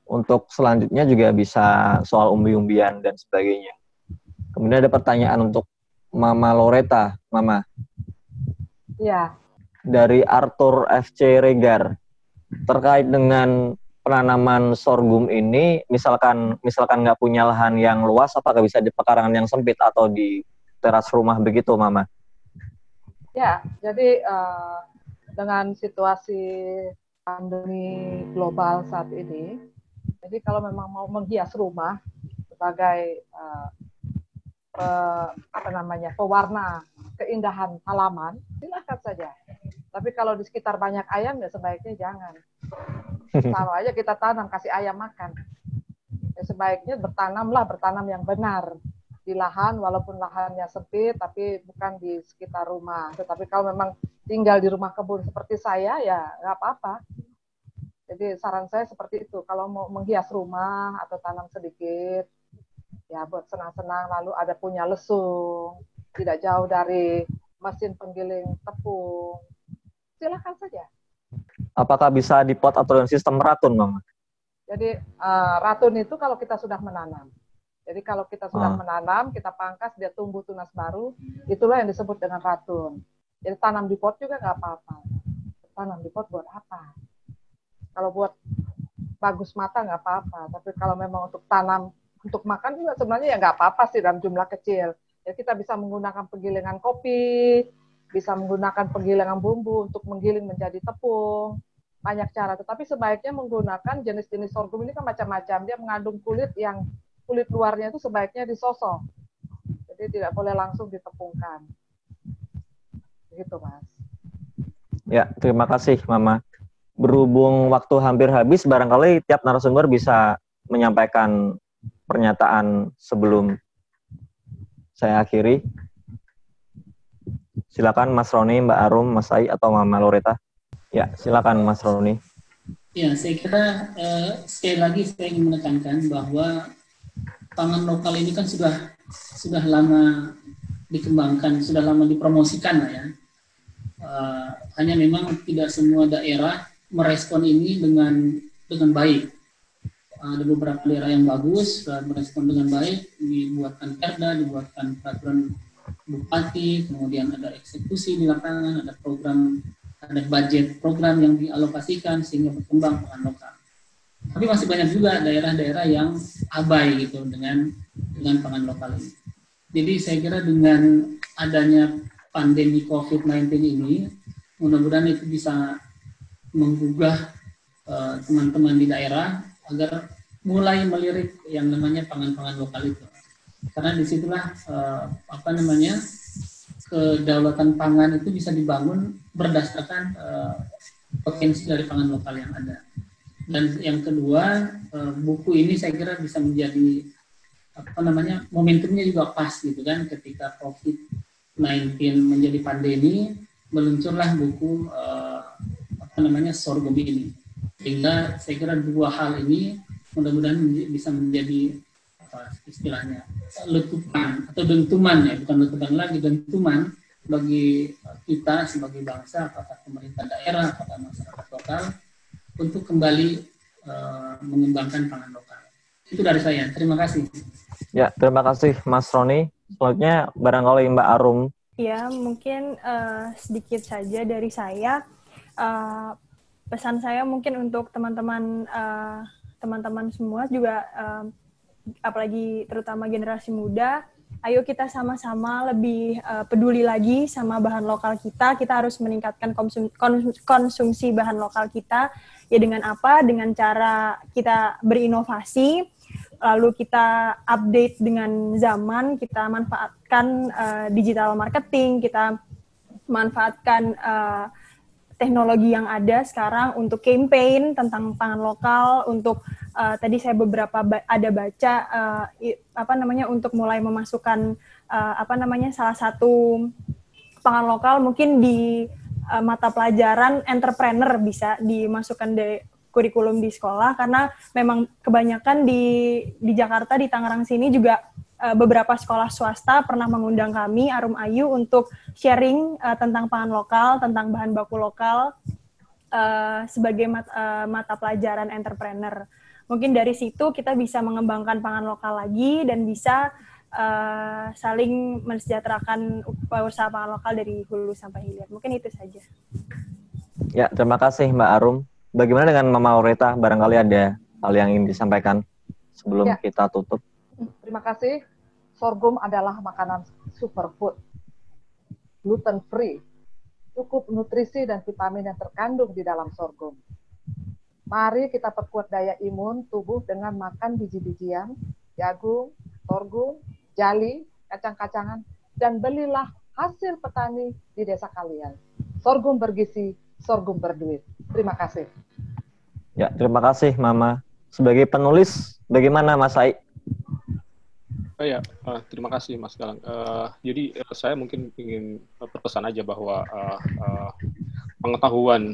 Untuk selanjutnya juga bisa soal umbi-umbian dan sebagainya. Kemudian ada pertanyaan untuk Mama Loreta, Mama. Ya. Dari Arthur FC Regar. Terkait dengan penanaman sorghum ini, misalkan nggak punya lahan yang luas, apakah bisa di pekarangan yang sempit atau di teras rumah begitu, Mama? Ya, jadi dengan situasi pandemi global saat ini, jadi kalau memang mau menghias rumah sebagai pewarna keindahan halaman, silakan saja. Tapi kalau di sekitar banyak ayam, ya sebaiknya jangan. Sama aja kita tanam, kasih ayam makan. Ya sebaiknya bertanam yang benar. Di lahan, walaupun lahannya sempit, tapi bukan di sekitar rumah. Tetapi kalau memang tinggal di rumah kebun seperti saya, ya nggak apa-apa. Jadi saran saya seperti itu. Kalau mau menghias rumah atau tanam sedikit, ya buat senang-senang, lalu ada punya lesung, tidak jauh dari mesin penggiling tepung, silakan saja. Apakah bisa dipot atau dengan sistem ratun, Mama? Jadi ratun itu kalau kita sudah menanam. Jadi kalau kita sudah menanam, kita pangkas, dia tumbuh tunas baru, itulah yang disebut dengan ratun. Jadi tanam di pot juga nggak apa-apa. Tanam di pot buat apa? Kalau buat bagus mata nggak apa-apa. Tapi kalau memang untuk tanam, untuk makan juga sebenarnya ya nggak apa-apa sih dalam jumlah kecil. Ya kita bisa menggunakan penggilingan kopi, bisa menggunakan penggilingan bumbu untuk menggiling menjadi tepung. Banyak cara, tetapi sebaiknya menggunakan jenis-jenis sorghum ini kan macam-macam. Dia mengandung kulit luarnya itu sebaiknya disosok. Jadi tidak boleh langsung ditepungkan. Begitu, Mas. Ya, terima kasih, Mama. Berhubung waktu hampir habis, barangkali tiap narasumber bisa menyampaikan pernyataan sebelum saya akhiri. Silakan Mas Roni, Mbak Arum, Mas Ai, atau Mama Loreta. Ya, silakan Mas Roni. Ya, saya kira sekali lagi saya ingin menekankan bahwa pangan lokal ini kan sudah lama dikembangkan, sudah lama dipromosikan lah ya. Hanya memang tidak semua daerah merespon ini dengan baik. Ada beberapa daerah yang bagus merespon dengan baik, dibuatkan perda, dibuatkan peraturan bupati, kemudian ada eksekusi di lapangan, ada budget program yang dialokasikan sehingga berkembang pangan lokal. Tapi masih banyak juga daerah-daerah yang abai gitu dengan pangan lokal ini. Jadi saya kira dengan adanya pandemi COVID-19 ini, mudah-mudahan itu bisa menggugah teman-teman di daerah agar mulai melirik yang namanya pangan-pangan lokal itu. Karena disitulah kedaulatan pangan itu bisa dibangun berdasarkan potensi dari pangan lokal yang ada. Dan yang kedua, buku ini saya kira bisa menjadi momentumnya juga pas gitu kan, ketika COVID-19 menjadi pandemi, meluncurlah buku sorghum ini. Sehingga saya kira dua hal ini mudah-mudahan bisa menjadi istilahnya letupan atau dentuman ya, bukan letupan lagi, dentuman bagi kita sebagai bangsa, apakah pemerintah daerah, apakah masyarakat lokal, untuk kembali mengembangkan pangan lokal. Itu dari saya. Terima kasih. Ya, terima kasih Mas Roni. Selanjutnya barangkali Mbak Arum. Ya, mungkin sedikit saja dari saya. Pesan saya mungkin untuk teman-teman semua juga, apalagi terutama generasi muda, ayo kita sama-sama lebih peduli lagi sama bahan lokal kita. Kita harus meningkatkan konsumsi bahan lokal kita. Ya dengan apa? Dengan cara kita berinovasi, lalu kita update dengan zaman, kita manfaatkan digital marketing, kita manfaatkan teknologi yang ada sekarang untuk campaign tentang pangan lokal, untuk tadi saya beberapa ada baca untuk mulai memasukkan salah satu pangan lokal mungkin di mata pelajaran entrepreneur bisa dimasukkan di kurikulum di sekolah, karena memang kebanyakan di Jakarta, di Tangerang sini juga beberapa sekolah swasta pernah mengundang kami, Arum Ayu, untuk sharing tentang pangan lokal, tentang bahan baku lokal sebagai mata pelajaran entrepreneur. Mungkin dari situ kita bisa mengembangkan pangan lokal lagi dan bisa saling mensejahterakan usaha pangan lokal dari hulu sampai hilir. Mungkin itu saja. Ya, terima kasih Mbak Arum. Bagaimana dengan Mama Aureta? Barangkali ada hal yang ingin disampaikan sebelum kita tutup. Terima kasih. Sorghum adalah makanan superfood, gluten free, cukup nutrisi dan vitamin yang terkandung di dalam sorghum. Mari kita perkuat daya imun tubuh dengan makan biji-bijian, jagung, sorghum, jali, kacang-kacangan, dan belilah hasil petani di desa kalian. Sorghum bergizi, sorghum berduit. Terima kasih. Ya, terima kasih Mama. Sebagai penulis, bagaimana Mas Ai? Terima kasih Mas Galang. Jadi saya mungkin ingin berpesan aja bahwa pengetahuan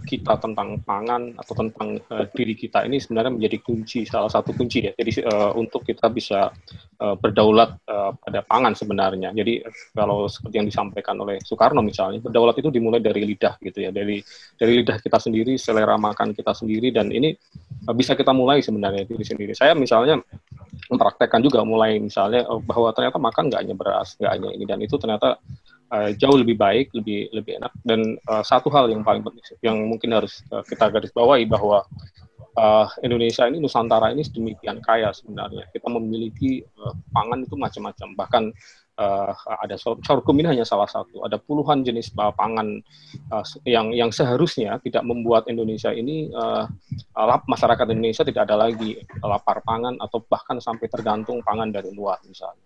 kita tentang pangan atau tentang diri kita ini sebenarnya menjadi kunci, salah satu kunci ya. Jadi untuk kita bisa berdaulat pada pangan sebenarnya. Jadi kalau seperti yang disampaikan oleh Soekarno misalnya, berdaulat itu dimulai dari lidah gitu ya, dari lidah kita sendiri, selera makan kita sendiri, dan ini bisa kita mulai sebenarnya diri sendiri. Saya misalnya mempraktekkan juga mulai misalnya bahwa ternyata makan nggak hanya beras, nggak hanya ini dan itu, ternyata jauh lebih baik, lebih enak. Dan satu hal yang paling penting yang mungkin harus kita garis bawahi bahwa Indonesia ini, Nusantara ini sedemikian kaya sebenarnya. Kita memiliki pangan itu macam-macam. Bahkan ada sorghum ini hanya salah satu. Ada puluhan jenis pangan yang seharusnya tidak membuat Indonesia ini, masyarakat Indonesia tidak ada lagi lapar pangan atau bahkan sampai tergantung pangan dari luar misalnya.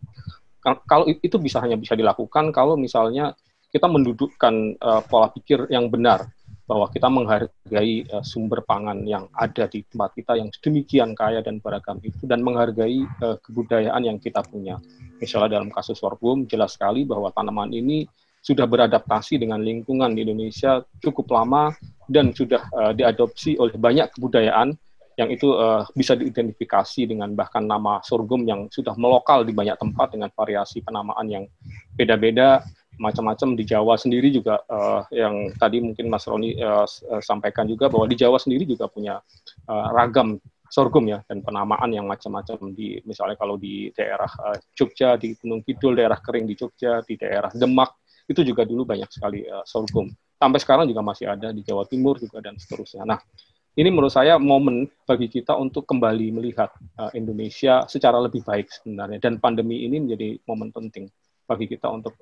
Kalau itu hanya bisa dilakukan kalau misalnya kita mendudukkan pola pikir yang benar, bahwa kita menghargai sumber pangan yang ada di tempat kita yang sedemikian kaya dan beragam itu, dan menghargai kebudayaan yang kita punya. Misalnya dalam kasus sorghum, jelas sekali bahwa tanaman ini sudah beradaptasi dengan lingkungan di Indonesia cukup lama dan sudah diadopsi oleh banyak kebudayaan yang itu bisa diidentifikasi dengan bahkan nama sorghum yang sudah melokal di banyak tempat dengan variasi penamaan yang beda-beda, macam-macam. Di Jawa sendiri juga yang tadi mungkin Mas Roni sampaikan juga bahwa di Jawa sendiri juga punya ragam sorghum ya, dan penamaan yang macam-macam. Di misalnya kalau di daerah Jogja, di Gunung Kidul, daerah kering di Jogja, di daerah Demak itu juga dulu banyak sekali sorghum. Sampai sekarang juga masih ada di Jawa Timur juga dan seterusnya. Nah, ini menurut saya momen bagi kita untuk kembali melihat Indonesia secara lebih baik sebenarnya, dan pandemi ini menjadi momen penting bagi kita untuk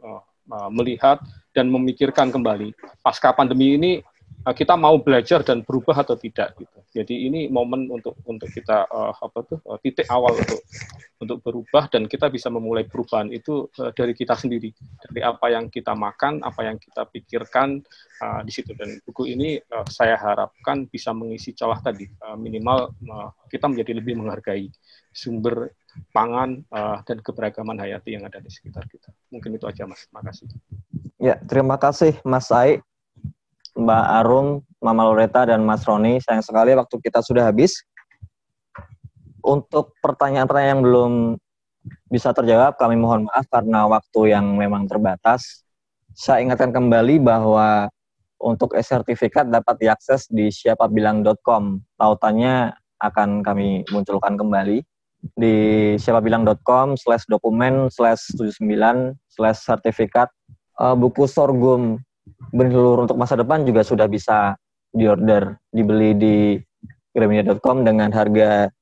melihat dan memikirkan kembali pasca pandemi ini kita mau belajar dan berubah atau tidak gitu. Jadi ini momen untuk kita titik awal untuk berubah, dan kita bisa memulai perubahan itu dari kita sendiri, dari apa yang kita makan, apa yang kita pikirkan di situ. Dan buku ini saya harapkan bisa mengisi celah tadi, minimal kita menjadi lebih menghargai sumber pangan dan keberagaman hayati yang ada di sekitar kita. Mungkin itu aja Mas. Terima kasih. Ya, terima kasih Mas Ai, Mbak Arum, Mama Aureta, dan Mas Roni. Sayang sekali waktu kita sudah habis. Untuk pertanyaan-pertanyaan yang belum bisa terjawab, kami mohon maaf karena waktu yang memang terbatas. Saya ingatkan kembali bahwa untuk e-sertifikat dapat diakses di siapabilang.com. Tautannya akan kami munculkan kembali di siapabilang.com/dokumen/79/sertifikat. Buku sorghum benih telur untuk masa depan juga sudah bisa diorder, dibeli di gramedia.com dengan harga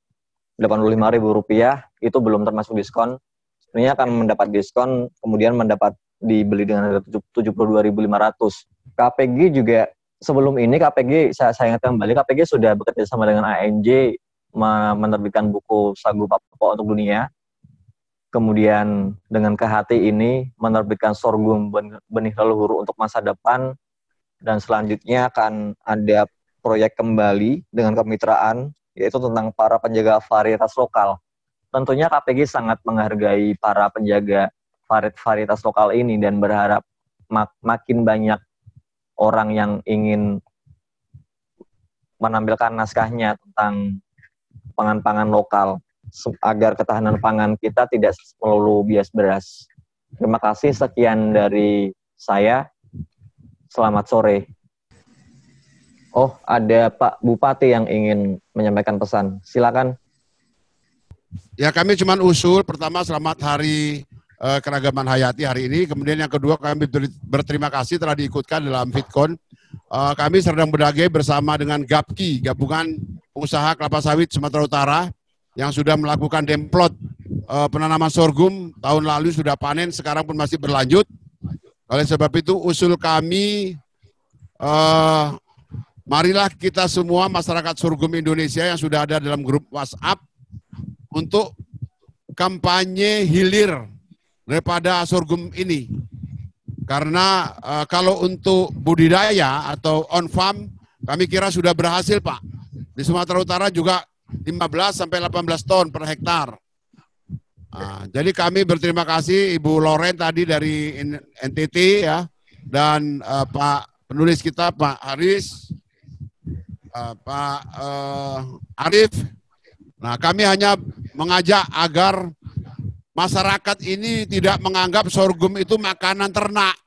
Rp85.000. Itu belum termasuk diskon. Sebenarnya akan mendapat diskon, kemudian mendapat dibeli dengan harga Rp72.500. KPG juga sebelum ini, saya ingatkan kembali, KPG sudah bekerja sama dengan ANJ menerbitkan buku Sagu Papua untuk Dunia. Kemudian dengan KHT ini menerbitkan sorghum benih leluhur untuk masa depan, dan selanjutnya akan ada proyek kembali dengan kemitraan, yaitu tentang para penjaga varietas lokal. Tentunya KPG sangat menghargai para penjaga varietas lokal ini dan berharap makin banyak orang yang ingin menampilkan naskahnya tentang pangan-pangan lokal, agar ketahanan pangan kita tidak melulu bias beras. Terima kasih, sekian dari saya. Selamat sore. Oh, ada Pak Bupati yang ingin menyampaikan pesan. Silakan. Ya, kami cuma usul, pertama selamat Hari Keragaman Hayati hari ini. Kemudian yang kedua, kami berterima kasih telah diikutkan dalam FitCon. Kami Serdang Bedage bersama dengan GAPKI, Gabungan Pengusaha Kelapa Sawit Sumatera Utara, yang sudah melakukan demplot penanaman sorghum tahun lalu sudah panen, sekarang pun masih berlanjut. Oleh sebab itu usul kami, marilah kita semua masyarakat sorghum Indonesia yang sudah ada dalam grup WhatsApp untuk kampanye hilir daripada sorghum ini. Karena kalau untuk budidaya atau on farm, kami kira sudah berhasil, Pak. Di Sumatera Utara juga 15 sampai 18 ton per hektar. Jadi kami berterima kasih Ibu Loren tadi dari NTT ya, dan Pak penulis kita Pak Haris, Pak Arif. Nah, kami hanya mengajak agar masyarakat ini tidak menganggap sorghum itu makanan ternak.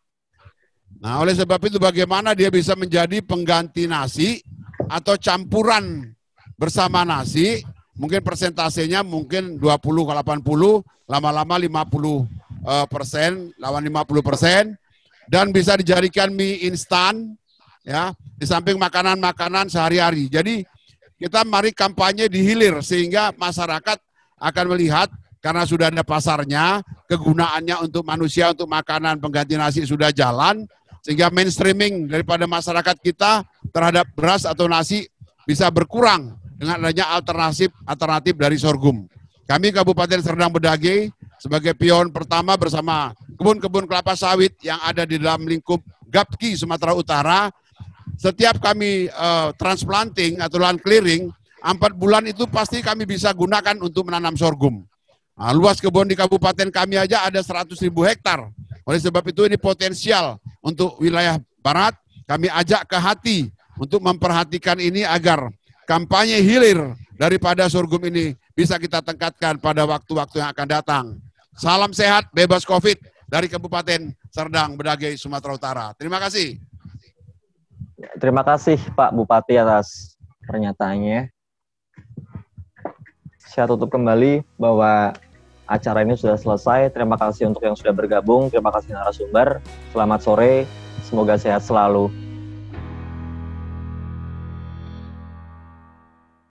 Nah, oleh sebab itu bagaimana dia bisa menjadi pengganti nasi atau campuran bersama nasi, mungkin persentasenya mungkin 20 ke 80, lama-lama 50%, lawan 50%, dan bisa dijadikan mie instan, ya, di samping makanan-makanan sehari-hari. Jadi kita mari kampanye dihilir sehingga masyarakat akan melihat, karena sudah ada pasarnya, kegunaannya untuk manusia, untuk makanan pengganti nasi sudah jalan, sehingga mainstreaming daripada masyarakat kita terhadap beras atau nasi bisa berkurang dengan adanya alternatif dari sorghum. Kami Kabupaten Serdang Bedage sebagai pion pertama bersama kebun-kebun kelapa sawit yang ada di dalam lingkup GAPKI Sumatera Utara, setiap kami transplanting atau land clearing, 4 bulan itu pasti kami bisa gunakan untuk menanam sorghum. Nah, luas kebun di kabupaten kami aja ada 100.000 hektar. Oleh sebab itu ini potensial untuk wilayah barat. Kami ajak ke hati untuk memperhatikan ini agar kampanye hilir daripada sorghum ini bisa kita tingkatkan pada waktu-waktu yang akan datang. Salam sehat, bebas COVID dari Kabupaten Serdang Bedage, Sumatera Utara. Terima kasih. Terima kasih Pak Bupati atas pernyataannya. Saya tutup kembali bahwa acara ini sudah selesai. Terima kasih untuk yang sudah bergabung. Terima kasih narasumber. Selamat sore. Semoga sehat selalu.